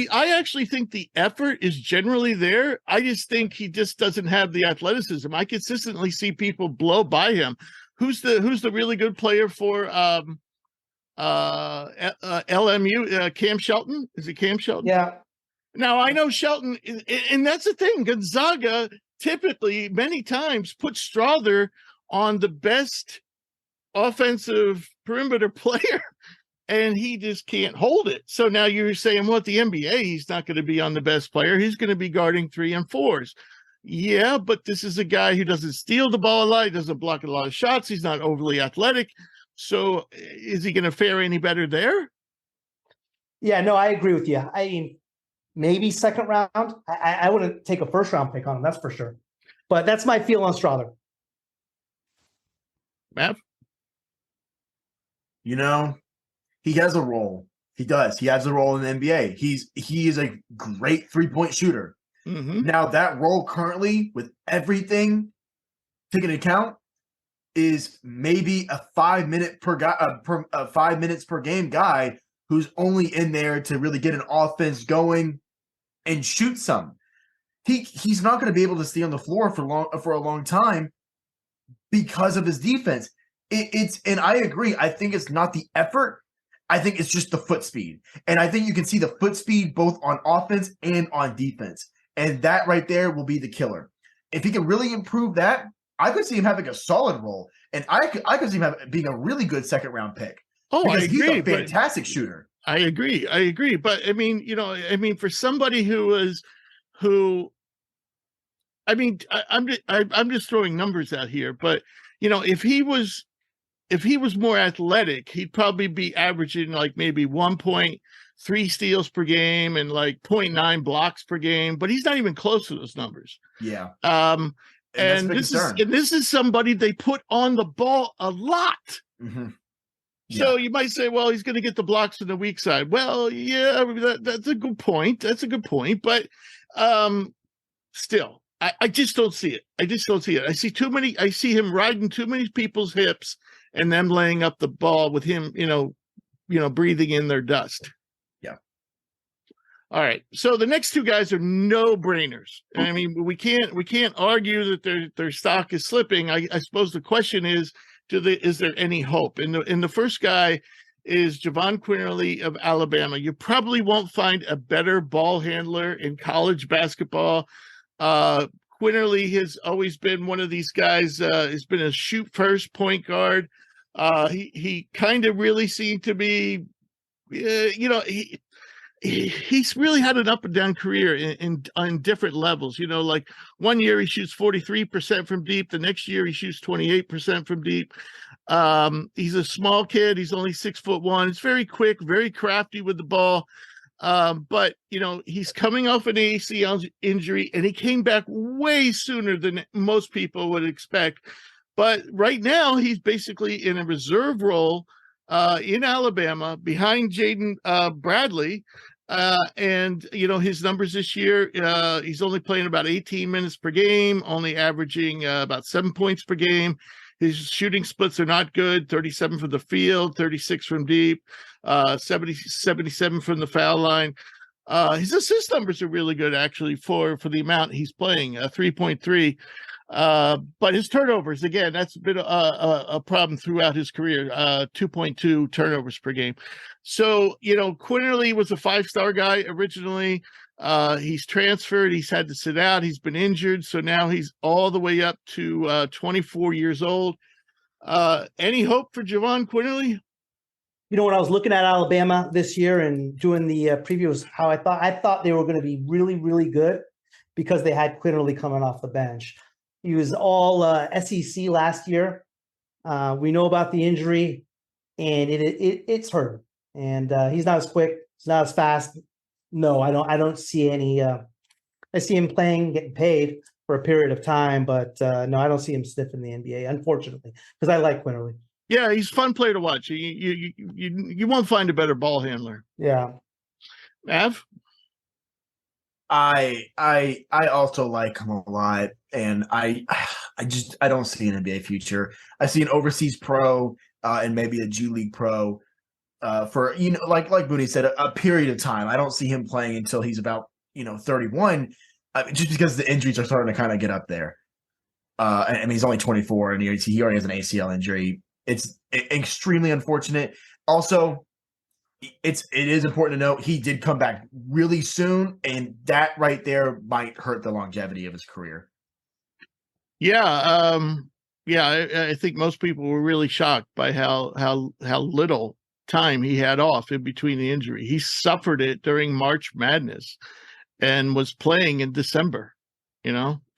actually think the effort is generally there. I just think he just doesn't have the athleticism. I consistently see people blow by him. Who's the really good player for LMU? Cam Shelton? Is it Cam Shelton? Yeah. Now I know Shelton, and that's the thing. Gonzaga typically many times puts Strother on the best offensive perimeter player, and he just can't hold it. So now you're saying, well, at the NBA, he's not going to be on the best player. He's going to be guarding 3 and 4s. Yeah, but this is a guy who doesn't steal the ball a lot. He doesn't block a lot of shots. He's not overly athletic. So is he going to fare any better there? Yeah, no, I agree with you. I mean, maybe second round. I wouldn't take a first round pick on him, that's for sure. But that's my feel on Strother. Matt? He has a role. He does. He has a role in the NBA. He is a great 3-point shooter. Mm-hmm. Now that role currently, with everything taken into account, is maybe a 5 minute per guy, 5 minutes per game guy who's only in there to really get an offense going and shoot some. He's not going to be able to stay on the floor for a long time because of his defense. And I agree. I think it's not the effort. I think it's just the foot speed. And I think you can see the foot speed both on offense and on defense. And that right there will be the killer. If he can really improve that, I could see him having a solid role. And I could see him being a really good second round pick. Oh, I agree. He's a fantastic shooter. I agree. But I mean, for somebody I'm just throwing numbers out here, but if he was more athletic, he'd probably be averaging like maybe 1.3 steals per game and like 0.9 blocks per game, but he's not even close to those numbers. Yeah. And this is somebody they put on the ball a lot. Mm-hmm. So you might say, well, he's going to get the blocks on the weak side. Well, yeah, that's a good point. But still, I just don't see it. I see him riding too many people's hips and them laying up the ball with him, breathing in their dust. Yeah. All right. So the next two guys are no brainers. I mean, we can't argue that their stock is slipping. I suppose the question is, is there any hope? And the first guy is Javon Quinterly of Alabama. You probably won't find a better ball handler in college basketball. Quinterly has always been one of these guys, has been a shoot first point guard. He kind of really seemed to be, he's really had an up and down career on different levels. Like one year he shoots 43% from deep. The next year he shoots 28% from deep. He's a small kid. He's only 6'1". He's very quick, very crafty with the ball. But he's coming off an ACL injury, and he came back way sooner than most people would expect. But right now, he's basically in a reserve role in Alabama behind Jaden Bradley. And his numbers this year, he's only playing about 18 minutes per game, only averaging about 7 points per game. His shooting splits are not good, 37 from the field, 36 from deep, 77 from the foul line. His assist numbers are really good, actually, for the amount he's playing, 3.3. But his turnovers, again, that's been a problem throughout his career, 2.2 turnovers per game. So, Quinterly was a 5-star guy originally. He's transferred. He's had to sit out. He's been injured. So now he's all the way up to 24 years old. Any hope for Jahvon Quinterly? When I was looking at Alabama this year and doing the previews, how I thought they were going to be really, really good because they had Quinterly coming off the bench. He was all SEC last year. We know about the injury, and it's hurt. And he's not as quick. He's not as fast. No, I don't see any. I see him playing, getting paid for a period of time, but no, I don't see him stiff in the NBA, unfortunately, because I like Quinterly. Yeah, he's a fun player to watch. You won't find a better ball handler. Yeah. Mav? I also like him a lot, and I don't see an NBA future. I see an overseas pro and maybe a G League pro for like Booney said, a period of time. I don't see him playing until he's about 31, just because the injuries are starting to kind of get up there. I mean, he's only 24, and he already has an ACL injury. It's extremely unfortunate. Also, it is important to note he did come back really soon, and that right there might hurt the longevity of his career. Yeah, I think most people were really shocked by how little time he had off in between the injury. He suffered it during March Madness and was playing in December,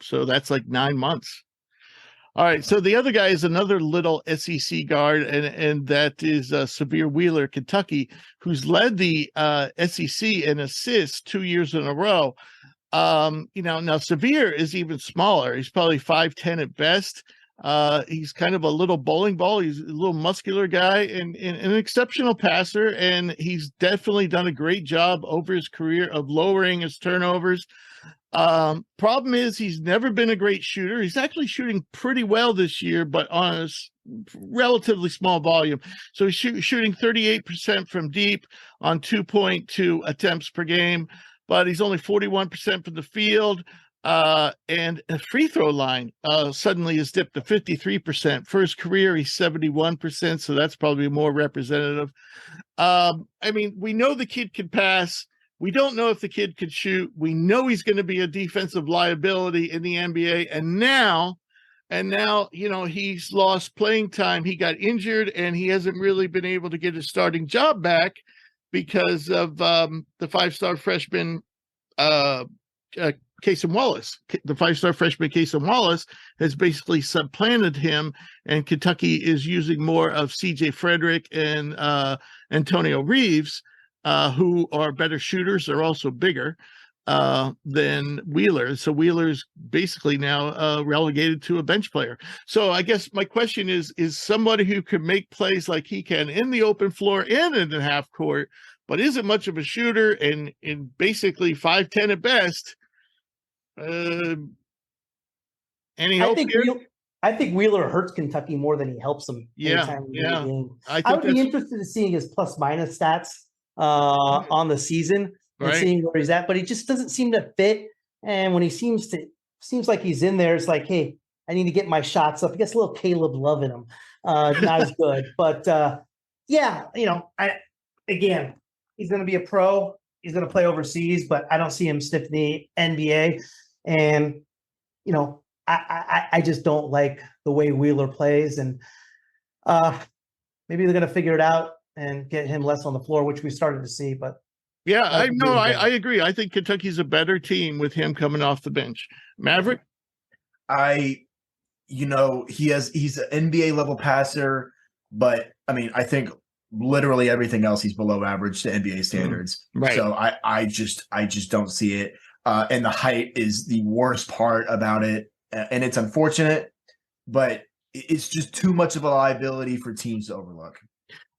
so that's like 9 months. All right, so the other guy is another little SEC guard, and that is Sahvir Wheeler, Kentucky, who's led the SEC in assists 2 years in a row. Now Sahvir is even smaller. He's probably 5'10" at best. He's kind of a little bowling ball. He's a little muscular guy and an exceptional passer, and he's definitely done a great job over his career of lowering his turnovers. Problem is he's never been a great shooter. He's actually shooting pretty well this year, but on a relatively small volume. So he's shooting 38% from deep on 2.2 attempts per game, but he's only 41% from the field. And a free throw line suddenly has dipped to 53%. For his career, he's 71%, so that's probably more representative. We know the kid can pass. We don't know if the kid could shoot. We know he's going to be a defensive liability in the NBA. And now, he's lost playing time. He got injured, and he hasn't really been able to get his starting job back because of the 5-star freshman, Cason Wallace. The 5-star freshman Cason Wallace has basically supplanted him, and Kentucky is using more of C.J. Frederick and Antonio Reeves, who are better shooters. They're also bigger than Wheeler. So Wheeler's basically now relegated to a bench player. So I guess my question is somebody who can make plays like he can in the open floor and in the half court, but isn't much of a shooter and basically 5'10" at best. Any hope here? I think Wheeler hurts Kentucky more than he helps them. Yeah. I would be interested in seeing his plus-minus stats on the season and seeing where he's at, but he just doesn't seem to fit. And when he seems like he's in there, it's like, hey, I need to get my shots up. He gets a little Caleb Love in him. Not as good, but again, he's going to be a pro. He's going to play overseas, but I don't see him stiff in the NBA. And, I just don't like the way Wheeler plays. And maybe they're going to figure it out and get him less on the floor, which we started to see. But yeah, I agree. I think Kentucky's a better team with him coming off the bench. Maverick? He's an NBA level passer. But I mean, I think literally everything else he's below average to NBA standards. Right. So I just don't see it. And the height is the worst part about it, and it's unfortunate, but it's just too much of a liability for teams to overlook.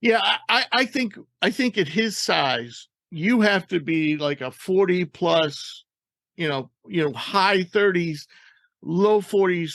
Yeah, I think at his size, you have to be like a 40 plus, high 30s, low 40s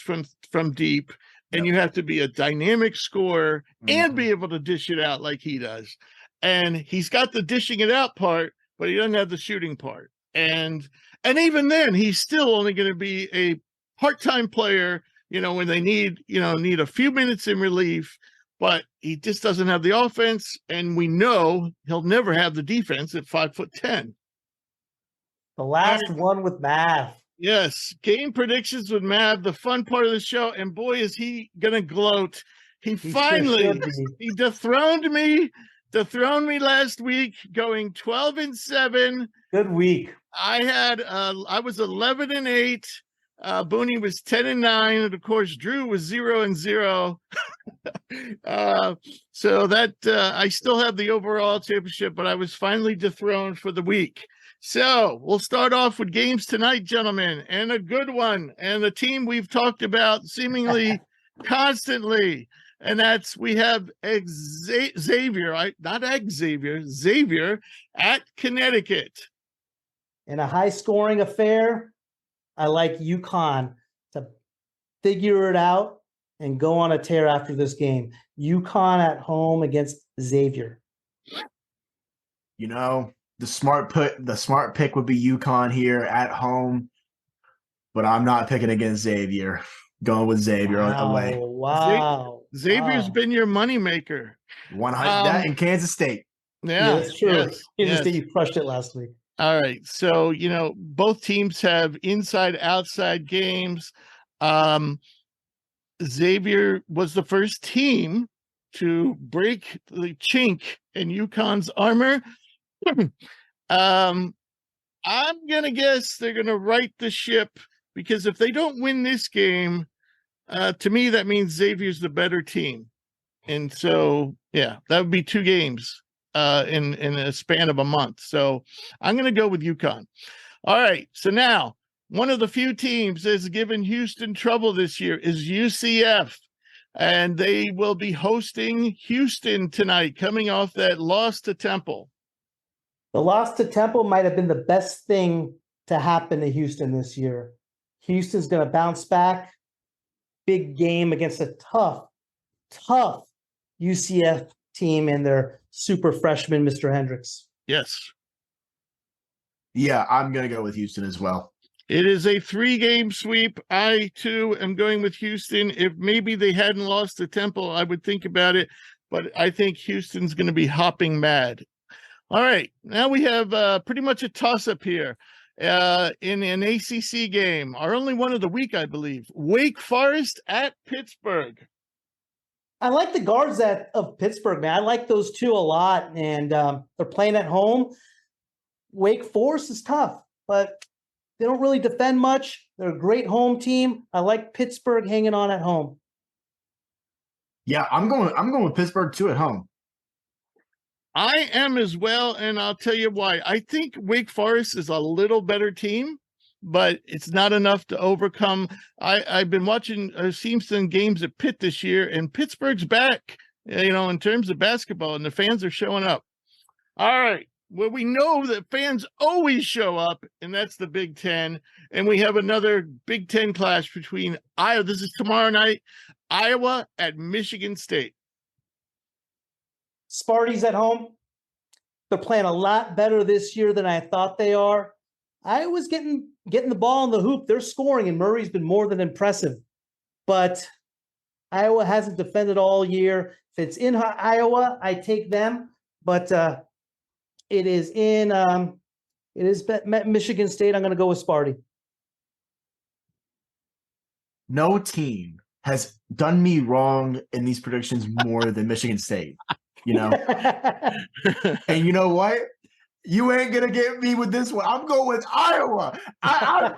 from deep, and you have to be a dynamic scorer and be able to dish it out like he does. And he's got the dishing it out part, but he doesn't have the shooting part. And even then, he's still only going to be a part-time player, when they need a few minutes in relief, but he just doesn't have the offense, and we know he'll never have the defense at 5'10". The last one with Mav. Yes, game predictions with Mav, the fun part of the show, and boy, is he gonna gloat. He finally he dethroned me last week, going 12-7. Good week. I was 11-8. Booney was 10-9, and of course Drew was 0-0. So that I still have the overall championship, but I was finally dethroned for the week. So we'll start off with games tonight, gentlemen, and a good one, and the team we've talked about seemingly constantly, and that's we have Xavier at Connecticut. In a high-scoring affair, I like UConn to figure it out and go on a tear after this game. UConn at home against Xavier. The smart pick would be UConn here at home, but I'm not picking against Xavier. Going with Xavier away. Wow. Xavier's been your moneymaker. 100 that in Kansas State. Yeah, that's true. Kansas State, you crushed it last week. All right. So, both teams have inside-outside games. Xavier was the first team to break the chink in UConn's armor. I'm going to guess they're going to right the ship, because if they don't win this game, to me, that means Xavier's the better team. And so, that would be 2 games in a span of a month. So I'm going to go with UConn. All right. So now, one of the few teams that's given Houston trouble this year is UCF, and they will be hosting Houston tonight, coming off that loss to Temple. The loss to Temple might have been the best thing to happen to Houston this year. Houston's going to bounce back. Big game against a tough UCF team and their super freshman, Mr. Hendricks. Yes. Yeah, I'm going to go with Houston as well. It is a 3-game sweep. I, too, am going with Houston. If maybe they hadn't lost to Temple, I would think about it. But I think Houston's going to be hopping mad. All right. Now we have pretty much a toss-up here in an ACC game. Our only one of the week, I believe. Wake Forest at Pittsburgh. I like the guards of Pittsburgh, man. I like those two a lot. And they're playing at home. Wake Forest is tough, but they don't really defend much. They're a great home team. I like Pittsburgh hanging on at home. Yeah, I'm going with Pittsburgh too at home. I am as well, and I'll tell you why. I think Wake Forest is a little better team, but it's not enough to overcome. I've been watching Seamson games at Pitt this year, and Pittsburgh's back, in terms of basketball, and the fans are showing up. All right. Well, we know that fans always show up, and that's the Big Ten. And we have another Big Ten clash between Iowa. This is tomorrow night, Iowa at Michigan State. Sparty's at home. They're playing a lot better this year than I thought they are. Iowa's getting the ball in the hoop. They're scoring, and Murray's been more than impressive. But Iowa hasn't defended all year. If it's in Iowa, I take them. But it is Michigan State. I'm going to go with Sparty. No team has done me wrong in these predictions more than Michigan State. And you know what? You ain't gonna get me with this one. I'm going with Iowa. I'm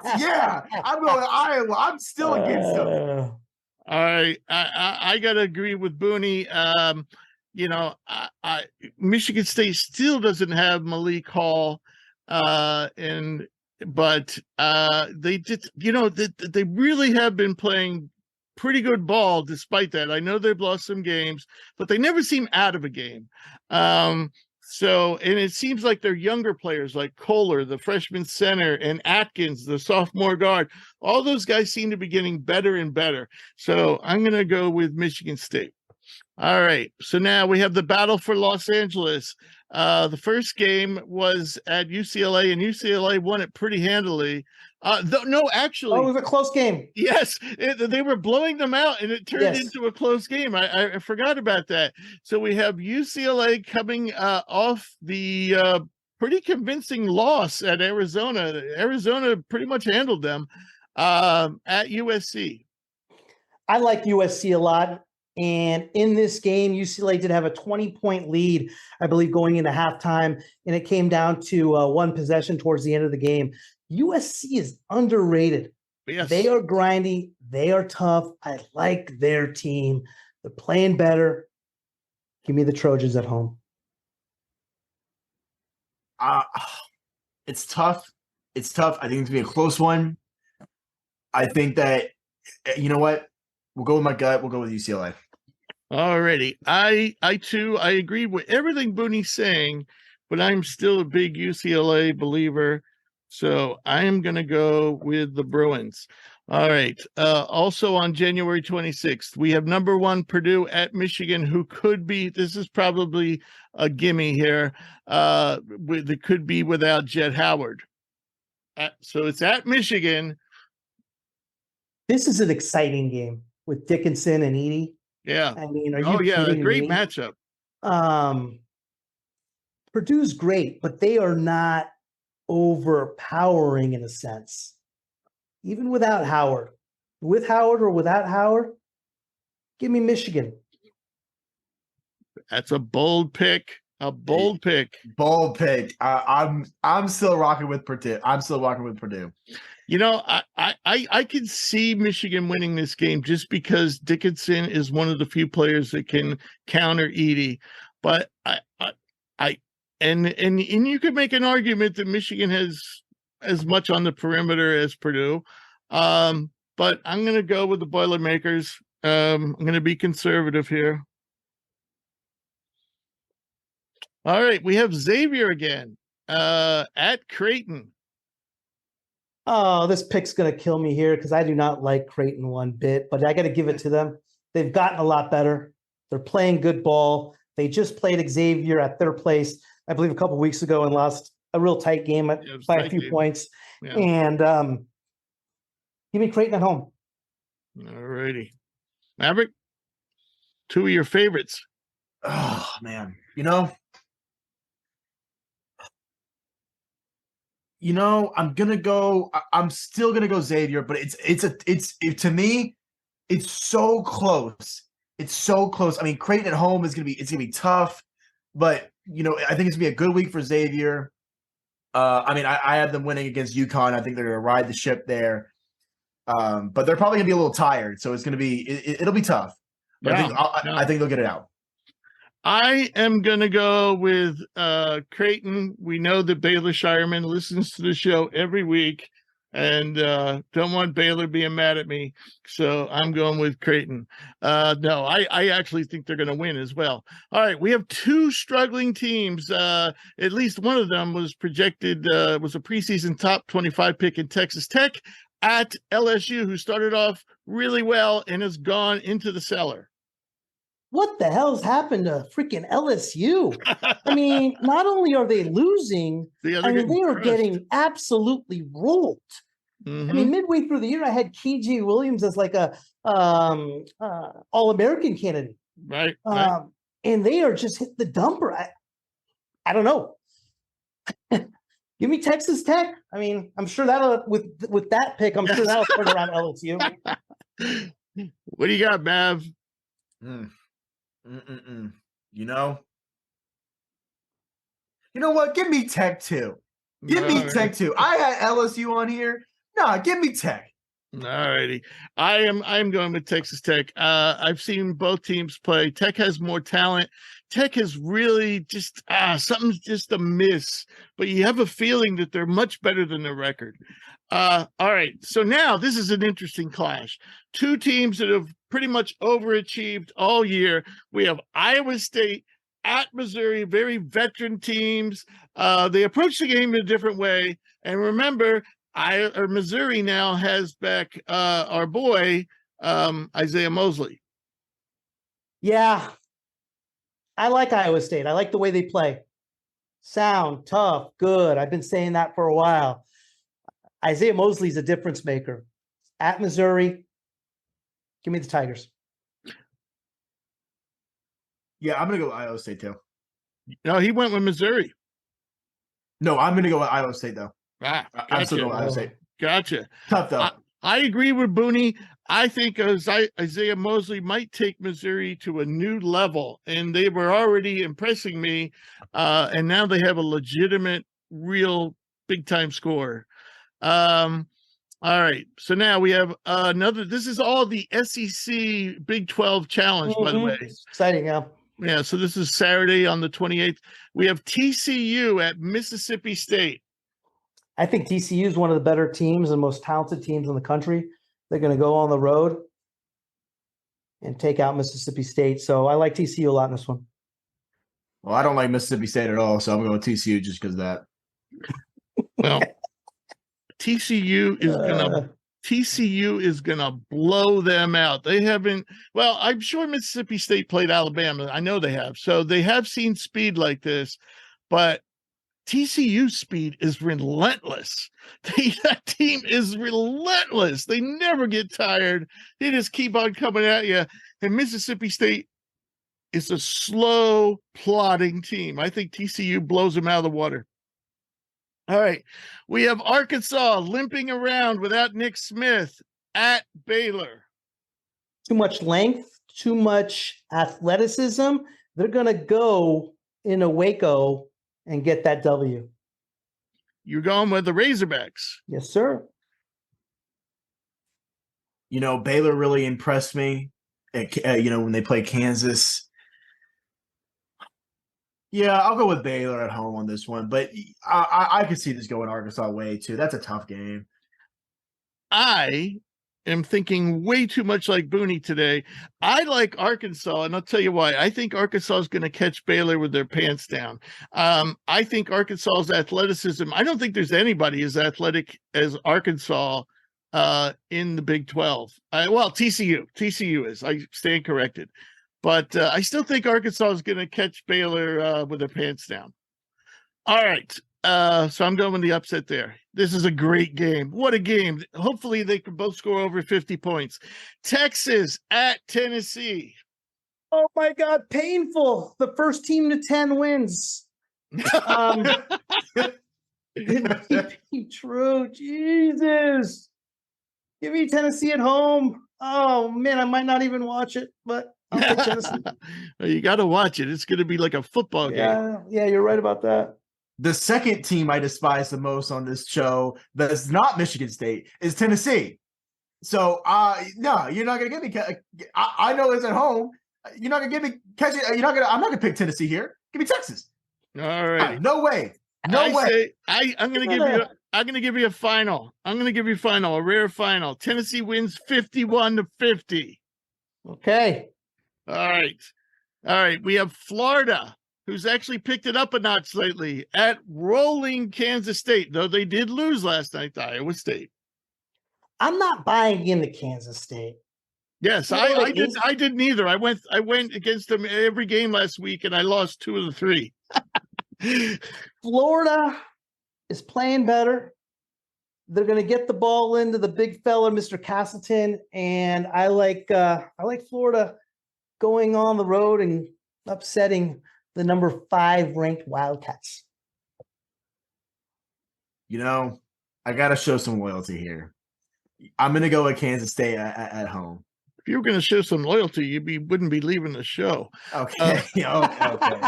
going with Iowa. I'm still against them. All All right, I gotta agree with Booney. Michigan State still doesn't have Malik Hall, but they just, they really have been playing pretty good ball despite that. I know they've lost some games, but they never seem out of a game. And it seems like their younger players like Kohler, the freshman center, and Atkins, the sophomore guard, all those guys seem to be getting better and better. So I'm going to go with Michigan State. All right. So now we have the battle for Los Angeles. The first game was at UCLA, and UCLA won it pretty handily. Actually. Oh, it was a close game. Yes, they were blowing them out, and it turned into a close game. I forgot about that. So we have UCLA coming off the pretty convincing loss at Arizona. Arizona pretty much handled them at USC. I like USC a lot. And in this game, UCLA did have a 20-point lead, I believe, going into halftime, and it came down to one possession towards the end of the game. USC is underrated. Yes. They are grindy. They are tough. I like their team. They're playing better. Give me the Trojans at home. It's tough. It's tough. I think it's going to be a close one. I think that, you know what? We'll go with my gut. We'll go with UCLA. Alrighty. I too agree with everything Booney's saying, but I'm still a big UCLA believer. So I am going to go with the Bruins. All right. Also on January 26th, we have number 1 Purdue at Michigan, who could be, this is probably a gimme here, that could be without Jett Howard. So it's at Michigan. This is an exciting game with Dickinson and Edey. Yeah. I mean, are you kidding a great me? matchup. Purdue's great, but they are not overpowering in a sense. Even without Howard. With Howard or without Howard, give me Michigan. That's a bold pick. Bold pick. I'm still rocking with Purdue. I can see Michigan winning this game just because Dickinson is one of the few players that can counter Edey. But and you could make an argument that Michigan has as much on the perimeter as Purdue. But I'm going to go with the Boilermakers. I'm going to be conservative here. All right, we have Xavier again at Creighton. Oh, this pick's going to kill me here because I do not like Creighton one bit, but I got to give it to them. They've gotten a lot better. They're playing good ball. They just played Xavier at their place, I believe, a couple weeks ago and lost a real tight game by a few points. Yeah. And give me Creighton at home. All righty. Maverick, 2 of your favorites. Oh, man. I'm still gonna go Xavier, but it's to me, it's so close. It's so close. I mean, Creighton at home is gonna be tough, but I think it's gonna be a good week for Xavier. I have them winning against UConn. I think they're gonna ride the ship there. But they're probably gonna be a little tired, so it's gonna be it'll be tough. But I think they'll get it out. I am going to go with Creighton. We know that Baylor Shireman listens to the show every week and don't want Baylor being mad at me. So I'm going with Creighton. No, I actually think they're going to win as well. All right, we have 2 struggling teams. At least one of them was projected, was a preseason top 25 pick in Texas Tech at LSU, who started off really well and has gone into the cellar. What the hell's happened to freaking LSU? I mean, not only are they losing, they are getting absolutely rolled. Mm-hmm. I mean, midway through the year, I had KJ Williams as like a All-American candidate. Right. And they are just hit the dumper. I don't know. Give me Texas Tech. I mean, I'm sure that'll with that pick, I'm sure that'll turn around LSU. What do you got, Mav? You know what? Give me Tech too. Give me Tech too. I had LSU on here. Nah, give me Tech. All righty. I'm going with Texas Tech. I've seen both teams play. Tech has more talent. Tech has really just something's just amiss, but you have a feeling that they're much better than their record. All right. So now this is an interesting clash. Two teams that have pretty much overachieved all year. We have Iowa State at Missouri, very veteran teams. They approach the game in a different way. And remember, Missouri now has back our boy Isiaih Mosley. Yeah, I like Iowa State. I like the way they play. Sound, tough, good. I've been saying that for a while. Isiaih Mosley's a difference maker. At Missouri, give me the Tigers. Yeah, I'm going to go with Iowa State, too. No, he went with Missouri. No, I'm going to go with Iowa State, though. Gotcha. I'm still going with Iowa State. Gotcha. Tough, though. I agree with Booney. I think Isiaih Mosley might take Missouri to a new level, and they were already impressing me, and now they have a legitimate, real big-time scorer. All right, so now we have another. This is all the SEC Big 12 Challenge, by the way. Exciting, yeah. Yeah, so this is Saturday on the 28th. We have TCU at Mississippi State. I think TCU is one of the better teams and most talented teams in the country. They're going to go on the road and take out Mississippi State. So I like TCU a lot in this one. Well, I don't like Mississippi State at all, so I'm going with TCU just because of that. Well, TCU is gonna blow them out. They haven't. Well, I'm sure Mississippi State played Alabama. I know they have. So they have seen speed like this, but TCU speed is relentless. That team is relentless. They never get tired. They just keep on coming at you. And Mississippi State is a slow, plodding team. I think TCU blows them out of the water. All right. We have Arkansas limping around without Nick Smith at Baylor. Too much length, too much athleticism. They're going to go in a Waco and get that W. You're going with the Razorbacks. Yes, sir. You know, Baylor really impressed me, when they play Kansas. Yeah, I'll go with Baylor at home on this one, but I could see this going Arkansas way too. That's a tough game. I am thinking way too much like Booney today. I like Arkansas, and I'll tell you why. I think Arkansas is going to catch Baylor with their pants down. I think Arkansas's athleticism, I don't think there's anybody as athletic as Arkansas in the Big 12. TCU is. I stand corrected. But I still think Arkansas is going to catch Baylor with their pants down. All right. So I'm going with the upset there. This is a great game. What a game. Hopefully they can both score over 50 points. Texas at Tennessee. Oh, my God. Painful. The first team to 10 wins. True. Jesus. Give me Tennessee at home. Oh, man, I might not even watch it, but I'll take Tennessee. You got to watch it. It's going to be like a football game. Yeah, you're right about that. The second team I despise the most on this show that's not Michigan State is Tennessee. So, no, you're not going to get me. I know it's at home. You're not going to get me catch it. I'm not going to pick Tennessee here. Give me Texas. All right. No way. No way. I'm going to give you. I'm going to give you a final. I'm going to give you a rare final. Tennessee wins 51-50. Okay. All right. We have Florida, who's actually picked it up a notch lately at rolling Kansas State, though they did lose last night to Iowa State. I'm not buying into Kansas State. Yes, I didn't either. I went against them every game last week, and I lost 2 of the 3. Florida is playing better. They're going to get the ball into the big fella, Mr. Castleton, and I like Florida going on the road and upsetting the number 5 ranked Wildcats. You know, I got to show some loyalty here. I'm going to go with Kansas State at home. If you were going to show some loyalty, you wouldn't be leaving the show. Okay. Okay.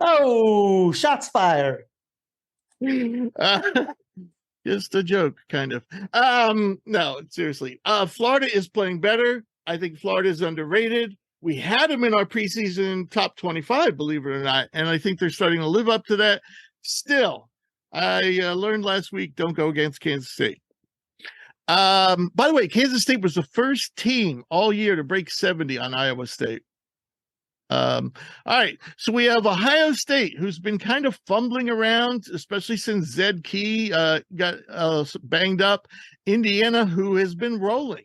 Oh, shots fired. Yeah, Just a joke, kind of. No, seriously. Florida is playing better. I think Florida is underrated. We had them in our preseason top 25, believe it or not, and I think they're starting to live up to that. Still, I learned last week, don't go against Kansas State. By the way, Kansas State was the first team all year to break 70 on Iowa State. All right, so we have Ohio State, who's been kind of fumbling around, especially since Zed Key got banged up. Indiana, who has been rolling.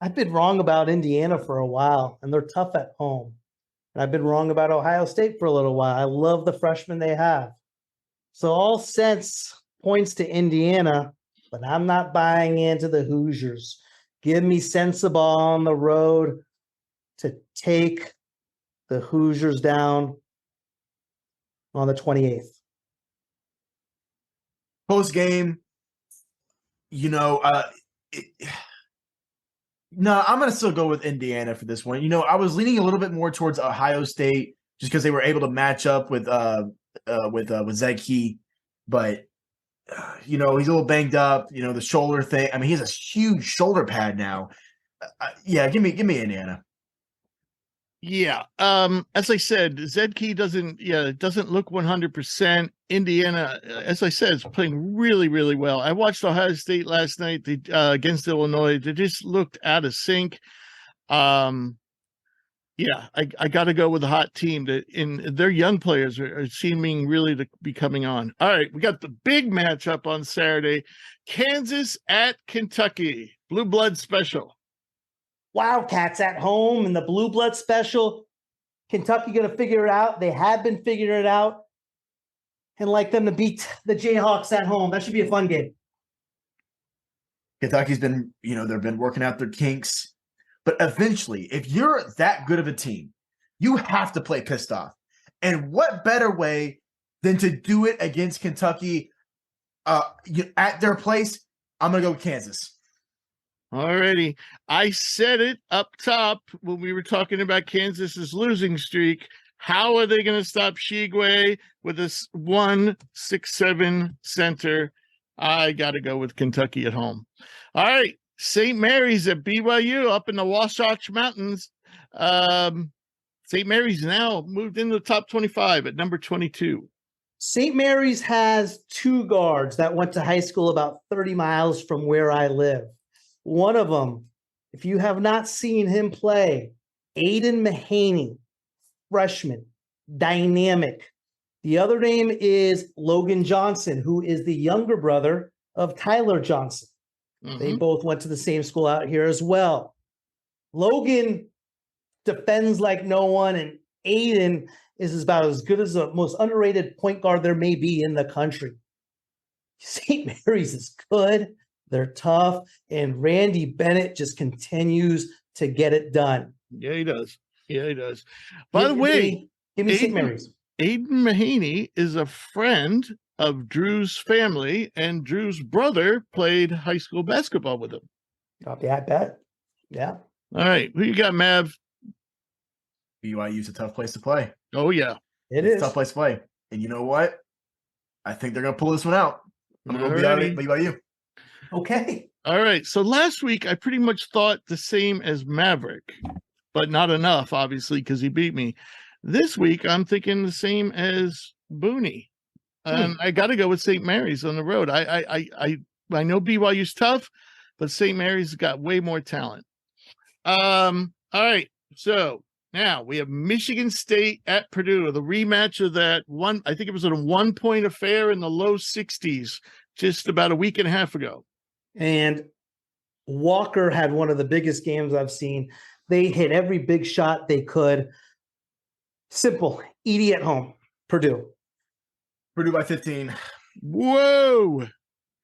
I've been wrong about Indiana for a while, and they're tough at home. And I've been wrong about Ohio State for a little while. I love the freshmen they have. So all sense points to Indiana, but I'm not buying into the Hoosiers. Give me Sensabaugh on the road to take the Hoosiers down on the 28th. Post game, no, I'm going to still go with Indiana for this one. I was leaning a little bit more towards Ohio State just because they were able to match up with Zed Key, but he's a little banged up. The shoulder thing. I mean, he has a huge shoulder pad now. Yeah, give me Indiana. Yeah. As I said, Zed Key doesn't look 100%. Indiana, as I said, is playing really, really well. I watched Ohio State last night against Illinois. They just looked out of sync. I got to go with the hot team. Their young players are seeming really to be coming on. All right, we got the big matchup on Saturday. Kansas at Kentucky. Blue Blood Special. Wildcats at home in the Blue Blood Special. Kentucky going to figure it out. They have been figuring it out. And like them to beat the Jayhawks at home. That should be a fun game. Kentucky's been, they've been working out their kinks. But eventually, if you're that good of a team, you have to play pissed off. And what better way than to do it against Kentucky at their place? I'm going to go with Kansas. Alrighty. I said it up top when we were talking about Kansas's losing streak. How are they going to stop Shigwe with this 1-6-7 center? I got to go with Kentucky at home. All right. St. Mary's at BYU up in the Wasatch Mountains. St. Mary's now moved into the top 25 at number 22. St. Mary's has two guards that went to high school about 30 miles from where I live. One of them, if you have not seen him play, Aiden Mahaney, freshman, dynamic. The other name is Logan Johnson, who is the younger brother of Tyler Johnson. Mm-hmm. They both went to the same school out here as well. Logan defends like no one, and Aiden is about as good as the most underrated point guard there may be in the country. St. Mary's is good. They're tough, and Randy Bennett just continues to get it done. Yeah, he does. By the way, give me St. Mary's. Aiden Mahaney is a friend of Drew's family, and Drew's brother played high school basketball with him. Yeah, I bet. Yeah. All right. Who you got, Mav? BYU's a tough place to play. Oh, yeah. It's a tough place to play. And you know what? I think they're going to pull this one out. I'm going to go BYU. Okay. All right. So last week, I pretty much thought the same as Maverick, but not enough, obviously, because he beat me. This week, I'm thinking the same as Booney. And I got to go with St. Mary's on the road. I know BYU's tough, but St. Mary's got way more talent. All right. So now we have Michigan State at Purdue, the rematch of that one. I think it was a 1-point affair in the low 60s just about a week and a half ago. And Walker had one of the biggest games I've seen. They hit every big shot they could. Simple. Edie at home. Purdue. Purdue by 15. Whoa.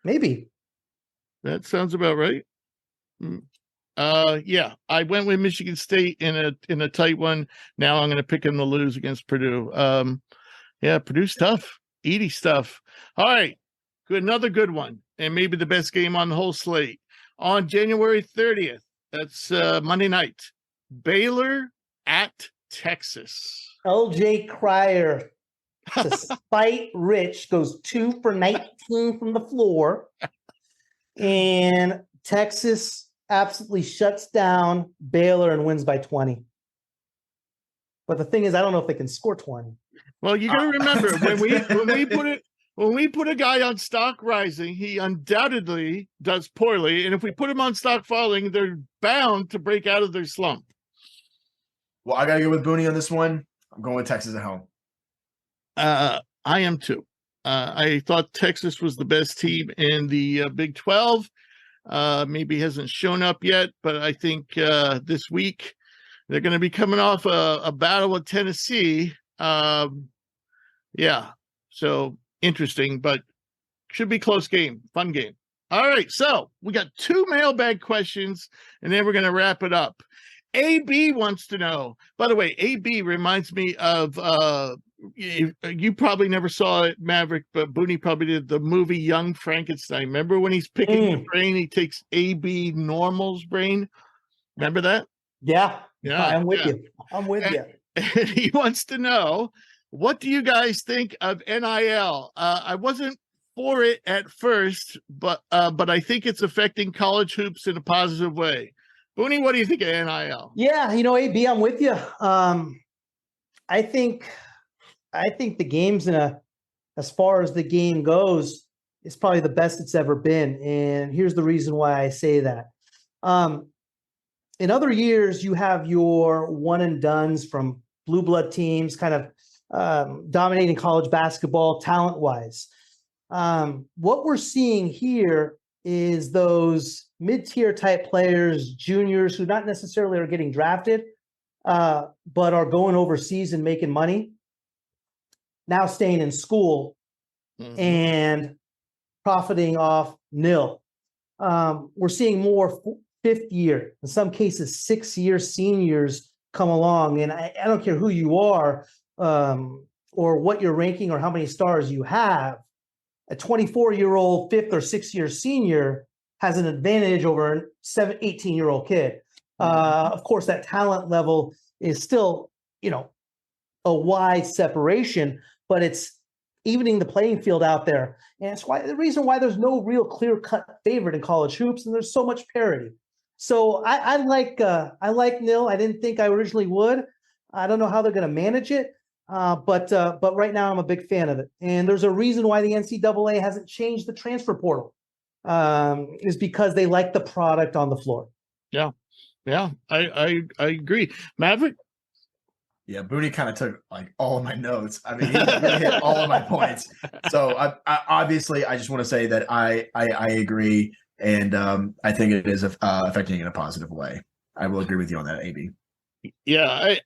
Maybe. That sounds about right. Yeah, I went with Michigan State in a tight one. Now I'm going to pick them to lose against Purdue. Yeah, Purdue's tough. Edie's tough. All right. Good. Another good one. And maybe the best game on the whole slate. On January 30th, that's Monday night, Baylor at Texas. LJ Cryer to spite Rich, goes 2 for 19 from the floor. And Texas absolutely shuts down Baylor and wins by 20. But the thing is, I don't know if they can score 20. Well, you got to remember when we put a guy on stock rising, he undoubtedly does poorly, and if we put him on stock falling, they're bound to break out of their slump. Well, I gotta go with Booney on this one. I'm going with Texas at home. I am too. I thought Texas was the best team in the Big 12. Maybe hasn't shown up yet, but I think this week they're going to be coming off a battle with Tennessee. Yeah, so interesting, but should be close game, fun game. All right, so we got 2 mailbag questions, and then we're going to wrap it up. AB wants to know, by the way, AB reminds me of, you probably never saw it, Maverick, but Booney probably did, the movie Young Frankenstein. Remember when he's picking the brain, he takes AB Normal's brain? Remember that? Yeah, I'm with yeah. you. I'm with you. And he wants to know, what do you guys think of NIL? I wasn't for it at first, but I think it's affecting college hoops in a positive way. Booney, what do you think of NIL? Yeah, AB, I'm with you. I think the game's as far as the game goes, it's probably the best it's ever been. And here's the reason why I say that. In other years, you have your one and dones from blue blood teams kind of dominating college basketball talent-wise. What we're seeing here is those mid-tier type players, juniors who not necessarily are getting drafted, but are going overseas and making money, now staying in school and profiting off nil. We're seeing more fifth year, in some cases 6-year seniors come along, and I don't care who you are or what your ranking or how many stars you have. A 24-year-old 5th or 6th-year senior has an advantage over a 18-year-old kid. Of course, that talent level is still, a wide separation, but it's evening the playing field out there. And it's the reason why there's no real clear-cut favorite in college hoops, and there's so much parity. So I like nil. I didn't think I originally would. I don't know how they're going to manage it. But right now I'm a big fan of it. And there's a reason why the NCAA hasn't changed the transfer portal, is because they like the product on the floor. Yeah, I agree. Maverick? Yeah, Booney kind of took like all of my notes. I mean, he really hit all of my points. So I obviously, I just want to say that I agree, and I think it is affecting it in a positive way. I will agree with you on that, AB. Yeah,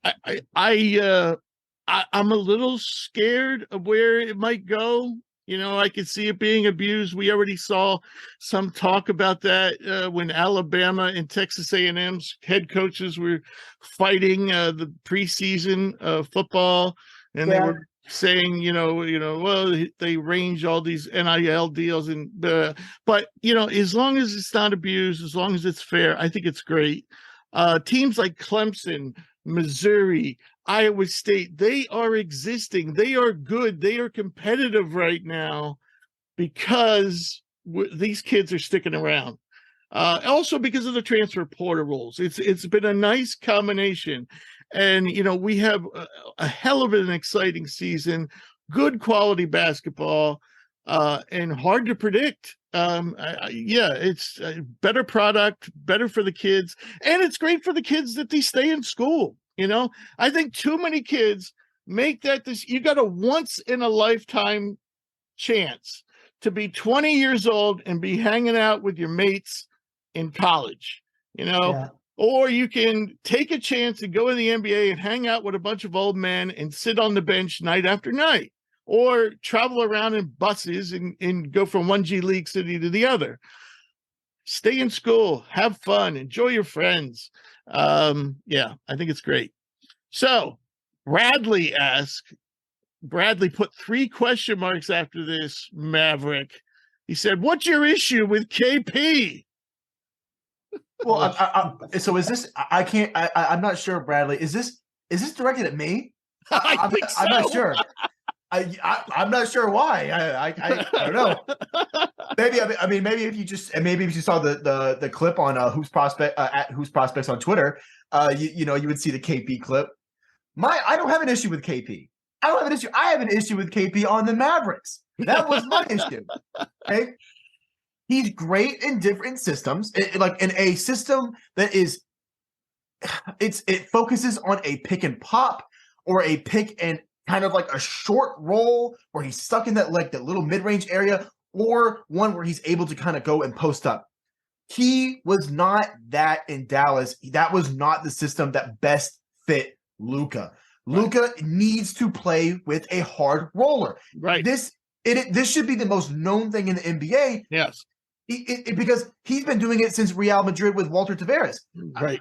I'm a little scared of where it might go. I could see it being abused. We already saw some talk about that when Alabama and Texas A&M's head coaches were fighting the preseason football, and they were saying, well, they range all these NIL deals, and but as long as it's not abused, as long as it's fair, I think it's great. Teams like Clemson, Missouri, Iowa State, they are existing. They are good. They are competitive right now because these kids are sticking around. Also because of the transfer portal rules. It's been a nice combination. And, we have a hell of an exciting season, good quality basketball, and hard to predict. It's a better product, better for the kids, and it's great for the kids that they stay in school. I think too many kids make that you got a once in a lifetime chance to be 20 years old and be hanging out with your mates in college, or you can take a chance and go in the NBA and hang out with a bunch of old men and sit on the bench night after night, or travel around in buses and go from one G League city to the other. Stay in school, have fun, enjoy your friends. I think it's great. So Bradley put 3 question marks after this, Maverick. He said, what's your issue with KP? Well, so is this, I'm not sure, Bradley, is this directed at me? I think so. I'm not sure. I'm not sure why. I don't know. Maybe if you saw the clip on Hoops Prospect at Hoops Prospects on Twitter, you would see the KP clip. I don't have an issue with KP. I don't have an issue. I have an issue with KP on the Mavericks. That was my issue. Okay, he's great in different systems, like in a system that is, it focuses on a pick and pop or a pick and kind of like a short roll where he's stuck in that little mid-range area, or one where he's able to kind of go and post up. He was not that in Dallas. That was not the system that best fit Luka. Luka needs to play with a hard roller. Right. This should be the most known thing in the NBA. Yes. Because he's been doing it since Real Madrid with Walter Tavares. Right.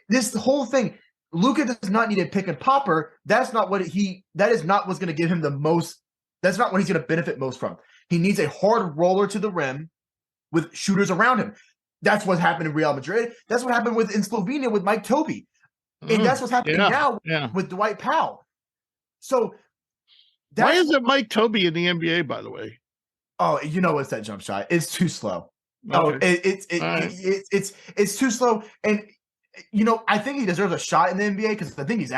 This whole thing, Luka does not need a pick and popper. That is not what's going to give him the most. That's not what he's going to benefit most from. He needs a hard roller to the rim with shooters around him. That's what happened in Real Madrid. That's what happened in Slovenia with Mike Tobey. And that's what's happening now with Dwight Powell. So why isn't Mike Tobey in the NBA, by the way? Oh, it's that jump shot. It's too slow. Okay. It's too slow. And I think he deserves a shot in the NBA because I think he's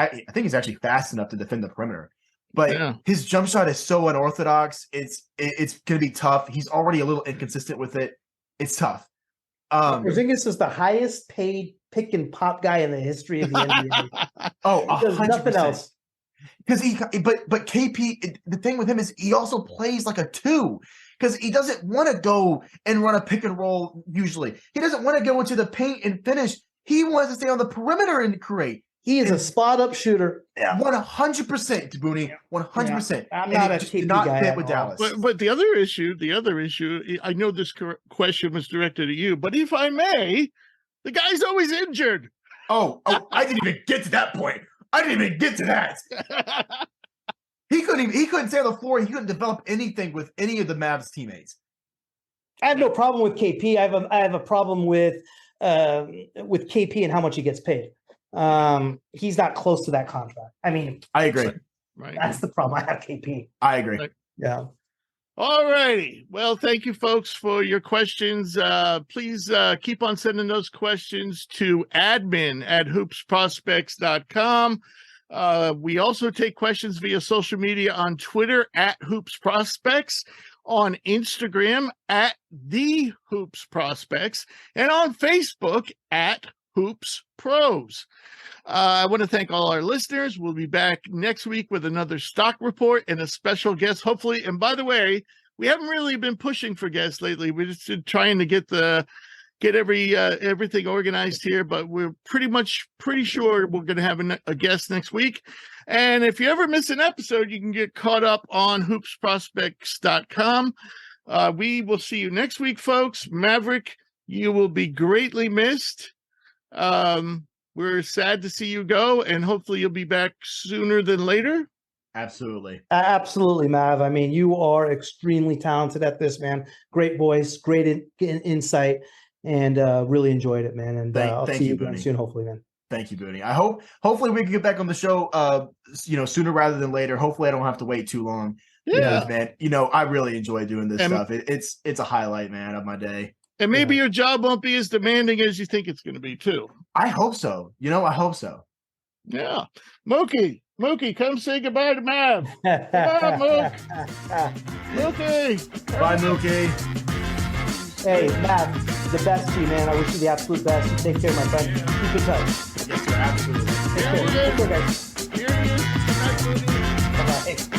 actually fast enough to defend the perimeter. But his jump shot is so unorthodox. It's going to be tough. He's already a little inconsistent with it. It's tough. Porzingis is the highest paid pick and pop guy in the history of the NBA. Oh, 100%. Nothing else. Because but KP, the thing with him is he also plays like a 2 because he doesn't want to go and run a pick and roll. Usually, he doesn't want to go into the paint and finish. He wants to stay on the perimeter and create. He is a spot up shooter. 100%, Booney. 100%. I'm not a KP guy fit with Dallas. But the other issue, I know this question was directed at you, but if I may, the guy's always injured. Oh, I didn't even get to that point. I didn't even get to that. He couldn't stay on the floor. He couldn't develop anything with any of the Mavs teammates. I have no problem with KP. I have a problem with KP and how much he gets paid. He's not close to that contract. I mean, I agree. Right. That's the problem. I have KP. I agree. Right. Yeah. All righty. Well, thank you, folks, for your questions. Please keep on sending those questions to admin@hoopsprospects.com. We also take questions via social media on Twitter @hoopsprospects, on Instagram @TheHoopsProspects, and on Facebook @HoopsPros. I want to thank all our listeners. We'll be back next week with another stock report and a special guest, hopefully. And by the way, we haven't really been pushing for guests lately. We're just trying to get everything organized here, but we're pretty sure we're going to have a guest next week. And if you ever miss an episode, you can get caught up on hoopsprospects.com. We will see you next week, folks. Maverick, you will be greatly missed. We're sad to see you go, and hopefully you'll be back sooner than later. Absolutely. Absolutely, Mav. I mean, you are extremely talented at this, man. Great voice, great insight, and really enjoyed it, man. And I'll see you again soon, hopefully, man. Thank you, Booney. Hopefully we can get back on the show, sooner rather than later. Hopefully I don't have to wait too long. Yeah, man. I really enjoy doing this stuff. It's a highlight, man, of my day. And maybe your job won't be as demanding as you think it's going to be, too. I hope so. I hope so. Yeah. Mookie, come say goodbye to Mav. Goodbye, Mook. Mookie. Bye, Mookie. Hey, Mav, the best to you, man. I wish you the absolute best. You take care, my friend. Keep in touch. Yes, sir. Absolutely. Take care, guys. Here he is. Bye-bye.